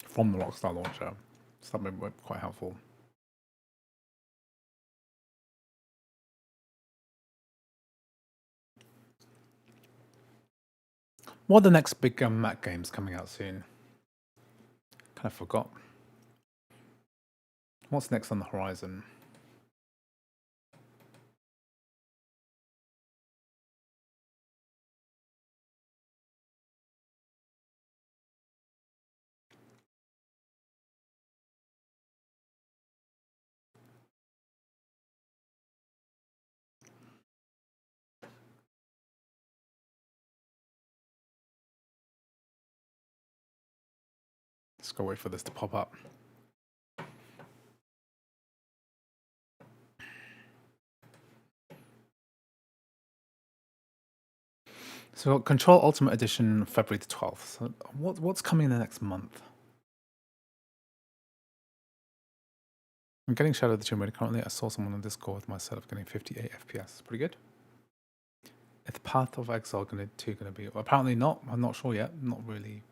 from the Rockstar launcher. So that might be quite helpful. What are the next big Mac games coming out soon? Kind of forgot. What's next on the horizon? Let's go wait for this to pop up. So Control Ultimate Edition, February the 12th. So what's coming in the next month? I'm getting Shadow of the Tomb Raider currently. I saw someone on Discord with my setup getting 58 FPS. Pretty good. Is Path of Exile going to be? Well, apparently not. I'm not sure yet. Not really.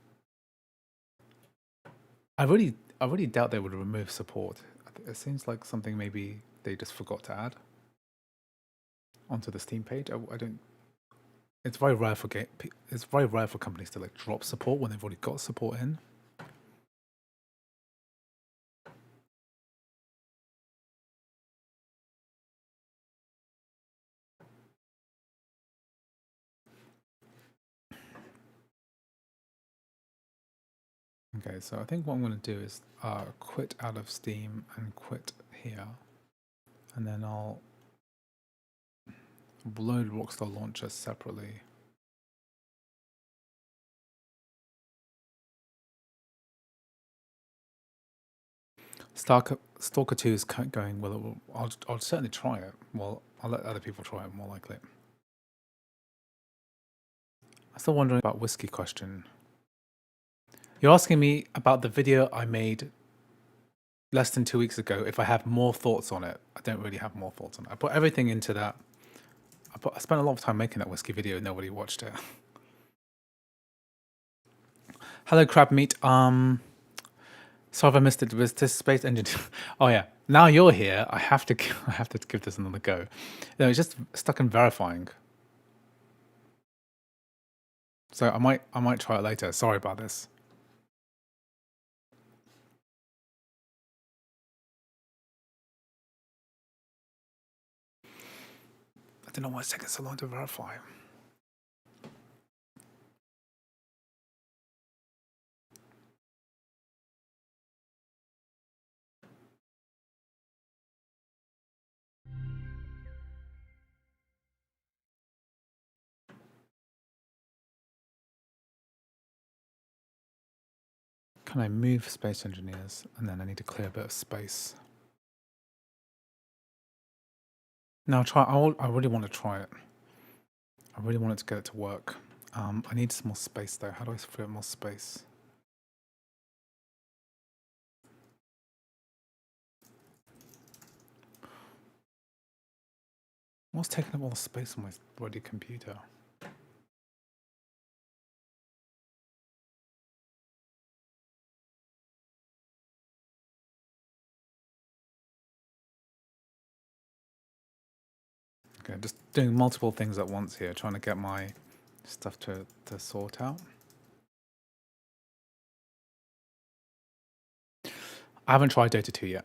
I really doubt they would remove support. It seems like something maybe they just forgot to add onto the Steam page. I don't. It's very rare for It's very rare for companies to like drop support when they've already got support in. Okay, so I think what I'm going to do is quit out of Steam and quit here, and then I'll load Rockstar Launcher separately. Stalker 2 is going well. I'll certainly try it. Well, I'll let other people try it more likely. I'm still wondering about whiskey question. You're asking me about the video I made less than 2 weeks ago. If I have more thoughts on it, I don't really have more thoughts on it. I put everything into that. I spent a lot of time making that whiskey video. Nobody watched it. Hello, Crab Meat. Sorry if I missed it. Was this Space Engine? Oh yeah. Now you're here. I have to give this another go. No, it's just stuck in verifying. So I might try it later. Sorry about this. I don't know why it's taking so long to verify. Can I move Space Engineers? And then I need to clear a bit of space. No, I really want to try it. I really wanted to get it to work. I need some more space though. How do I free up more space? What's taking up all the space on my bloody computer? Okay, just doing multiple things at once here, trying to get my stuff to sort out. I haven't tried Dota 2 yet.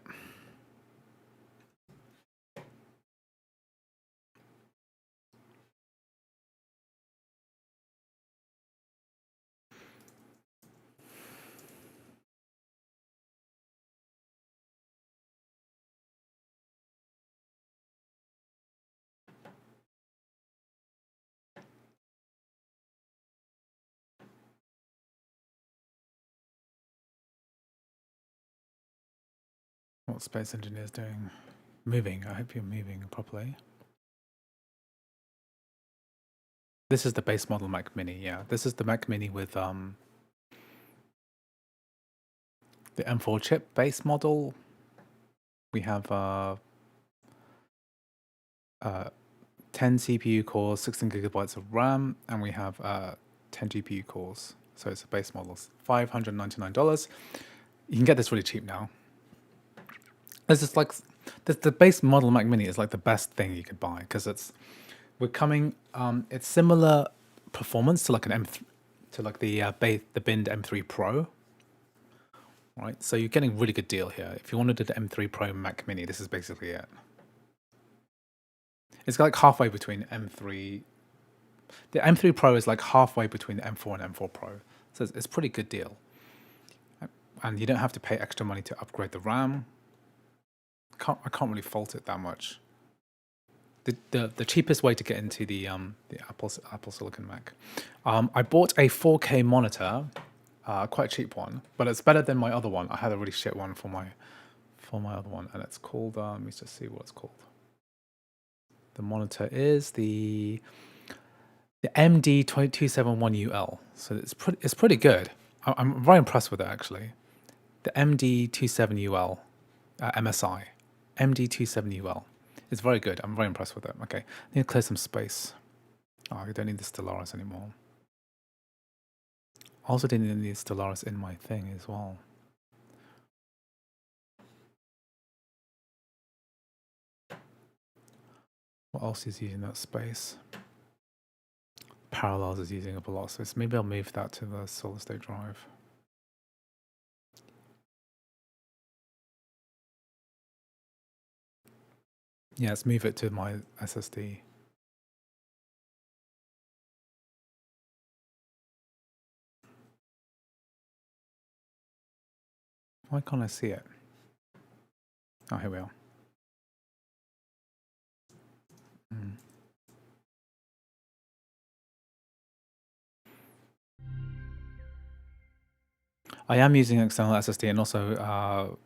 What Space Engineer's doing? Moving. I hope you're moving properly. This is the base model Mac Mini. Yeah, this is the Mac Mini with the M4 chip base model. We have 10 CPU cores, 16 gigabytes of RAM, and we have 10 GPU cores. So it's a base model, $599. You can get this really cheap now. This is like the base model Mac Mini is like the best thing you could buy because it's similar performance to like an M3, to like the Bind M3 Pro. Right, so you're getting a really good deal here. If you wanted the M3 Pro Mac Mini, this is basically it. It's like halfway between M3. The M3 Pro is like halfway between the M4 and M4 Pro. So it's a pretty good deal. And you don't have to pay extra money to upgrade the RAM. I can't really fault it that much. The cheapest way to get into the Apple Silicon Mac. I bought a 4K monitor, quite a cheap one, but it's better than my other one. I had a really shit one for my other one, and it's called. Let me just see what it's called. The monitor is the MD271UL. So it's pretty good. I'm very impressed with it actually. The MD27UL MSI. MD27UL. It's very good. I'm very impressed with it. Okay, I need to clear some space. Oh, I don't need the Stellaris anymore. Also didn't need Stellaris in my thing as well. What else is using that space? Parallels is using up a lot of space. Maybe I'll move that to the solid state drive. Yeah, let's move it to my SSD. Why can't I see it? Oh, here we are. I am using an external SSD, and also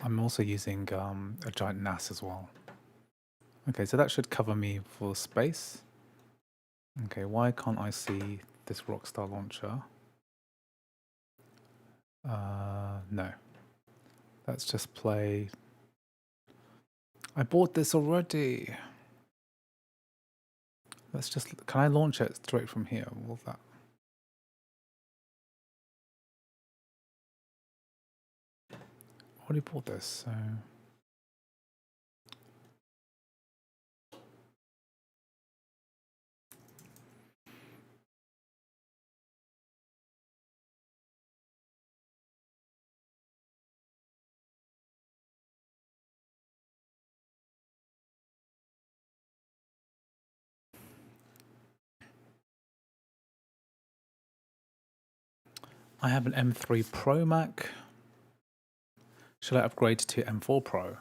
I'm also using a giant NAS as well. Okay, so that should cover me for space. Okay, why can't I see this Rockstar launcher? No. Let's just play. I bought this already. Let's just. Can I launch it straight from here? Will that? I already bought this, so. I have an M3 Pro Mac. Should I upgrade to M4 Pro?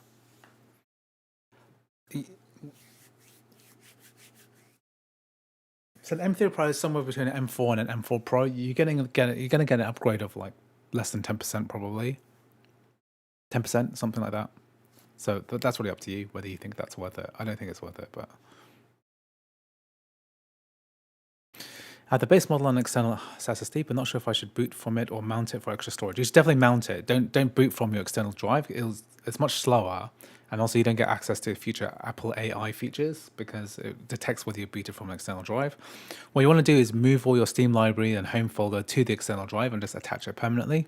So the M3 Pro is somewhere between an M4 and an M4 Pro. You're gonna get an upgrade of like less than 10% probably. 10%, something like that. So that's really up to you whether you think that's worth it. I don't think it's worth it, but. I have the base model on external SSD, but not sure if I should boot from it or mount it for extra storage. You should definitely mount it. Don't boot from your external drive. It's much slower, and also you don't get access to future Apple AI features because it detects whether you booted from an external drive. What you want to do is move all your Steam library and home folder to the external drive and just attach it permanently.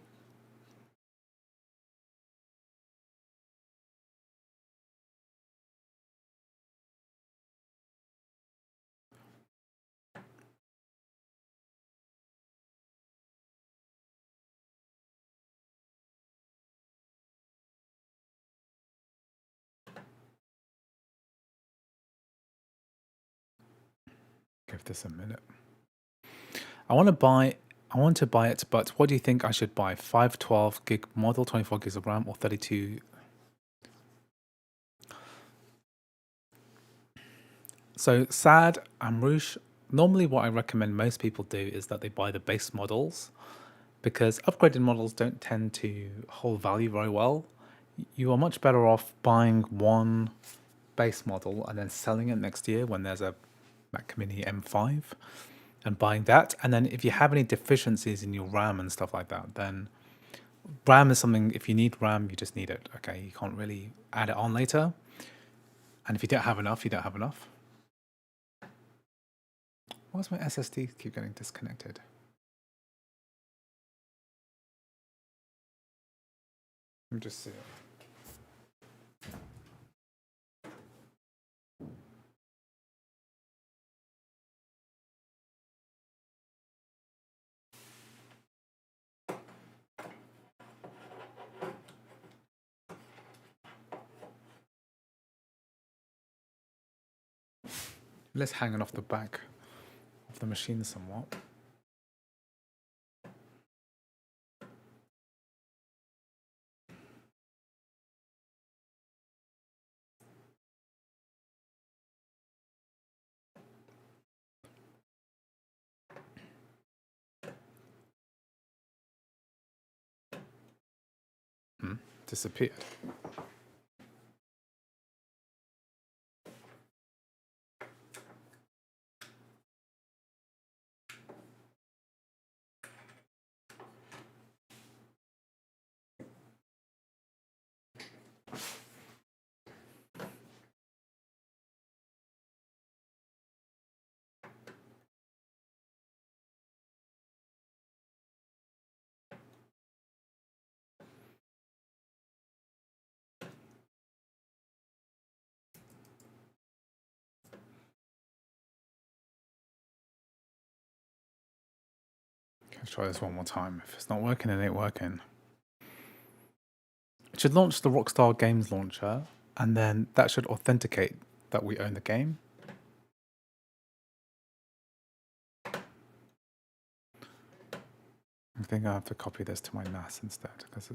Give this a minute. I want to buy it, but what do you think I should buy? 512 gig model, 24 gigs of RAM, or 32? So Sad Amrush, normally what I recommend most people do is that they buy the base models because upgraded models don't tend to hold value very well. You are much better off buying one base model and then selling it next year when there's a Mac Mini M5 and buying that. And then if you have any deficiencies in your RAM and stuff like that, then RAM is something, if you need RAM, you just need it. Okay, you can't really add it on later. And if you don't have enough, you don't have enough. Why does my SSD keep getting disconnected? Let me just see it. Let's hanging off the back of the machine somewhat. Disappeared. Let's try this one more time. If it's not working, it ain't working. It should launch the Rockstar Games launcher, and then that should authenticate that we own the game. I think I have to copy this to my NAS instead, because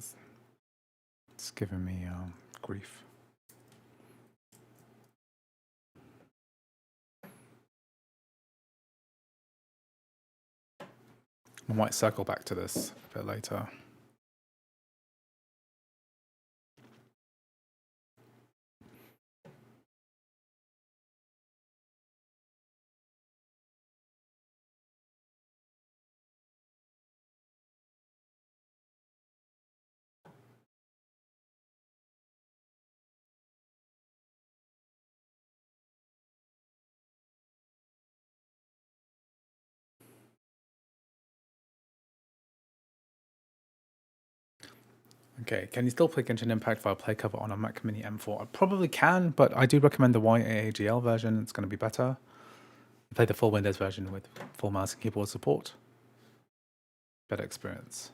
it's giving me grief. I might circle back to this a bit later. Okay, can you still play Genshin Impact via play cover on a Mac Mini M4? I probably can, but I do recommend the YAAGL version. It's going to be better. Play the full Windows version with full mouse and keyboard support. Better experience.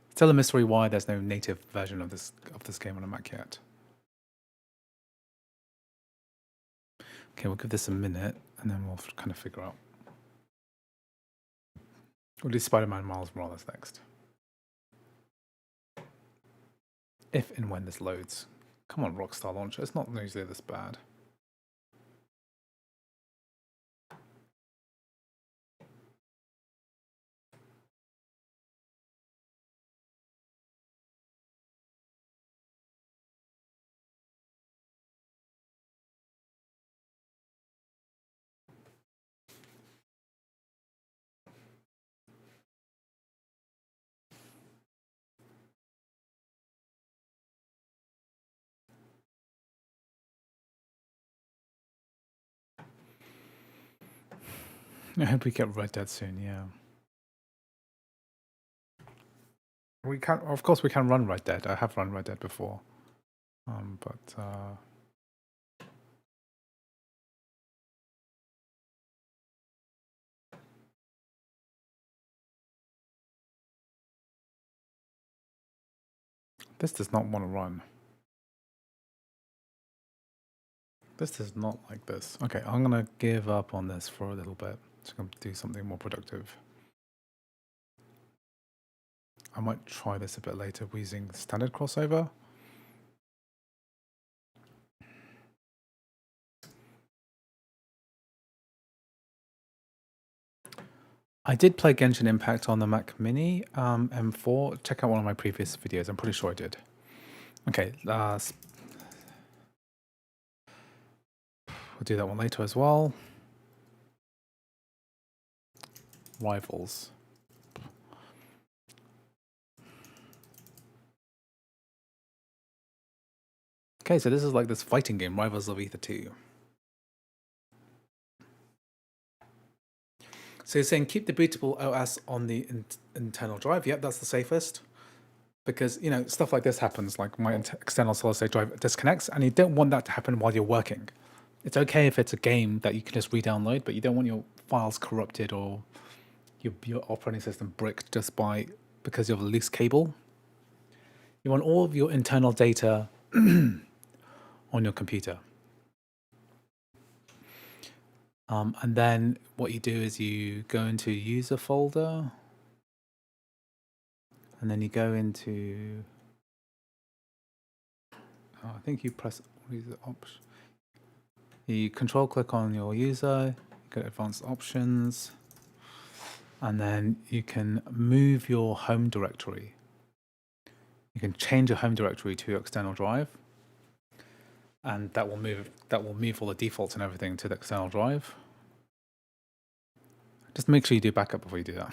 Still a mystery why there's no native version of this game on a Mac yet. Okay, we'll give this a minute and then we'll kind of figure out. We'll do Spider-Man Miles Morales next. If and when this loads. Come on, Rockstar Launcher. It's not usually this bad. I hope we get Red Dead soon, yeah. We can, of course, we can run Red Dead. I have run Red Dead before, but this does not want to run. This does not like this. Okay, I'm gonna give up on this for a little bit. So I'm gonna do something more productive. I might try this a bit later using standard crossover. I did play Genshin Impact on the Mac Mini M4. Check out one of my previous videos. I'm pretty sure I did. Okay, we'll do that one later as well. Rivals. Okay, so this is like this fighting game, Rivals of Aether 2. So you're saying keep the bootable OS on the internal drive. Yep, that's the safest. Because, you know, stuff like this happens, like my external solid state drive disconnects, and you don't want that to happen while you're working. It's okay if it's a game that you can just re-download, but you don't want your files corrupted or your operating system bricked just because you have a loose cable. You want all of your internal data on your computer. And then what you do is you go into user folder, and then you go into, I think you press user option. You control click on your user, go to advanced options, and then you can move your home directory. You can change your home directory to your external drive, and that will move all the defaults and everything to the external drive. Just make sure you do backup before you do that.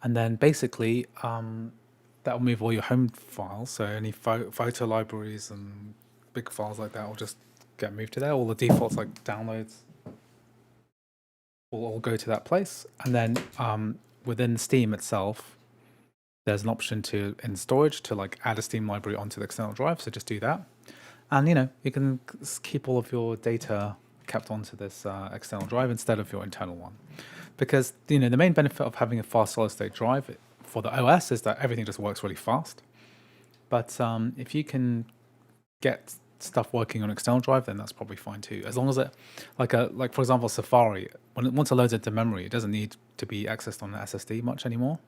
And then basically, that will move all your home files. So any photo libraries and big files like that will just get moved to there. All the defaults like downloads will all go to that place. And then within Steam itself, there's an option in storage to like add a Steam library onto the external drive. So just do that. And, you know, you can keep all of your data kept onto this external drive instead of your internal one. Because, you know, the main benefit of having a fast solid state drive for the OS is that everything just works really fast. But if you can get stuff working on external drive, then that's probably fine too. As long as it, like for example, Safari, once it loads into memory, it doesn't need to be accessed on an SSD much anymore.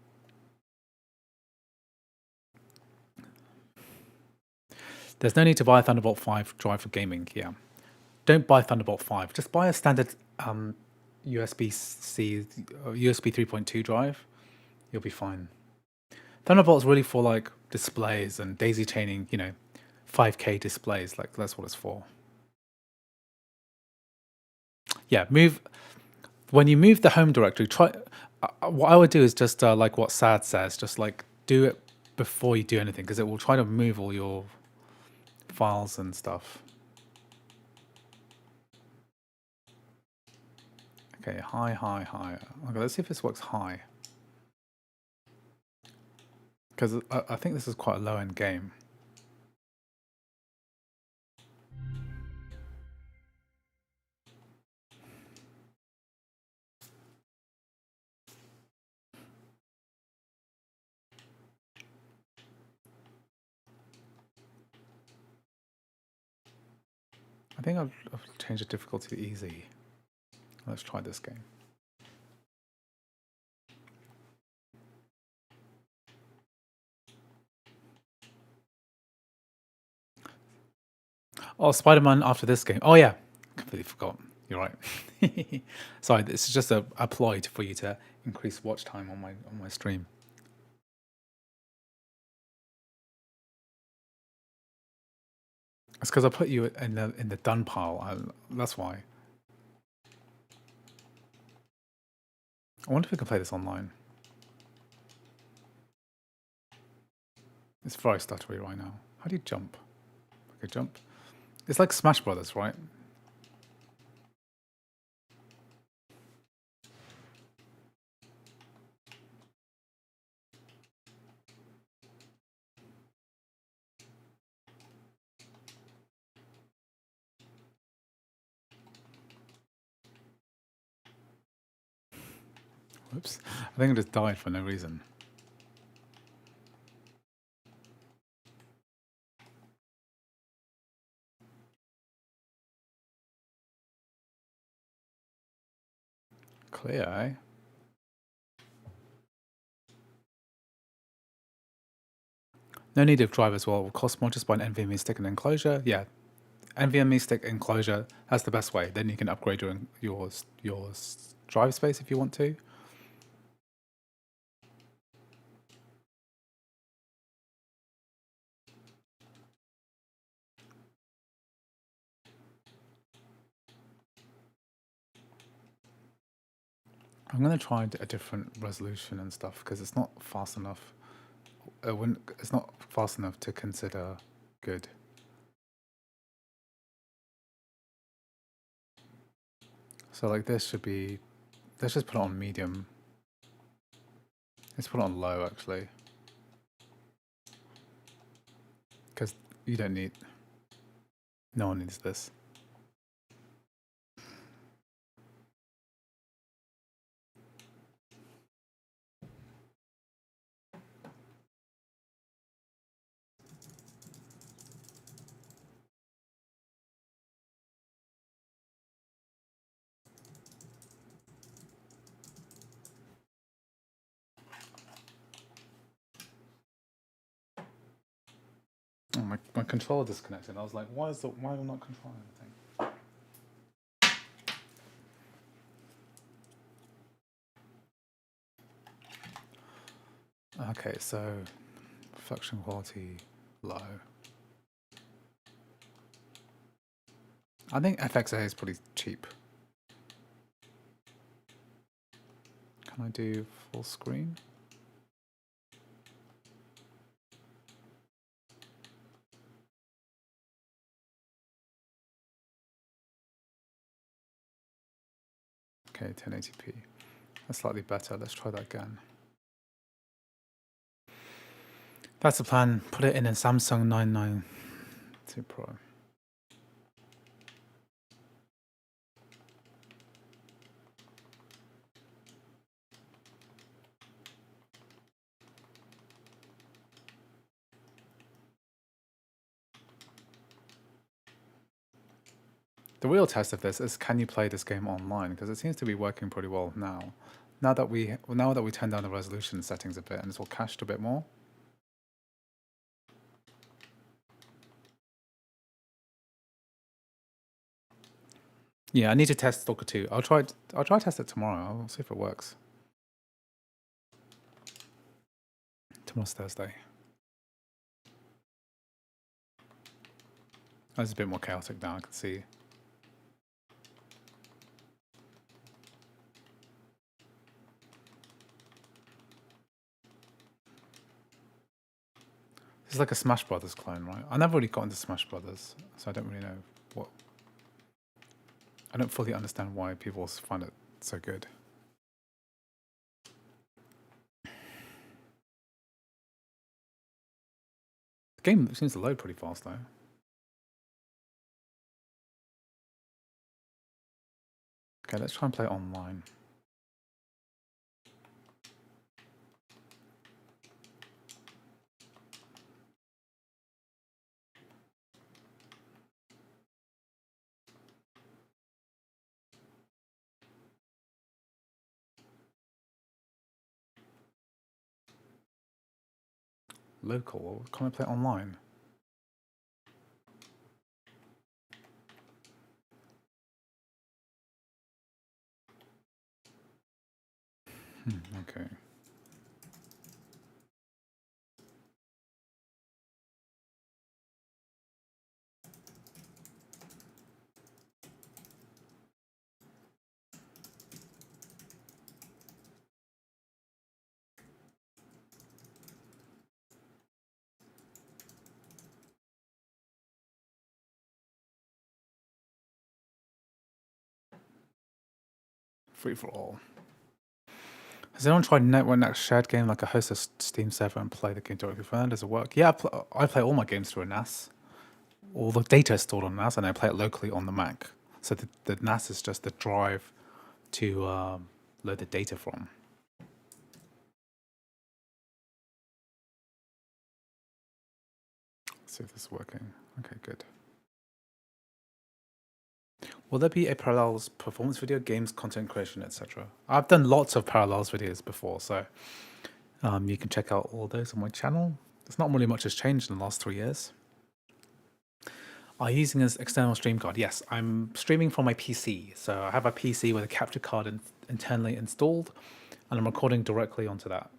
There's no need to buy a Thunderbolt 5 drive for gaming, yeah. Don't buy Thunderbolt 5. Just buy a standard USB-C, USB 3.2 drive. You'll be fine. Thunderbolt's really for like displays and daisy chaining, you know, 5K displays. Like that's what it's for. Yeah, when you move the home directory, try. What I would do is just like what Sad says, just like do it before you do anything, because it will try to move all your files and stuff. Okay, high. Okay, let's see if this works high. Because I think this is quite a low-end game. I think I've changed the difficulty to easy. Let's try this game. Oh, Spider-Man after this game. Oh yeah, completely forgot. You're right. Sorry, this is just a ploy for you to increase watch time on my stream. It's because I put you in the done pile. That's why. I wonder if we can play this online. It's very stuttery right now. How do you jump? Okay, jump. It's like Smash Brothers, right? Whoops. I think I just died for no reason. Clear, eh? No need of drive as well. Will cost more just by an NVMe stick and enclosure. Yeah. NVMe stick enclosure. That's the best way. Then you can upgrade your drive space if you want to. I'm gonna try a different resolution and stuff because it's not fast enough. It's not fast enough to consider good. So like this should be. Let's just put it on medium. Let's put it on low actually, because you don't need. No one needs this. Oh, my controller disconnected. I was like, why am I not controlling anything? Okay, so reflection quality low. I think FXA is pretty cheap. Can I do full screen? Okay, 1080p. That's slightly better. Let's try that again. That's the plan. Put it in a Samsung 992 Pro. The real test of this is, can you play this game online? Because it seems to be working pretty well now. Now that we turn down the resolution settings a bit and it's all cached a bit more. Yeah, I need to test Stalker 2. I'll try test it tomorrow. I'll see if it works. Tomorrow's Thursday. Oh, it's a bit more chaotic now, I can see. It's like a Smash Brothers clone, right? I never really got into Smash Brothers, so I don't really know what. I don't fully understand why people find it so good. The game seems to load pretty fast though. Okay, let's try and play online. Local, can I play online? Okay. Free for all. Has anyone tried Network Next shared game, like a host a Steam server and play the game directly from there? Does it work? Yeah, I play all my games through a NAS. All the data is stored on NAS, and I play it locally on the Mac. So the NAS is just the drive to load the data from. Let's see if this is working. Okay, good. Will there be a Parallels performance video, games, content creation, etc.? I've done lots of Parallels videos before, so you can check out all those on my channel. There's not really much has changed in the last 3 years. Are you using an external stream card? Yes, I'm streaming from my PC. So I have a PC with a capture card internally installed, and I'm recording directly onto that.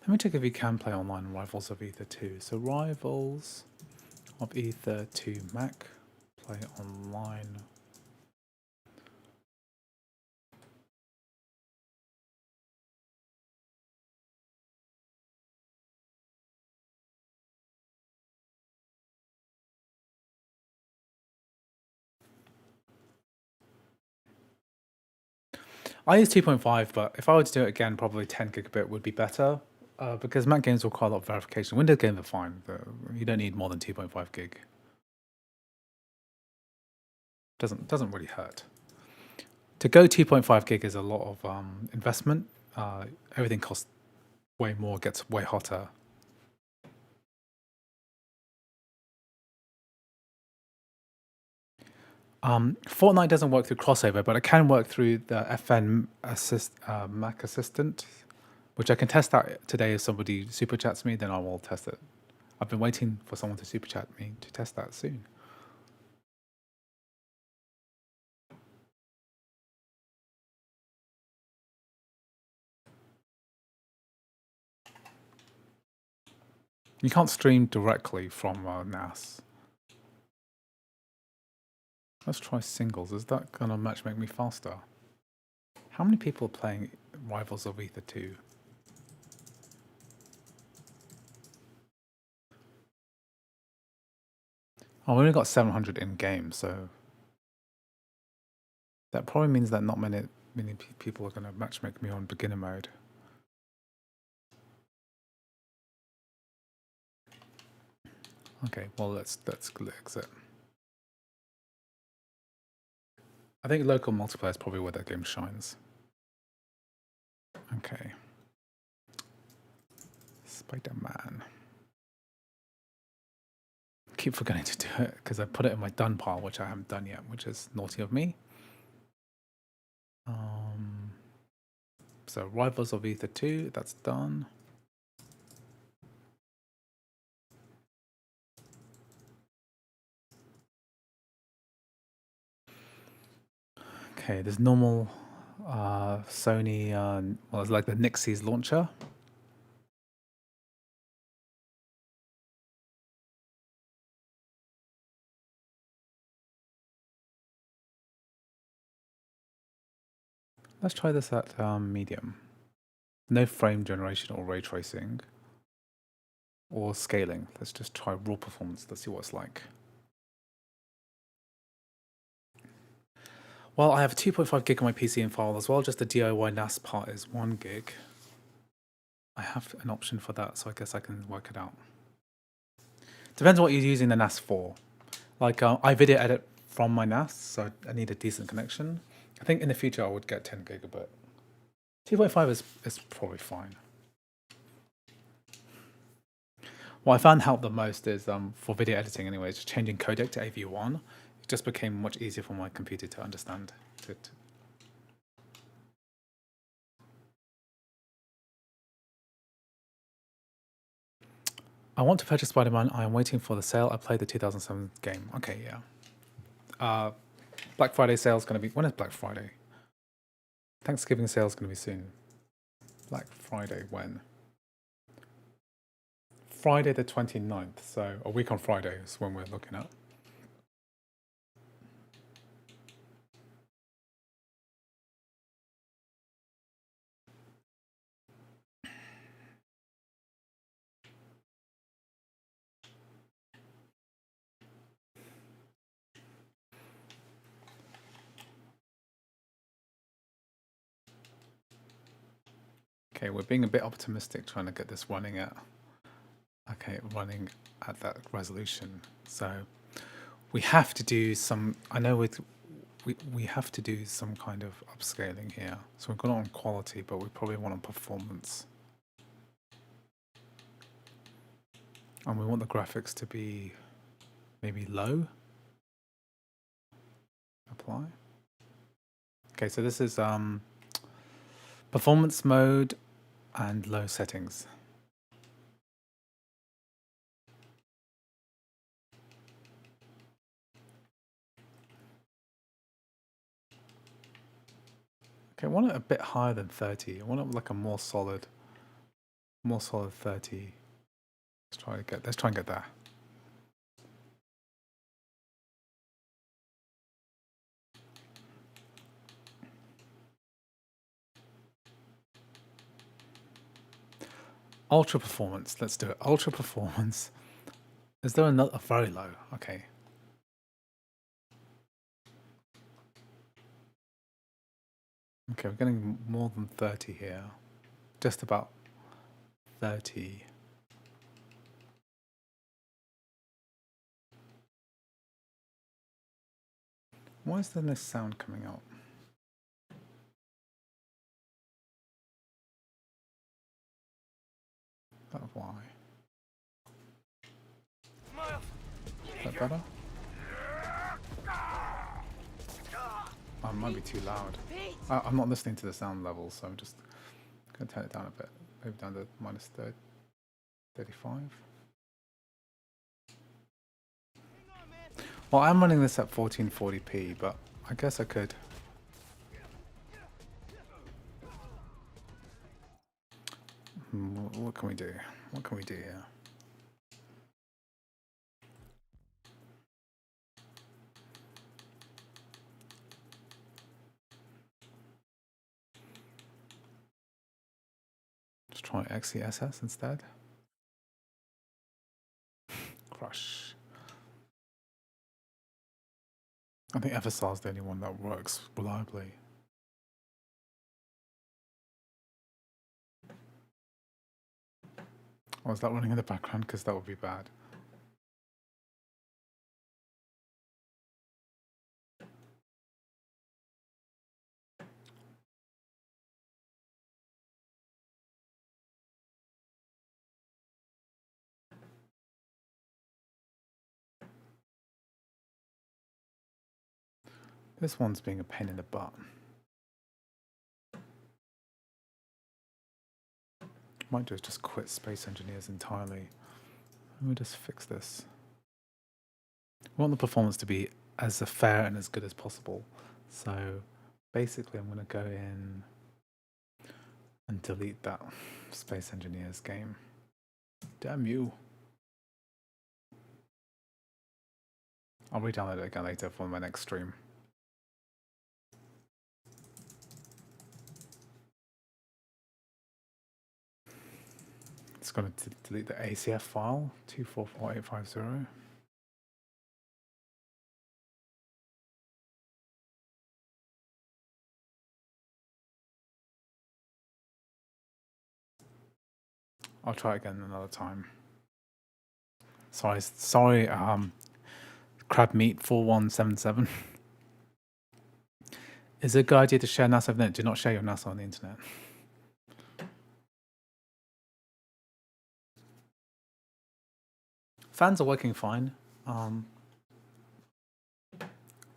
Let me check if you can play online Rivals of Aether 2. So Rivals of Aether 2 Mac, play online. I use 2.5, but if I were to do it again, probably 10 gigabit would be better, because Mac games require a lot of verification. Windows games are fine, but you don't need more than 2.5 gig. Doesn't really hurt. To go 2.5 gig is a lot of investment. Everything costs way more, gets way hotter. Fortnite doesn't work through crossover, but it can work through the FN Mac Assistant, which I can test out today. If somebody super chats me, then I will test it. I've been waiting for someone to super chat me to test that soon. You can't stream directly from NAS. Let's try singles. Is that gonna make me faster? How many people are playing Rivals of Aether 2? Oh, we only got 700 in game, so that probably means that not many people are gonna matchmake me on beginner mode. Okay, well let's exit. I think local multiplayer is probably where that game shines. Okay. Spider-Man. Keep forgetting to do it because I put it in my done pile, which I haven't done yet, which is naughty of me. So Rivals of Aether 2, that's done. Okay, there's normal Sony, well, it's like the Nixie's launcher. Let's try this at medium. No frame generation or ray tracing or scaling. Let's just try raw performance. Let's see what it's like. Well, I have a 2.5 gig on my PC in file as well. Just the DIY NAS part is 1 gig. I have an option for that, so I guess I can work it out. Depends what you're using the NAS for. Like I video edit from my NAS, so I need a decent connection. I think in the future I would get 10 gigabit. 2.5 is probably fine. What I found helped the most is for video editing anyways, just changing codec to AV1. It just became much easier for my computer to understand it. I want to purchase Spider-Man. I am waiting for the sale. I played the 2007 game. Okay, yeah. Black Friday sale is going to be... When is Black Friday? Thanksgiving sale is going to be soon. Black Friday, when? Friday the 29th. So a week on Friday is when we're looking at. Okay, we're being a bit optimistic trying to get this running at... Okay, running at that resolution. So we have to do some... I know with we have to do some kind of upscaling here. So we've got it on quality, but we probably want on performance. And we want the graphics to be maybe low. Apply. Okay, so this is performance mode and low settings. Okay, I want it a bit higher than 30. I want it like a more solid 30. Let's try and get there. Ultra performance. Let's do it. Ultra performance. Is there another very low? Okay. Okay, we're getting more than 30 here. Just about 30. Why is there no sound coming out? That's why. Is that better? Oh, it might be too loud. I'm not listening to the sound level, so I'm just going to turn it down a bit. Maybe down to minus 35. Well, I'm running this at 1440p, but I guess I could. What can we do? What can we do here? Just try XeSS instead. Crush. I think FSR is the only one that works reliably. Oh, is that running in the background? Because that would be bad. This one's being a pain in the butt. Might do is just quit Space Engineers entirely. Let me just fix this. We want the performance to be as fair and as good as possible. So basically I'm going to go in and delete that Space Engineers game. Damn you. I'll re-download it again later for my next stream. It's going to delete the ACF file, 244850. I'll try again another time. Sorry, crab meat 4177. Is it a good idea to share NASA on the internet? Do not share your NASA on the internet. Fans are working fine. I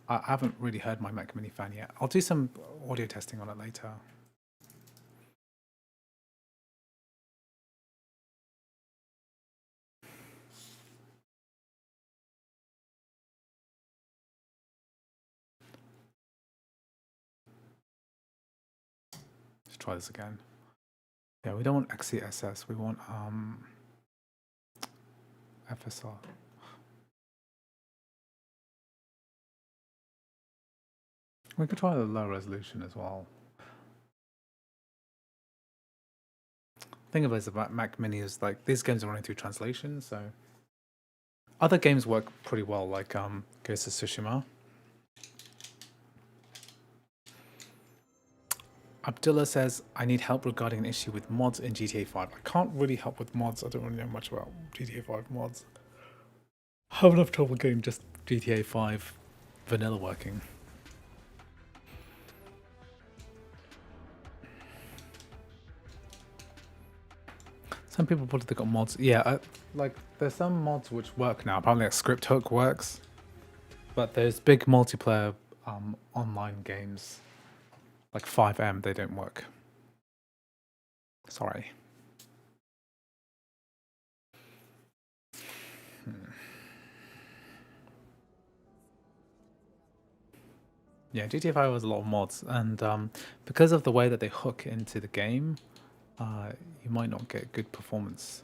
haven't really heard my Mac Mini fan yet. I'll do some audio testing on it later. Let's try this again. Yeah, we don't want XeSS, we want FSR. We could try the low resolution as well. Think of it as a Mac Mini is like these games are running through translation, so other games work pretty well, like Ghost of Tsushima. Abdullah says, I need help regarding an issue with mods in GTA 5. I can't really help with mods. I don't really know much about GTA 5 mods. I have enough trouble getting just GTA 5 vanilla working. Some people probably got mods. Yeah, like there's some mods which work now. Apparently, like Script Hook works, but those big multiplayer online games like 5M, they don't work. Sorry. Yeah, GTA 5 has a lot of mods, and because of the way that they hook into the game, you might not get good performance.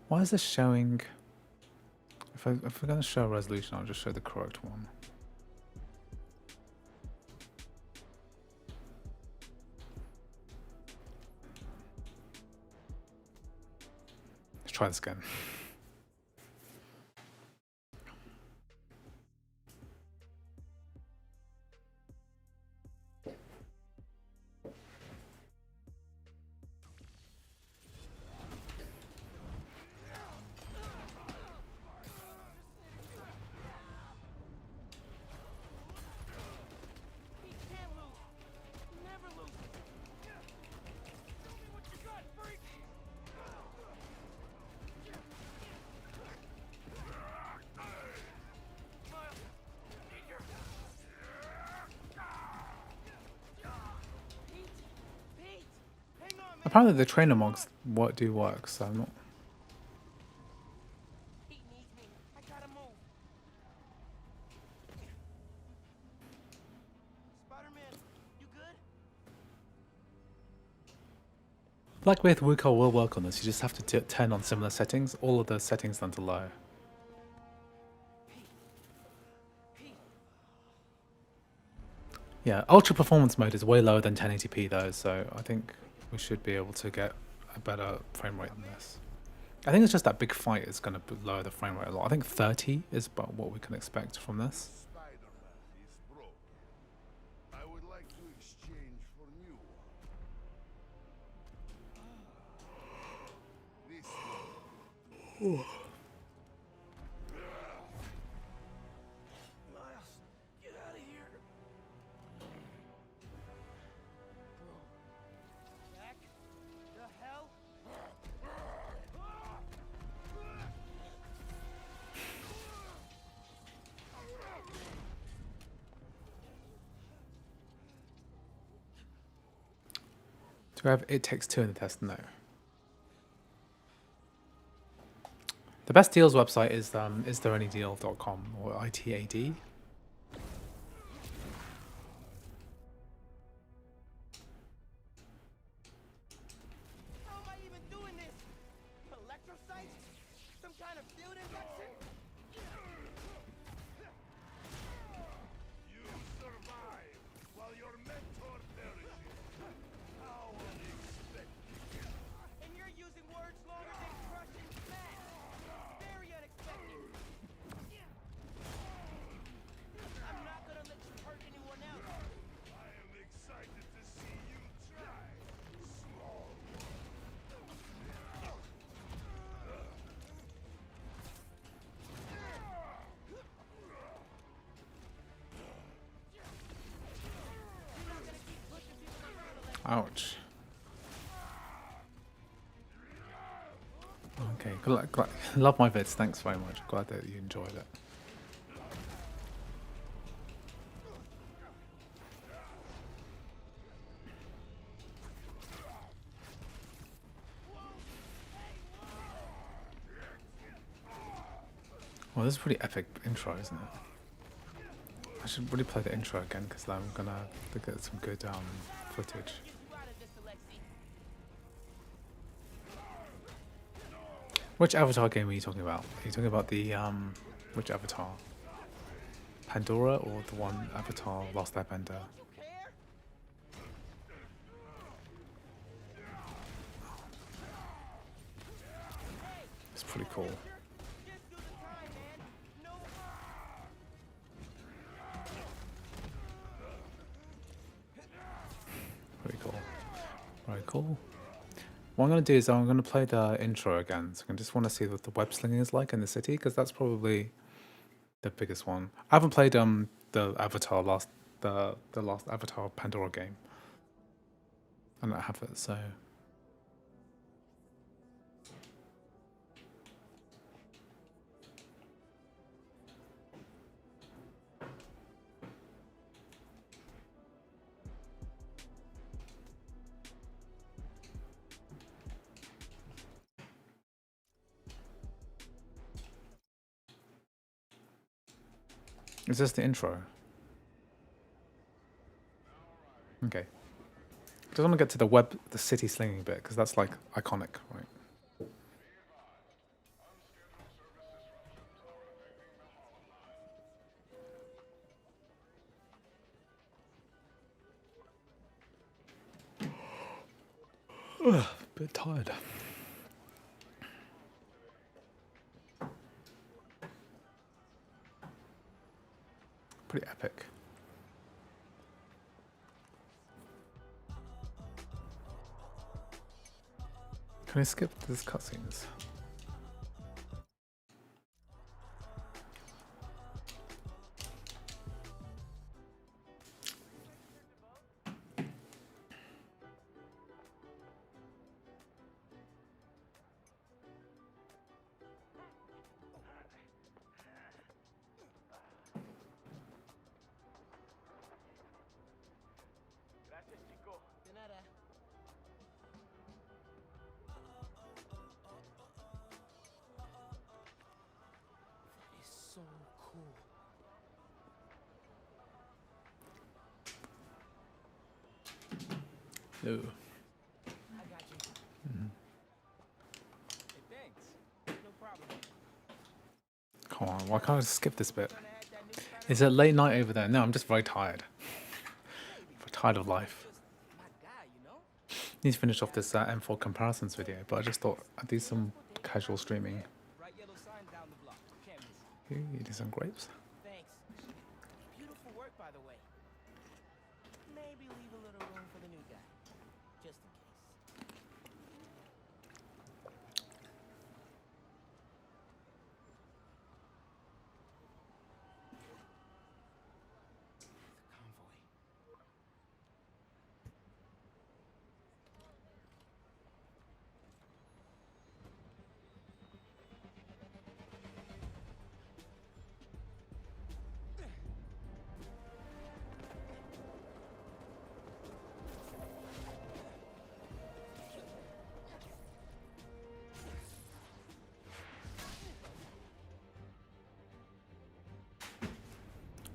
Why is this showing? If we're going to show a resolution, I'll just show the correct one. Let's try this again. Apparently the trainer mods do work, so I'm not... Like with Wukong will work on this, you just have to turn on similar settings, all of the settings down to low. Yeah, ultra performance mode is way lower than 1080p though, so I think we should be able to get a better frame rate than this. I think it's just that big fight is going to lower the frame rate a lot. I think 30 is about what we can expect from this. Do we have It Takes Two in the test? No. The best deals website is isthereanydeal.com or ITAD. How am I even doing this? Electrocytes? Some kind of field injection? You survive while your mentor perishes. How unexpected. And you're using words longer than Russian smash. Very unexpected. I'm not gonna let you hurt anyone else. I am excited to see you try, small one. Ouch. Okay, love my vids. Thanks very much. Glad that you enjoyed it. Well, this is a pretty epic intro, isn't it? I should really play the intro again because I'm gonna look at some good footage. Which Avatar game are you talking about? Are you talking about the which Avatar? Pandora or the one Avatar Lost Airbender? It's pretty cool. Pretty cool. Very cool. What I'm going to do is I'm going to play the intro again. So I just want to see what the web slinging is like in the city, because that's probably the biggest one. I haven't played the Avatar the last Avatar Pandora game. I don't have it, so Is this the intro? Okay. Just want to get to the city slinging bit, because that's like iconic, right? Ugh, bit tired. Pretty epic. Can I skip these cutscenes? De nada. That is so cool. No. I got you. Hey, thanks. No problem. Come on, why can't I just skip this bit? Gonna add that new found Is it late night over there? No, I'm just very tired. Very tired of life. just my guy, you know? Need to finish off this M4 comparisons video, but I just thought I'd do some casual streaming. Bright yellow sign down the block. Can't miss. Ooh, eating some grapes. Thanks. Beautiful work, by the way. Maybe leave a little room for the new guy. Just in case. The convoy.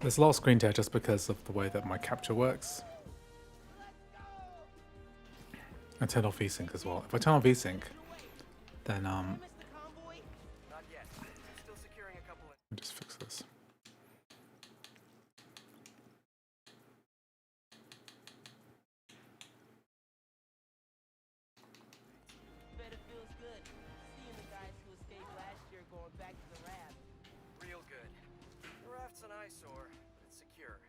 There's a lot of screen tear just because of the way that my capture works. I turned off VSync as well. If I turn on VSync, then Missed the convoy? Not yet. Still securing a couple of... let me just fix this. Bet it feels good. Seeing the guys who escaped last year going back to the raft. Real good. The raft's an eyesore, but it's secure.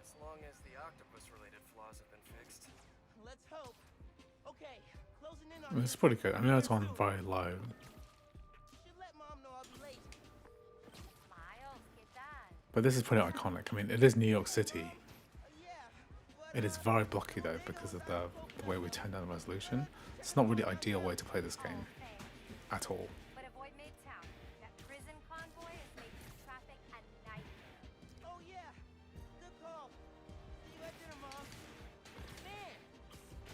As long as the octopus-related flaws have been fixed. Let's hope. Okay, closing in on It's pretty good. I know it's on very low. Should let mom know I'll be late. Miles, get that. But this is pretty iconic. I mean, it is New York City. Yeah, but It is very blocky though because of the way we turned down the resolution. It's not really ideal way to play this game at all. But avoid Midtown. That prison convoy is making traffic a nightmare. oh yeah, good call. See you at dinner, mom. Man,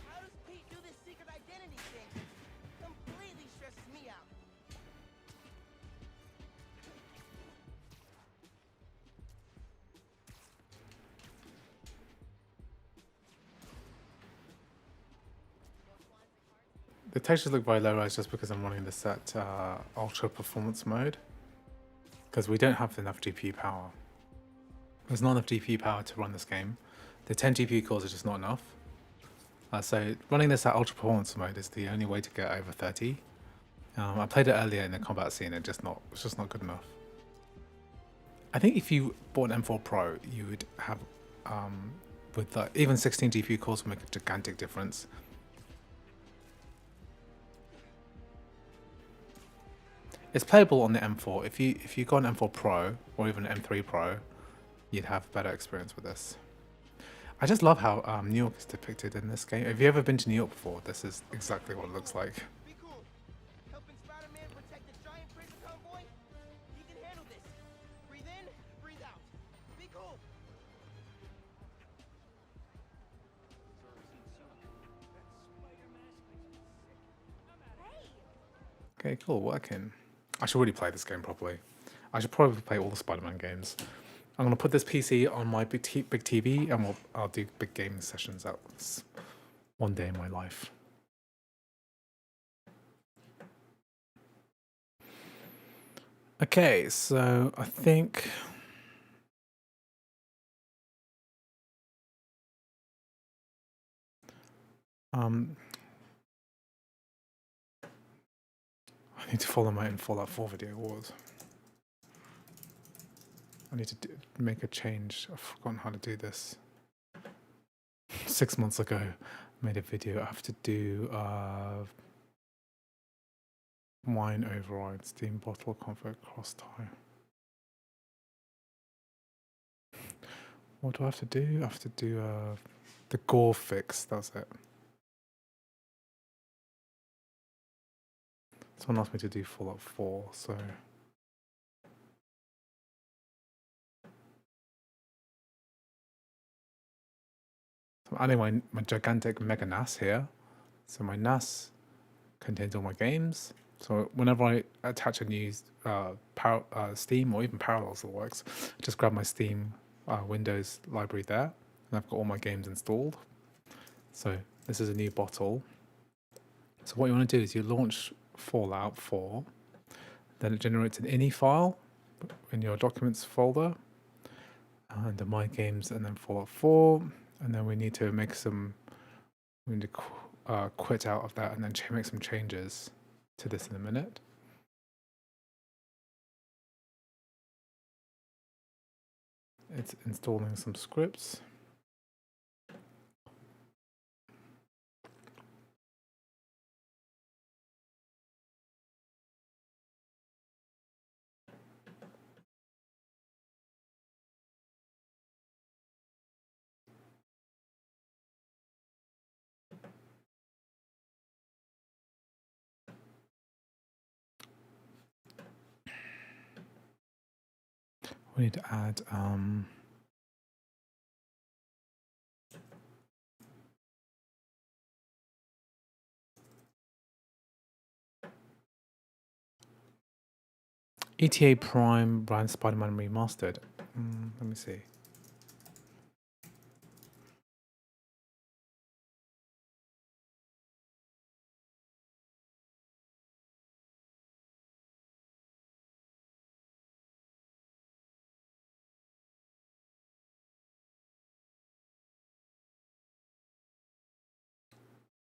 how does Pete do this secret identity thing? Completely stresses me out. The textures look very low res just because I'm running this at ultra performance mode. Because we don't have enough GPU power. There's not enough GPU power to run this game. The 10 GPU cores are just not enough. So running this at ultra performance mode is the only way to get over 30. I played it earlier in the combat scene, it's just not good enough. I think if you bought an M4 Pro, you would have, with even 16 GPU cores would make a gigantic difference. It's playable on the M4. If you got an M4 Pro or even an M3 Pro, you'd have better experience with this. I just love how New York is depicted in this game. Have you ever been to New York before? This is exactly what it looks like. Be cool. Helping Spider-Man protect the giant prison convoy? He can handle this. Breathe in, breathe out. Be cool. Hey, Okay, cool, working. I should really play this game properly. I should probably play all the Spider-Man games. I'm gonna put this PC on my big TV, and I'll do big gaming sessions out one day in my life. Okay, so I think I need to follow my Fallout 4 video wars. I need to make a change. I've forgotten how to do this. 6 months ago, I made a video. I have to do wine override, steam bottle config cross tie. What do I have to do? I have to do the gore fix. That's it. Someone asked me to do Fallout 4, so. So I'm adding my gigantic mega NAS here. So my NAS contains all my games. So whenever I attach a new Steam or even Parallels that works, just grab my Steam Windows library there, and I've got all my games installed. So this is a new bottle. So what you want to do is you launch Fallout 4, then it generates an ini file in your documents folder under my games, and then Fallout 4, and then we need to make some. We need to quit out of that and then make some changes to this in a minute. It's installing some scripts. We need to add ETA Prime Brand Spider-Man Remastered. Let me see.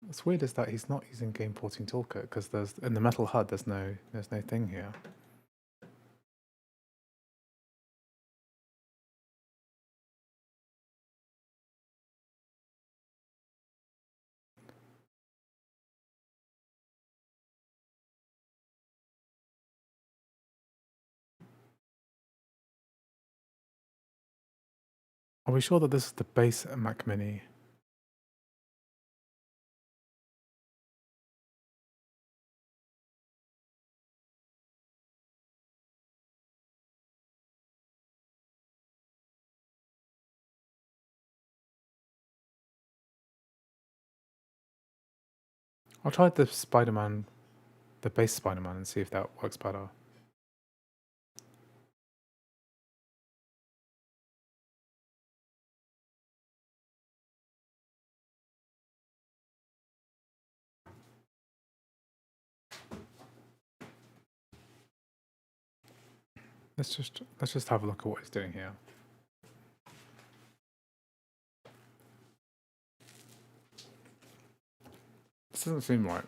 What's weird is that he's not using Game Porting Toolkit because there's in the Metal HUD there's no thing here. Are we sure that this is the base Mac Mini? I'll try the Spider-Man, the base Spider-Man, and see if that works better. Let's just have a look at what he's doing here. This doesn't seem right.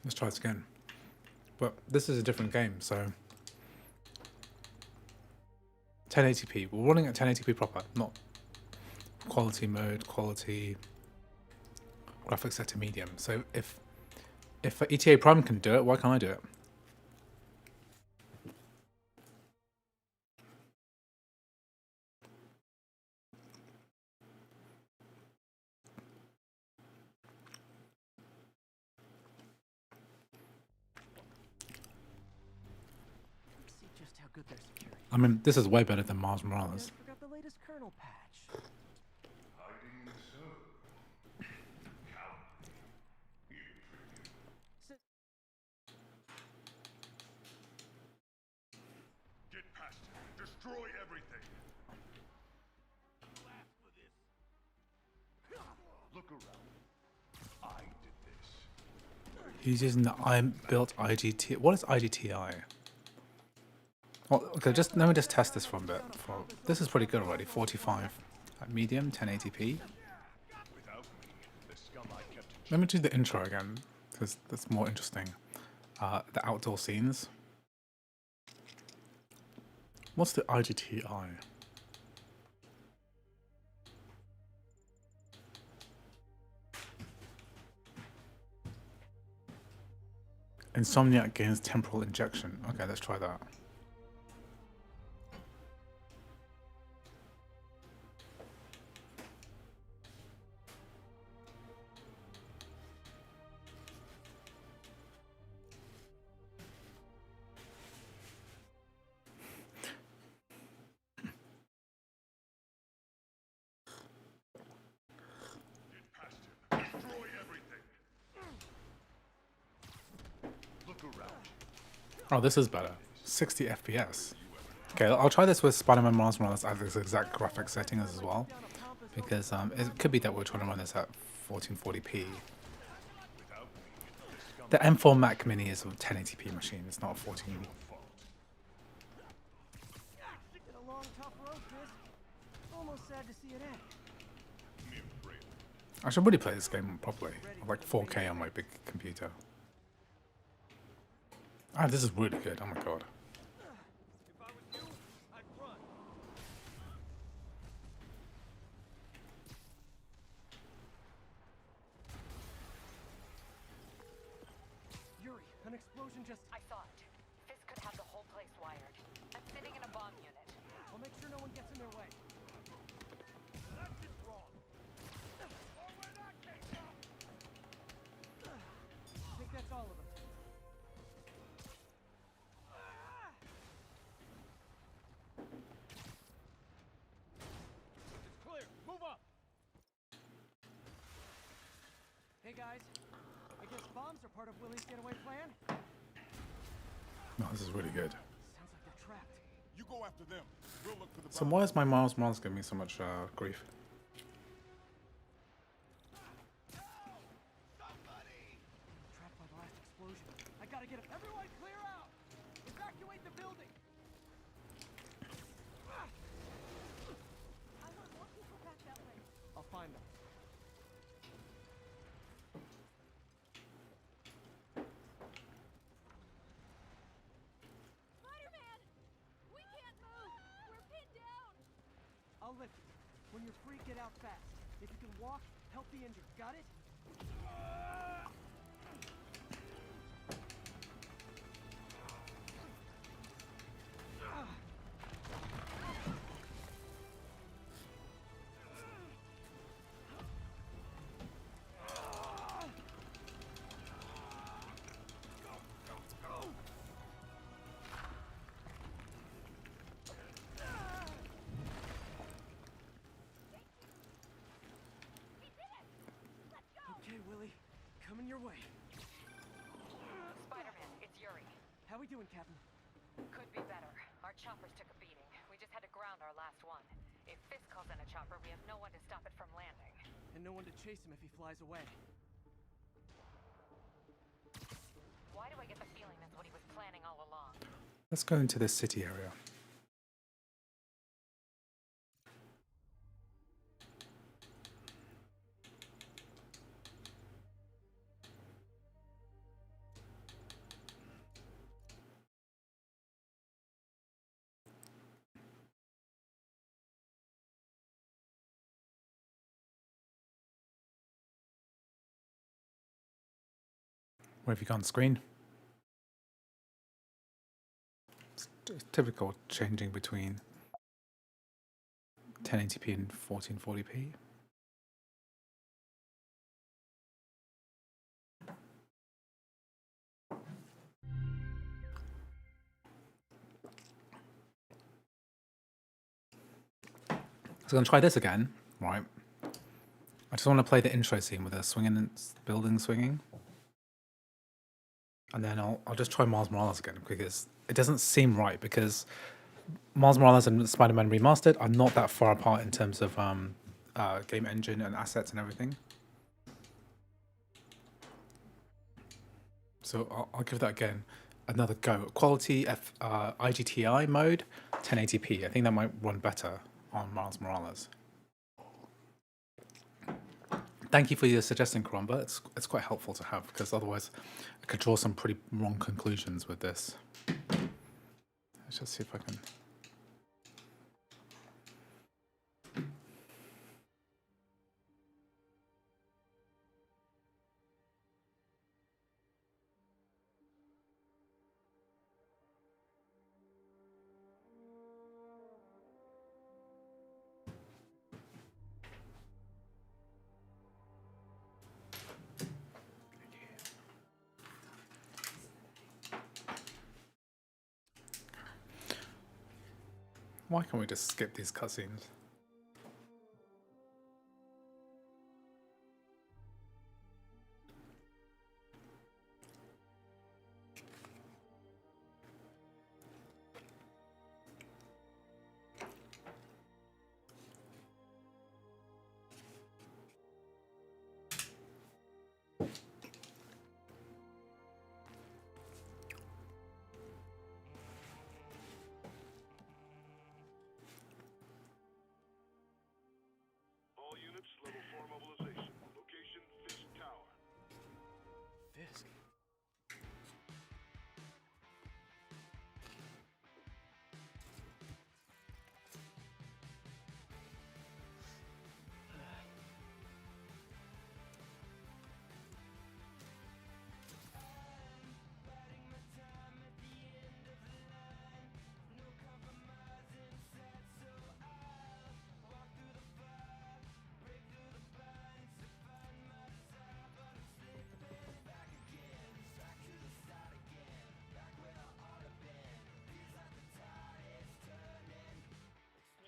Let's try this again. But this is a different game, so 1080p. We're running at 1080p proper, not quality mode, quality graphics set to medium. So if ETA Prime can do it, why can't I do it? Let's see just how good their security. I mean, this is way better than Miles Morales. Forgot the latest kernel patch. Get past him. Destroy everything. Look around. I did this. He's using the I-built IGT. What is IGTI? Well, okay, just let me just test this for a bit. This is pretty good already. 45 at medium, 1080p. Let me do the intro again because that's more interesting. The outdoor scenes. What's the IGTI? Insomniac gains temporal injection. Okay, let's try that. Destroy everything. Look around. Oh, this is better. 60 FPS. Okay, I'll try this with Spider-Man Miles Morales at this exact graphic setting as well, because it could be that we're trying to run this at 1440p. The M4 Mac Mini is a 1080p machine. It's not a 14. Been a long, tough road, Chris. Almost sad to see it end. I should really play this game properly, like 4K on my big computer. Ah, this is really good. Oh my god. If I was you, I'd run. Yuri, an explosion just... I saw it. This could have the whole place wired. I'm sitting in a bomb unit. I'll make sure no one gets in their way. That's just wrong. I think that's all of them. It's clear. Move up. Hey guys, I guess bombs are part of Willie's getaway plan. No, this is really good. Sounds like they're trapped. You go after them. We'll look for the So why is my Miles Morales giving me so much grief? Trapped by the last explosion. I gotta get him. Everyone clear out! Evacuate the building! I want more people back that way. I'll find them. Spider-Man! We can't move! We're pinned down! I'll lift you. When you're free, get out fast. If you can walk, help the injured. Got it? Okay, Willie. Coming your way. Spider-Man, it's Yuri. How we doing, Captain? Could be better. Our choppers took a beating. We just had to ground our last one. If Fisk calls in a chopper, we have no one to stop it from landing. And no one to chase him if he flies away. Why do I get the feeling that's what he was planning all along? Let's go into this city area. Where have you gone, screen? It's typical changing between 1080p and 1440p. So I'm going to try this again, right? I just want to play the intro scene with the swinging and building swinging. And then I'll just try Miles Morales again because it doesn't seem right because Miles Morales and Spider-Man Remastered are not that far apart in terms of game engine and assets and everything. So I'll give that again another go. Quality IGTI mode, 1080p. I think that might run better on Miles Morales. Thank you for your suggestion, Karamba. It's quite helpful to have because otherwise I could draw some pretty wrong conclusions with this. Let's just see if I can. Why can't we just skip these cutscenes? All units, level 4 mobilization. Location, Fisk Tower. Fisk.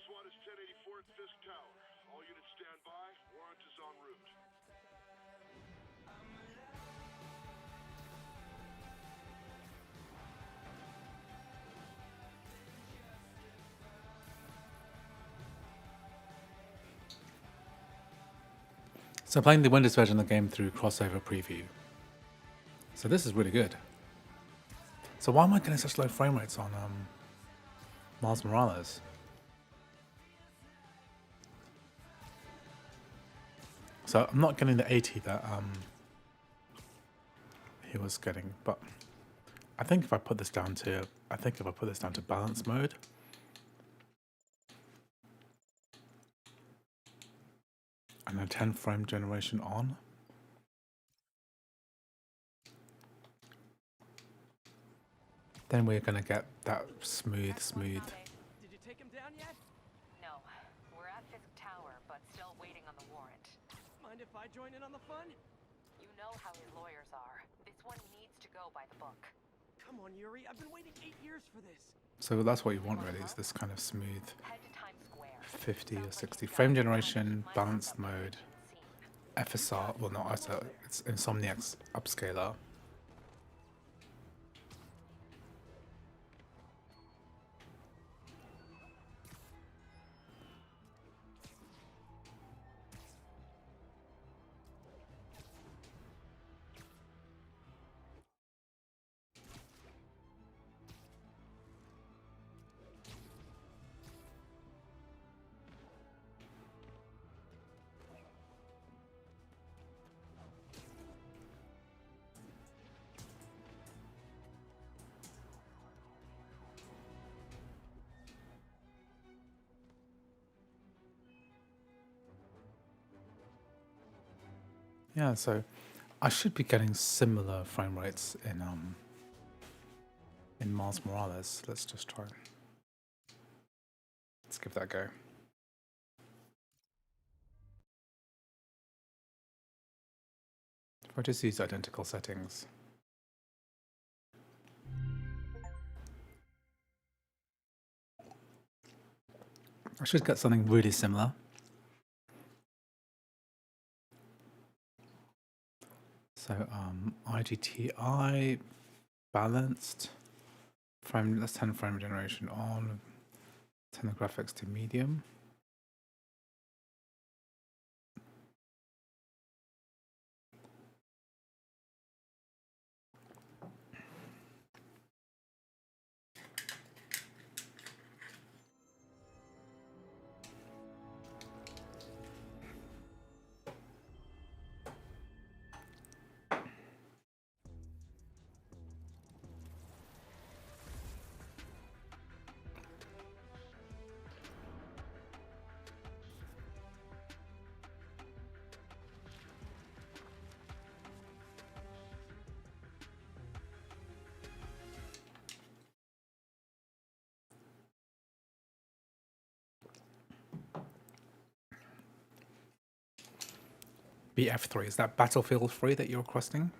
SWAT is 1084 at Fisk Tower. All units stand by. Warrant is en route. So playing the Windows version of the game through crossover preview. So this is really good. So why am I getting such low frame rates on Miles Morales? So I'm not getting the 80 that he was getting, but I think if I put this down to balance mode, and a 10 frame generation on, then we're gonna get that smooth. Did you take him down yet? No, we're at Fisk Tower, but still waiting on the warrant. Mind if I join in on the fun? You know how his lawyers are. This one needs to go by the book. Come on, Yuri. I've been waiting 8 years for this. So that's what you want really, is this kind of smooth Head to Times Square. 50 or Sounds like 60 you've got frame a generation, plan balanced for mode, scene. FSR, well not ISO, it's Insomniac's upscaler. Yeah, so I should be getting similar frame rates in Miles Morales. Let's just try. Let's give that a go. If I just use identical settings. I should get something really similar. So IGTI balanced frame. Let's turn frame generation on. Turn the graphics to medium. BF3, is that Battlefield 3 that you're requesting?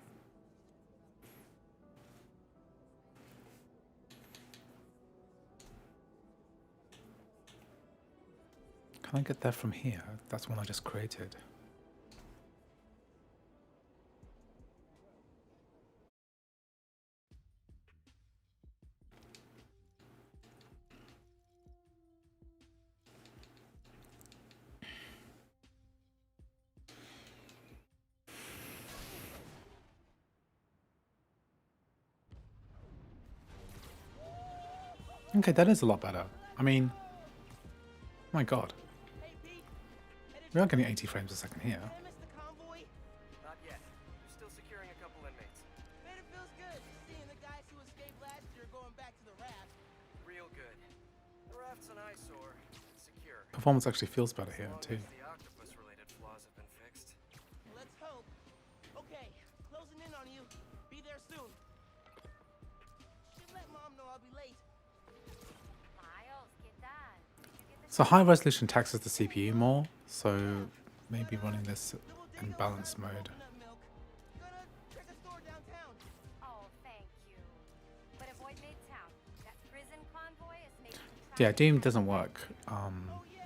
Can I get that from here? That's one I just created. Okay, that is a lot better. I mean, my god. Hey, Pete. Headed We are getting 80 frames a second here. Did I miss the convoy? Not yet. We're still securing a couple inmates. Man, it feels good seeing the guys who escaped last year going back to the raft. Real good. The raft's an eyesore. It's secure. Performance actually feels better here As long too. as the octopus-related flaws have been fixed. Let's hope. Okay, closing in on you. Be there soon. Should let Mom know I'll be late. Miles, ¿qué tal? Did you get the So high resolution taxes the CPU more, so maybe running this in balance mode. Coconut milk. Gonna check a store downtown. Oh, thank you. But avoid Midtown. That prison convoy is making Yeah, traffic Doom happen. doesn't work. Oh yeah.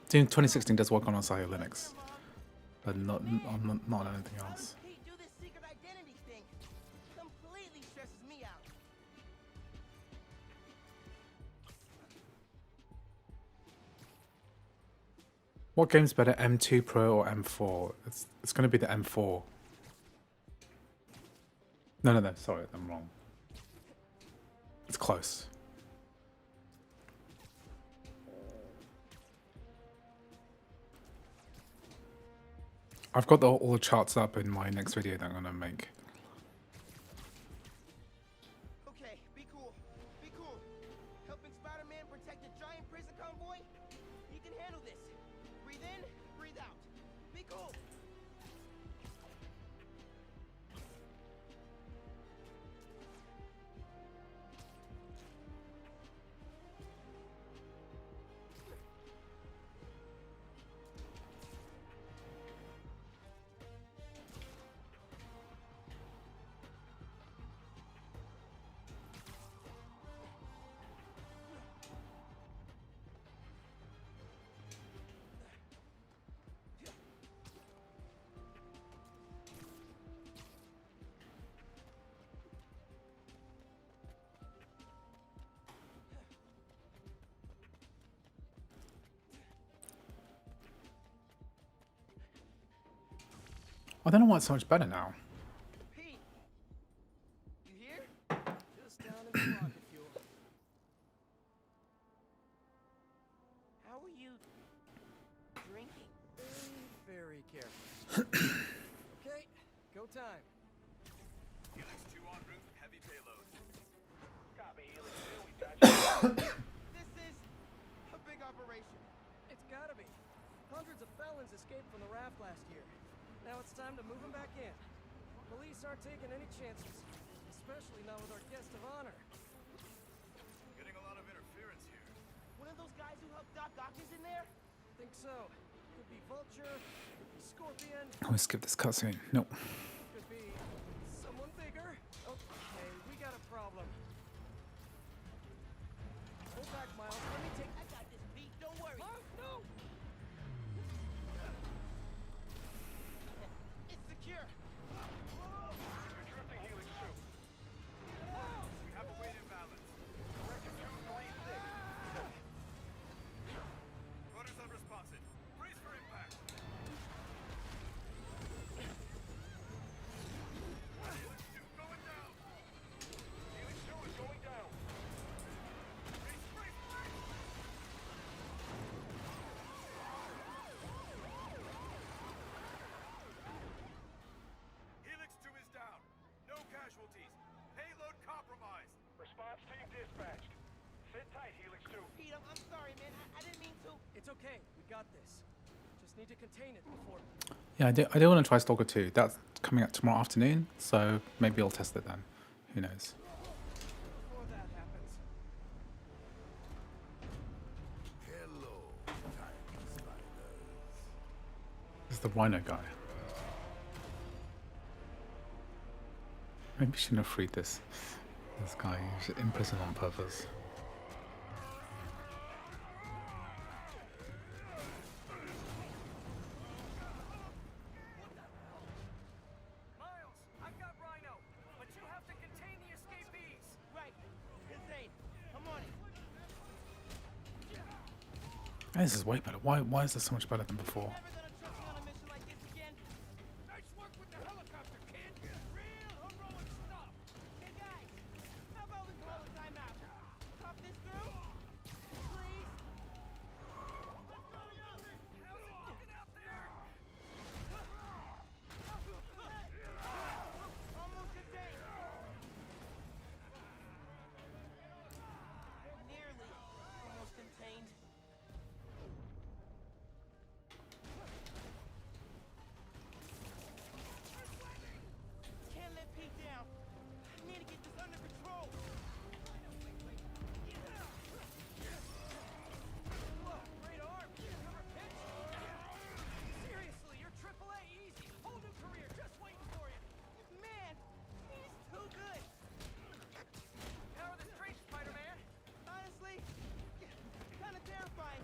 Doom 2016 does work on Osio Linux, Mom. but not on anything How else. does Pete do this secret identity thing? Completely stresses me out. What game's better, M2 Pro or M4? It's going to be the M4. No, sorry, I'm wrong. It's close. I've got all the charts up in my next video that I'm going to make. Okay, be cool. Be cool. Helping Spider-Man protect a giant prison convoy? You can handle this. Breathe in, breathe out. Be cool. I don't know why it's so much better now. Pete, you here? Just down in the rocket fuel. How are you drinking? Very careful. Okay, go time. Helix 2 en route with heavy payload. Copy, Helix 2. We got you. This is a big operation. It's gotta be. Hundreds of felons escaped from the raft last year. Now it's time to move them back in. Police aren't taking any chances, especially not with our guest of honor. Getting a lot of interference here. One of those guys who helped Doc Ock is in there? Think so. Could be Vulture, could be Scorpion, I'm gonna skip this cutscene. Nope. could be someone bigger. Okay, we got a problem. Hold back, Miles. Let me take. I got this, Pete. Don't worry. Miles, no! It's secure. You're drifting Helix 2. We have a weight imbalance. Correction 236. Rudder's unresponsive. Brace for impact. Helix 2 going down. Helix 2 is going down. Brace, brace, brace! Helix 2 is down. No casualties. Payload compromised. Response team dispatched. Sit tight, Helix 2. Pete, I'm sorry, man. I didn't mean to. It's okay. We got this. Just need to contain it before. Yeah, I do want to try Stalker 2. That's coming out tomorrow afternoon, so maybe I'll test it then. Who knows? Before that happens. Hello, tiny spiders. This is the Rhino guy. Maybe we shouldn't have freed this guy. He's in prison on purpose. Miles, I've got Rhino, but you have to contain the escapees. Right. Insane. I'm on it. This is way better. Why is this so much better than before? Never gonna trust me on a mission like this again. Nice work with the helicopter, kid. Real heroic stuff. Hey, guys. How about we call a timeout? Talk this through? Please? How's it looking out there? Almost contained. Nearly almost contained. Can't let Pete down. I need to get this under control. Whoa, great arm. Cover pitch. Seriously, you're AAA easy. Whole new career just waiting for you. Man, he's too good. Power the street, Spider-Man. Honestly, kind of terrifying.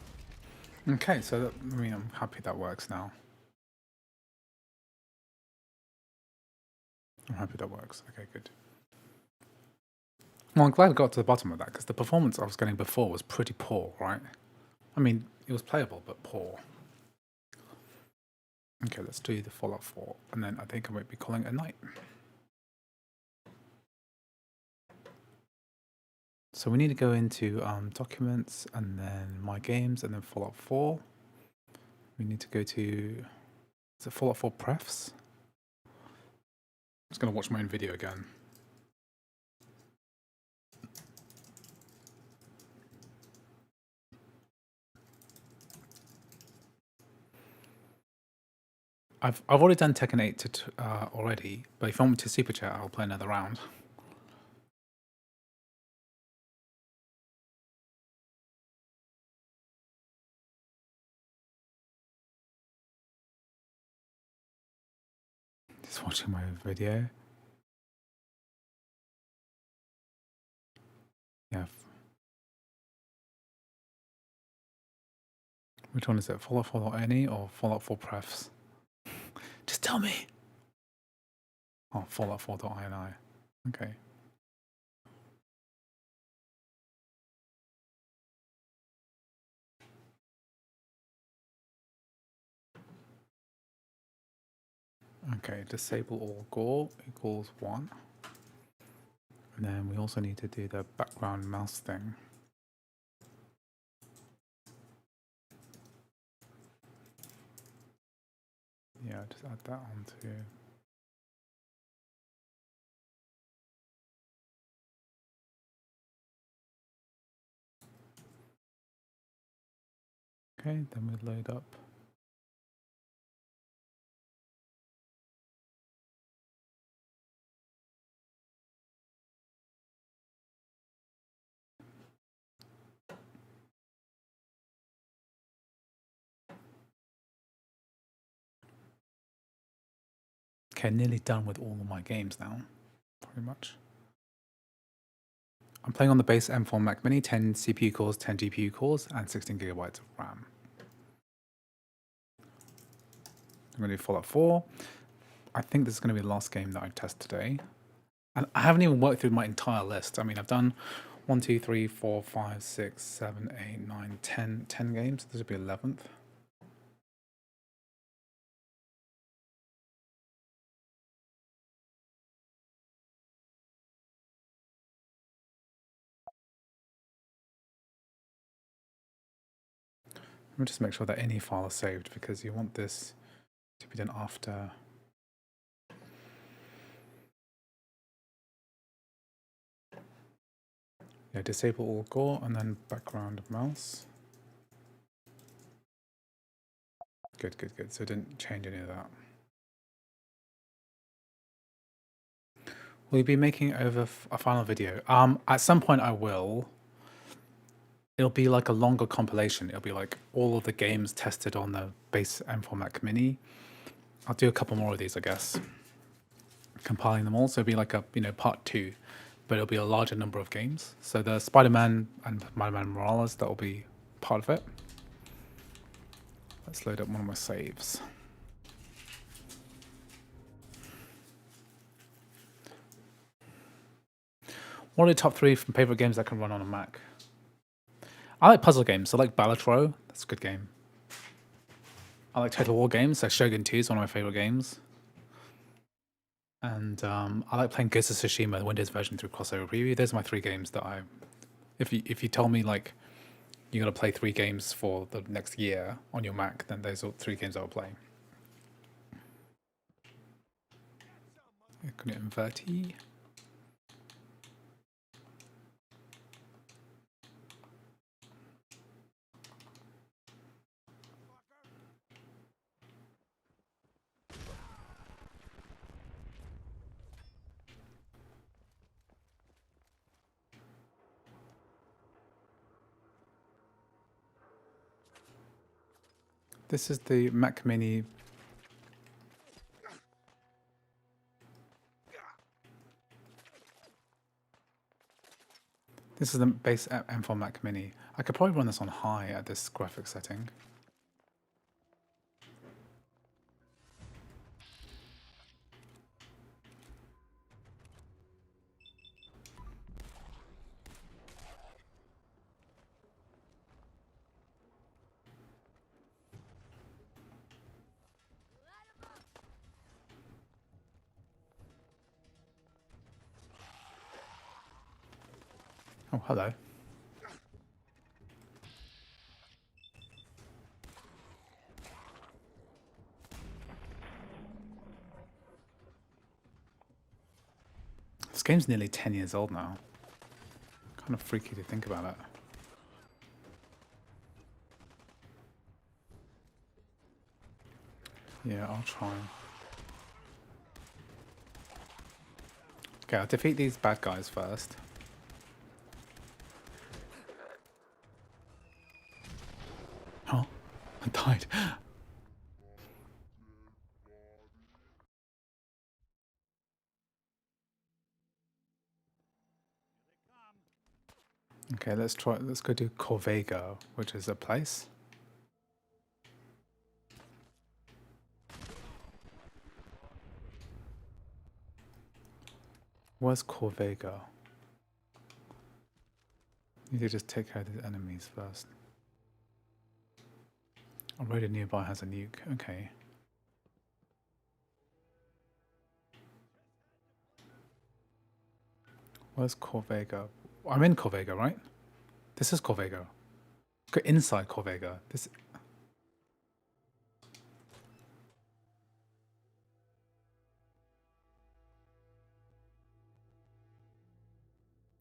Okay, so that, I mean, I'm happy that works now. I'm happy that works. Okay, good. Well, I'm glad I got to the bottom of that, because the performance I was getting before was pretty poor, right? I mean, it was playable, but poor. Okay, let's do the Fallout 4, and then I think I might be calling it a night. So we need to go into Documents, and then My Games, and then Fallout 4. We need to go to... Is it Fallout 4 Prefs? I'm just going to watch my own video again. I've already done Tekken 8 already, but if you want me to super chat, I'll play another round. Just watching my own video. Yeah. Which one is it? Fallout 4.any or Fallout 4 Prefs? Just tell me. Oh, Fallout 4.ini. Okay. Okay, disable all gore equals 1. And then we also need to do the background mouse thing. Yeah, just add that onto. Okay, then we load up. Okay, nearly done with all of my games now, pretty much. I'm playing on the base M4 Mac Mini, 10 CPU cores, 10 GPU cores, and 16 gigabytes of RAM. I'm going to do Fallout 4. I think this is going to be the last game that I test today. And I haven't even worked through my entire list. I mean, I've done 1, 2, 3, 4, 5, 6, 7, 8, 9, 10 games. This will be 11th. Let me just make sure that any file is saved because you want this to be done after. Yeah, disable all gore and then background mouse. Good, good, good. So it didn't change any of that. Will you be making over a final video? At some point I will. It'll be like a longer compilation. It'll be like all of the games tested on the base M4 Mac Mini. I'll do a couple more of these, I guess. Compiling them all, so it'll be like a part 2, but it'll be a larger number of games. So the Spider-Man and Spider-Man Morales, that will be part of it. Let's load up one of my saves. What are the top 3 from favorite games that can run on a Mac? I like puzzle games. So I like Balatro. That's a good game. I like Total War games. So Shogun 2 is one of my favorite games. And I like playing Ghost of Tsushima, the Windows version through crossover preview. Those are my 3 games that I. If you tell me like you got to play 3 games for the next year on your Mac, then those are 3 games I'll play. Inverti. This is the Mac Mini. This is the base M4 Mac Mini. I could probably run this on high at this graphics setting. Oh, hello. This game's nearly 10 years old now. Kind of freaky to think about it. Yeah, I'll try. Okay, I'll defeat these bad guys first. Oh, I died. Okay, let's go to Corvega, which is a place. Where's Corvega? Need to just take out the enemies first. A radar nearby has a nuke. Okay. Where's Corvega? I'm in Corvega, right? This is Corvega. Go inside Corvega. This.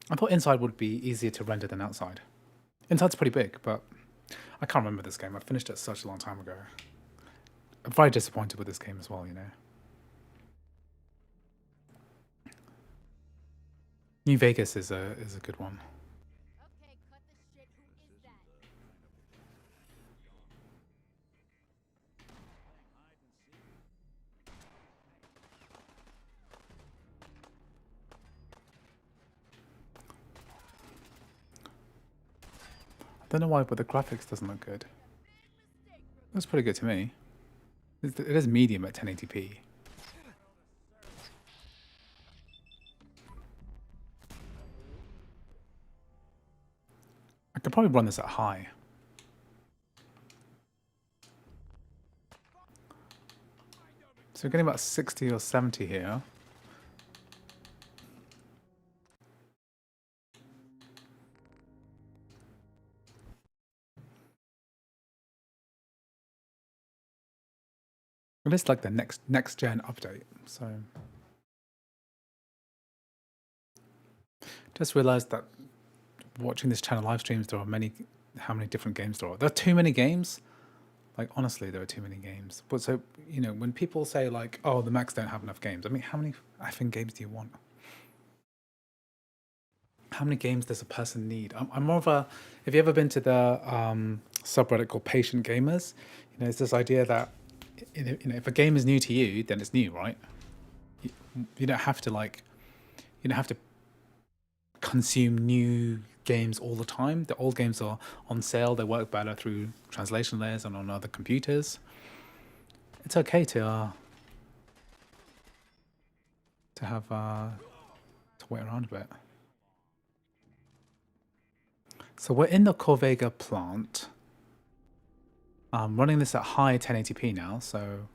I thought inside would be easier to render than outside. Inside's pretty big, but I can't remember this game. I finished it such a long time ago. I'm very disappointed with this game as well, you know. New Vegas is a good one. Okay, cut the shit. Who is that? don't know why, but the graphics doesn't look good. Looks pretty good to me. It is medium at 1080p. I could probably run this at high. So we're getting about 60 or 70 here. It is like the next gen update, so just realized that watching this channel live streams, there are how many different games there are. There are too many games. Like, honestly, there are too many games. But so, you know, when people say like, oh, the Macs don't have enough games, I mean, how many effing games do you want? How many games does a person need? I'm more of a, have you ever been to the subreddit called Patient Gamers? You know, it's this idea that, you know, if a game is new to you, then it's new, right? You don't have to you don't have to consume new games all the time. The old games are on sale. They work better through translation layers and on other computers. It's okay to have to wait around a bit. So we're in the Corvega plant. I'm running this at high 1080p now, so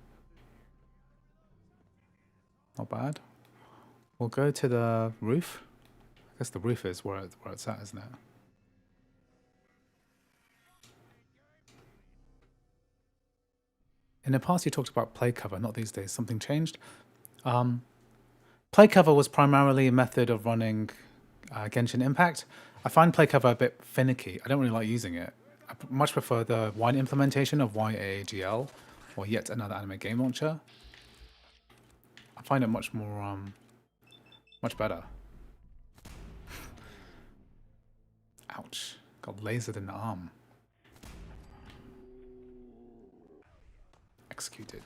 not bad. We'll go to the roof. I guess the roof is where it's at, isn't it? In the past, you talked about play cover, not these days. Something changed. Play cover was primarily a method of running Genshin Impact. I find play cover a bit finicky. I don't really like using it. I much prefer the Wine implementation of YAGL, or yet another anime game launcher. I find it much more, much better. Ouch. Got lasered in the arm. Executed.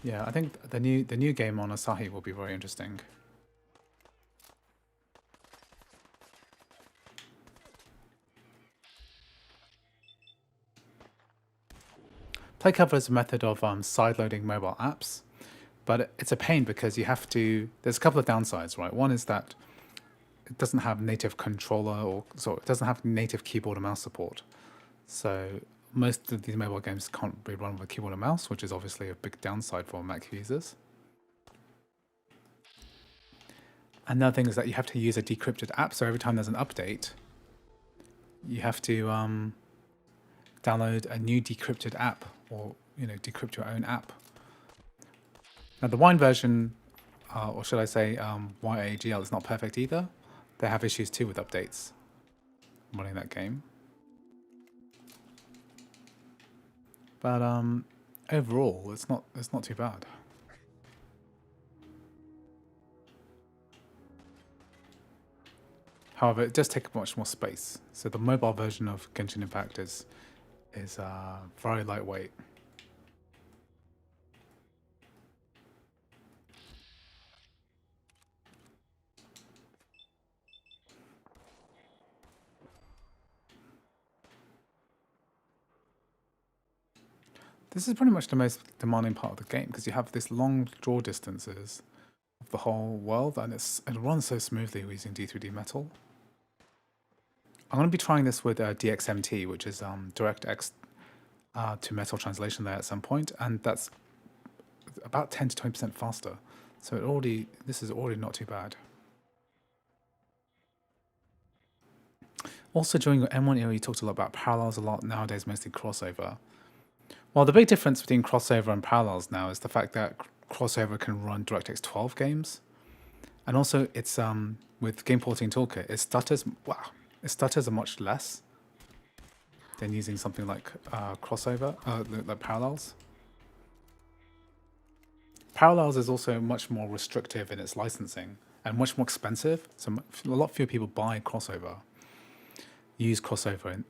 Yeah, I think the new game on Asahi will be very interesting. Play cover is a method of sideloading mobile apps, but it's a pain because you have to. There's a couple of downsides, right? One is that it doesn't have native controller, so it doesn't have native keyboard and mouse support. So most of these mobile games can't be run with keyboard and mouse, which is obviously a big downside for Mac users. Another thing is that you have to use a decrypted app, so every time there's an update, you have to download a new decrypted app, or decrypt your own app. Now the Wine version, or should I say YAGL, is not perfect either. They have issues too with updates running that game. But overall, it's not too bad. However, it does take much more space. So the mobile version of Genshin Impact is very lightweight. This is pretty much the most demanding part of the game because you have this long draw distances of the whole world, and it runs so smoothly using D3D Metal. I'm going to be trying this with DXMT, which is DirectX to Metal translation layer at some point, and that's about 10 to 20% faster. So this is already not too bad. Also, during your M1 era, you talked a lot about parallels a lot. Nowadays, mostly crossover. Well, the big difference between crossover and parallels now is the fact that crossover can run DirectX 12 games, and also it's with Game Porting Toolkit, it stutters. Wow, it stutters much less than using something like crossover, like parallels. Parallels is also much more restrictive in its licensing and much more expensive. So a lot fewer people buy crossover, use crossover.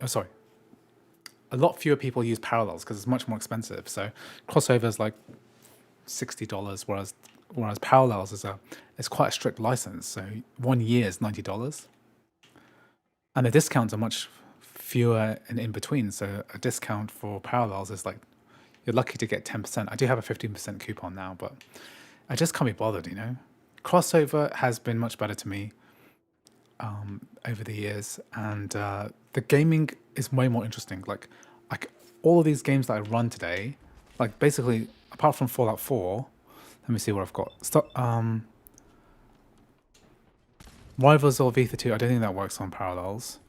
A lot fewer people use parallels because it's much more expensive. So crossover is like $60, whereas Parallels is quite a strict license. So 1 year is $90, and the discounts are much fewer and in between. So a discount for Parallels is like you're lucky to get 10%. I do have a 15% coupon now, but I just can't be bothered. Crossover has been much better to me over the years, and the gaming is way more interesting. Like all of these games that I run today, like basically apart from Fallout 4, let me see what I've got. Rivals of Aether 2, I don't think that works on Parallels.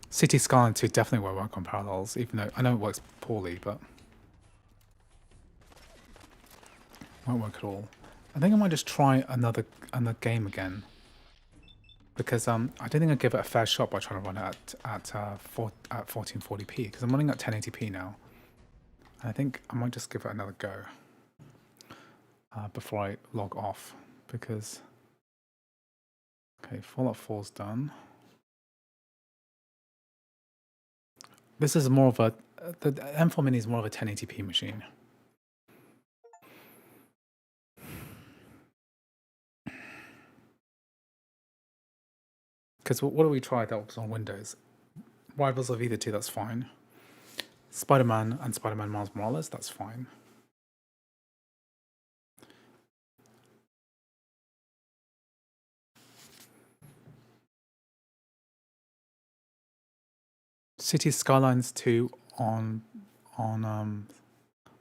City Skyline 2 definitely won't work on Parallels, even though I know it works poorly, but won't work at all. I think I might just try another game again, because I don't think I'd give it a fair shot by trying to run it at 1440p, because I'm running at 1080p now. And I think I might just give it another go before I log off, because okay, Fallout 4's done. This is more of the M4 Mini is more of a 1080p machine. Because what do we try that was on Windows? Rivals of Aether 2, that's fine. Spider-Man and Spider-Man Miles Morales, that's fine. City Skylines 2 on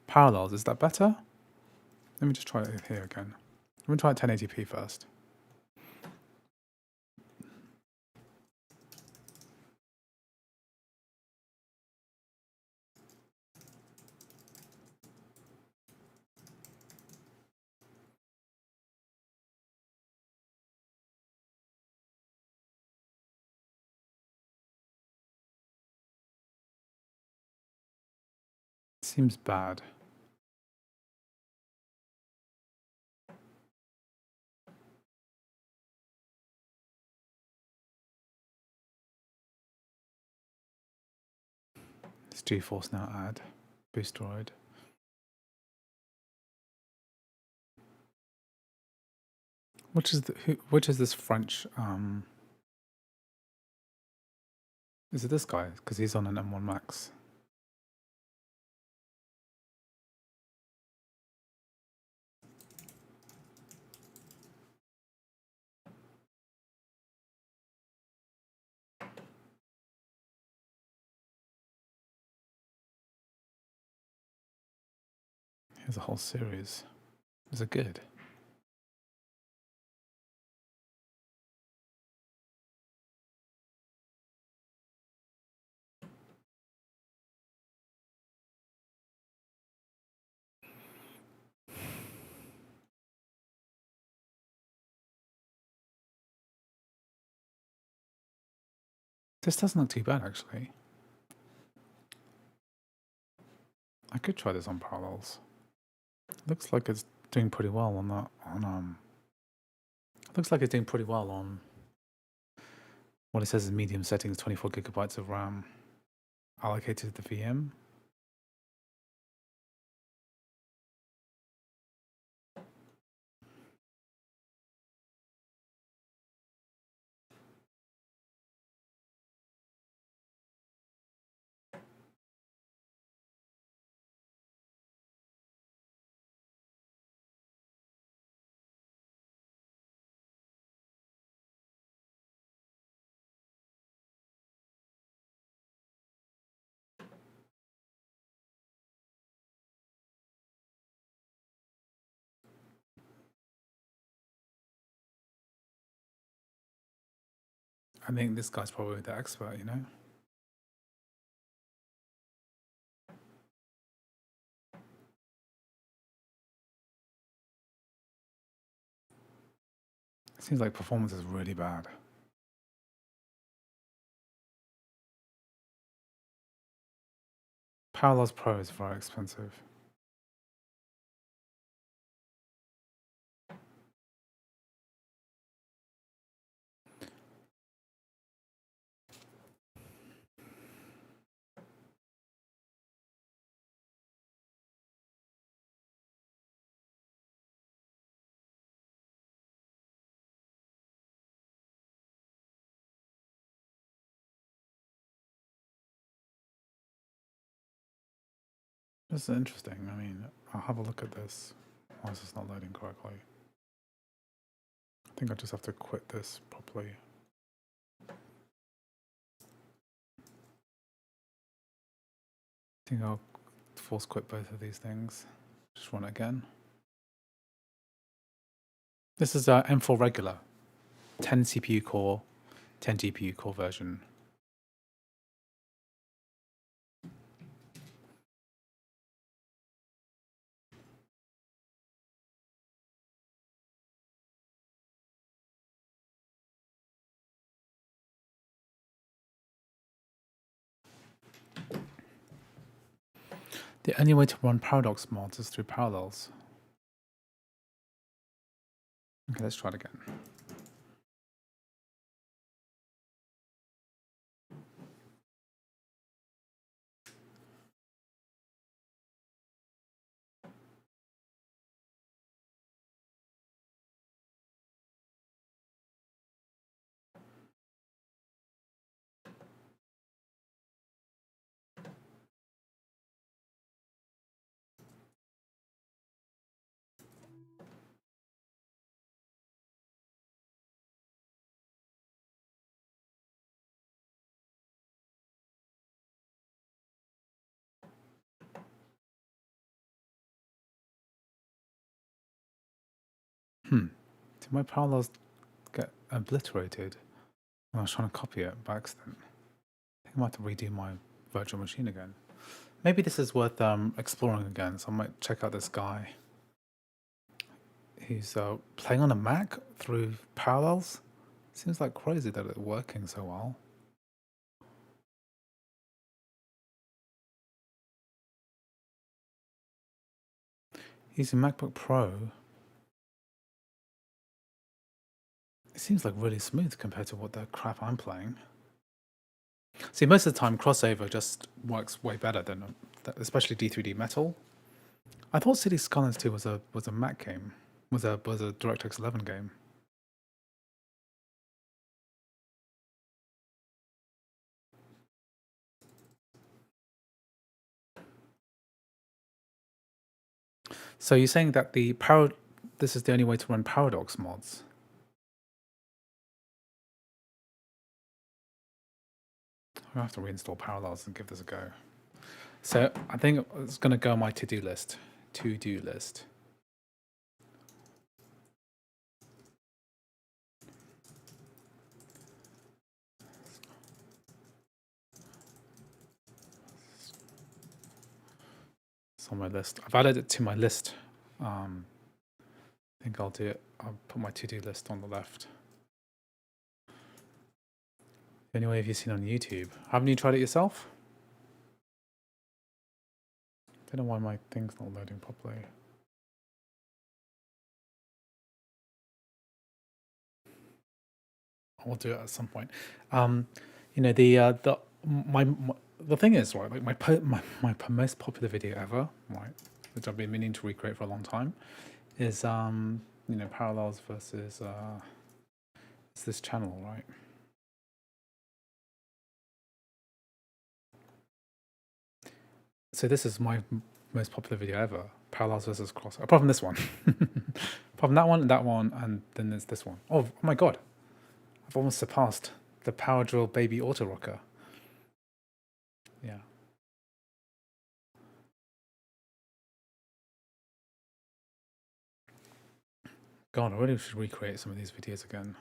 Parallels, is that better? Let me just try it here again. Let me try 1080p first. Seems bad. It's GeForce Now ad. Boostroid. Which is this French is it this guy? Because he's on an M1 Max. Here's a whole series. Is it good? This doesn't look too bad, actually. I could try this on Parallels. Looks like it's doing pretty well on that. Looks like it's doing pretty well on what it says is medium settings, 24 gigabytes of RAM allocated to the VM. I think this guy's probably the expert, you know? It seems like performance is really bad. Parallels Pro is very expensive. This is interesting. I mean, I'll have a look at this. Why is this not loading correctly? I think I just have to quit this properly. I think I'll force quit both of these things. Just run it again. This is M4 regular, 10 CPU core, 10 GPU core version. The only way to run Paradox mods is through Parallels. Okay, let's try it again. Did my Parallels get obliterated when I was trying to copy it by accident? I think I might have to redo my virtual machine again. Maybe this is worth exploring again, so I might check out this guy who's playing on a Mac through Parallels. Seems like crazy that it's working so well. Using MacBook Pro. It seems like really smooth compared to what the crap I'm playing. See, most of the time crossover just works way better than, especially D3D Metal. I thought City Skylines 2 was a Mac game, was a DirectX 11 game. So you're saying that this is the only way to run Paradox mods? I'll have to reinstall Parallels and give this a go. So I think it's going to go on my to-do list. To-do list. It's on my list. I've added it to my list. I think I'll do it. I'll put my to-do list on the left. Anyway, have you seen on YouTube? Haven't you tried it yourself? I don't know why my thing's not loading properly. I'll do it at some point. You know, the thing is, right, like my most popular video ever, right, which I've been meaning to recreate for a long time, is you know, Parallels versus it's this channel, right? So this is my most popular video ever, Parallels versus Cross. Apart from this one. Apart from that one, and then there's this one. Oh my god. I've almost surpassed the Power Drill Baby Auto Rocker. Yeah. God, I really should recreate some of these videos again.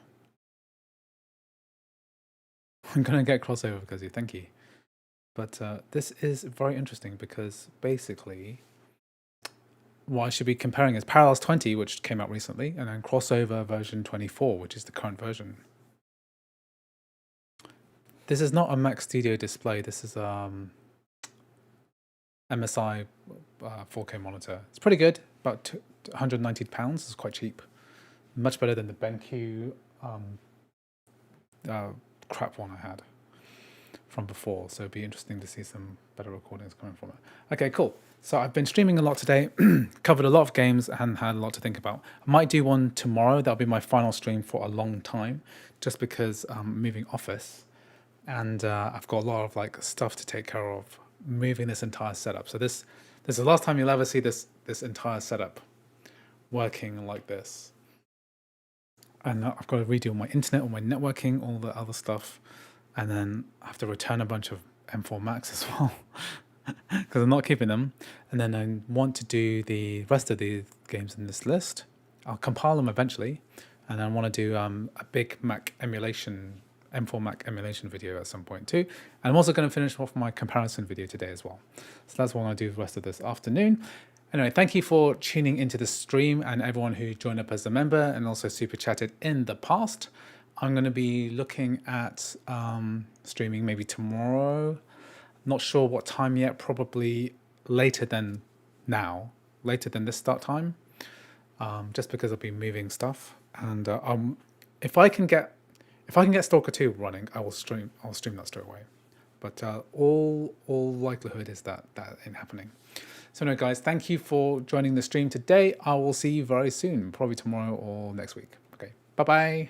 I'm gonna get crossover because you, thank you. But this is very interesting because basically what I should be comparing is Parallels 20, which came out recently, and then crossover version 24, which is the current version. This is not a Mac Studio display. This is MSI 4K monitor. It's pretty good. About £190. It's quite cheap. Much better than the BenQ crap one I had from before. So it'd be interesting to see some better recordings coming from it. Okay, cool. So I've been streaming a lot today, covered a lot of games and had a lot to think about. I might do one tomorrow. That'll be my final stream for a long time, just because I'm moving office. And I've got a lot of like stuff to take care of, moving this entire setup. So this This is the last time you'll ever see this entire setup working like this. And I've got to redo all my internet, all my networking, all the other stuff. And then I have to return a bunch of M4 Max as well, because I'm not keeping them. And then I want to do the rest of the games in this list. I'll compile them eventually. And I want to do a big Mac emulation, M4 Mac emulation video at some point too. And I'm also going to finish off my comparison video today as well. So that's what I'm going to do the rest of this afternoon. Anyway, thank you for tuning into the stream and everyone who joined up as a member and also super chatted in the past. I'm going to be looking at streaming maybe tomorrow. Not sure what time yet, probably later than now, later than this start time, just because I'll be moving stuff. And if I can get Stalker 2 running, I will stream that straight away. But all likelihood is that ain't happening. So no, guys, thank you for joining the stream today. I will see you very soon, probably tomorrow or next week. Okay, bye-bye.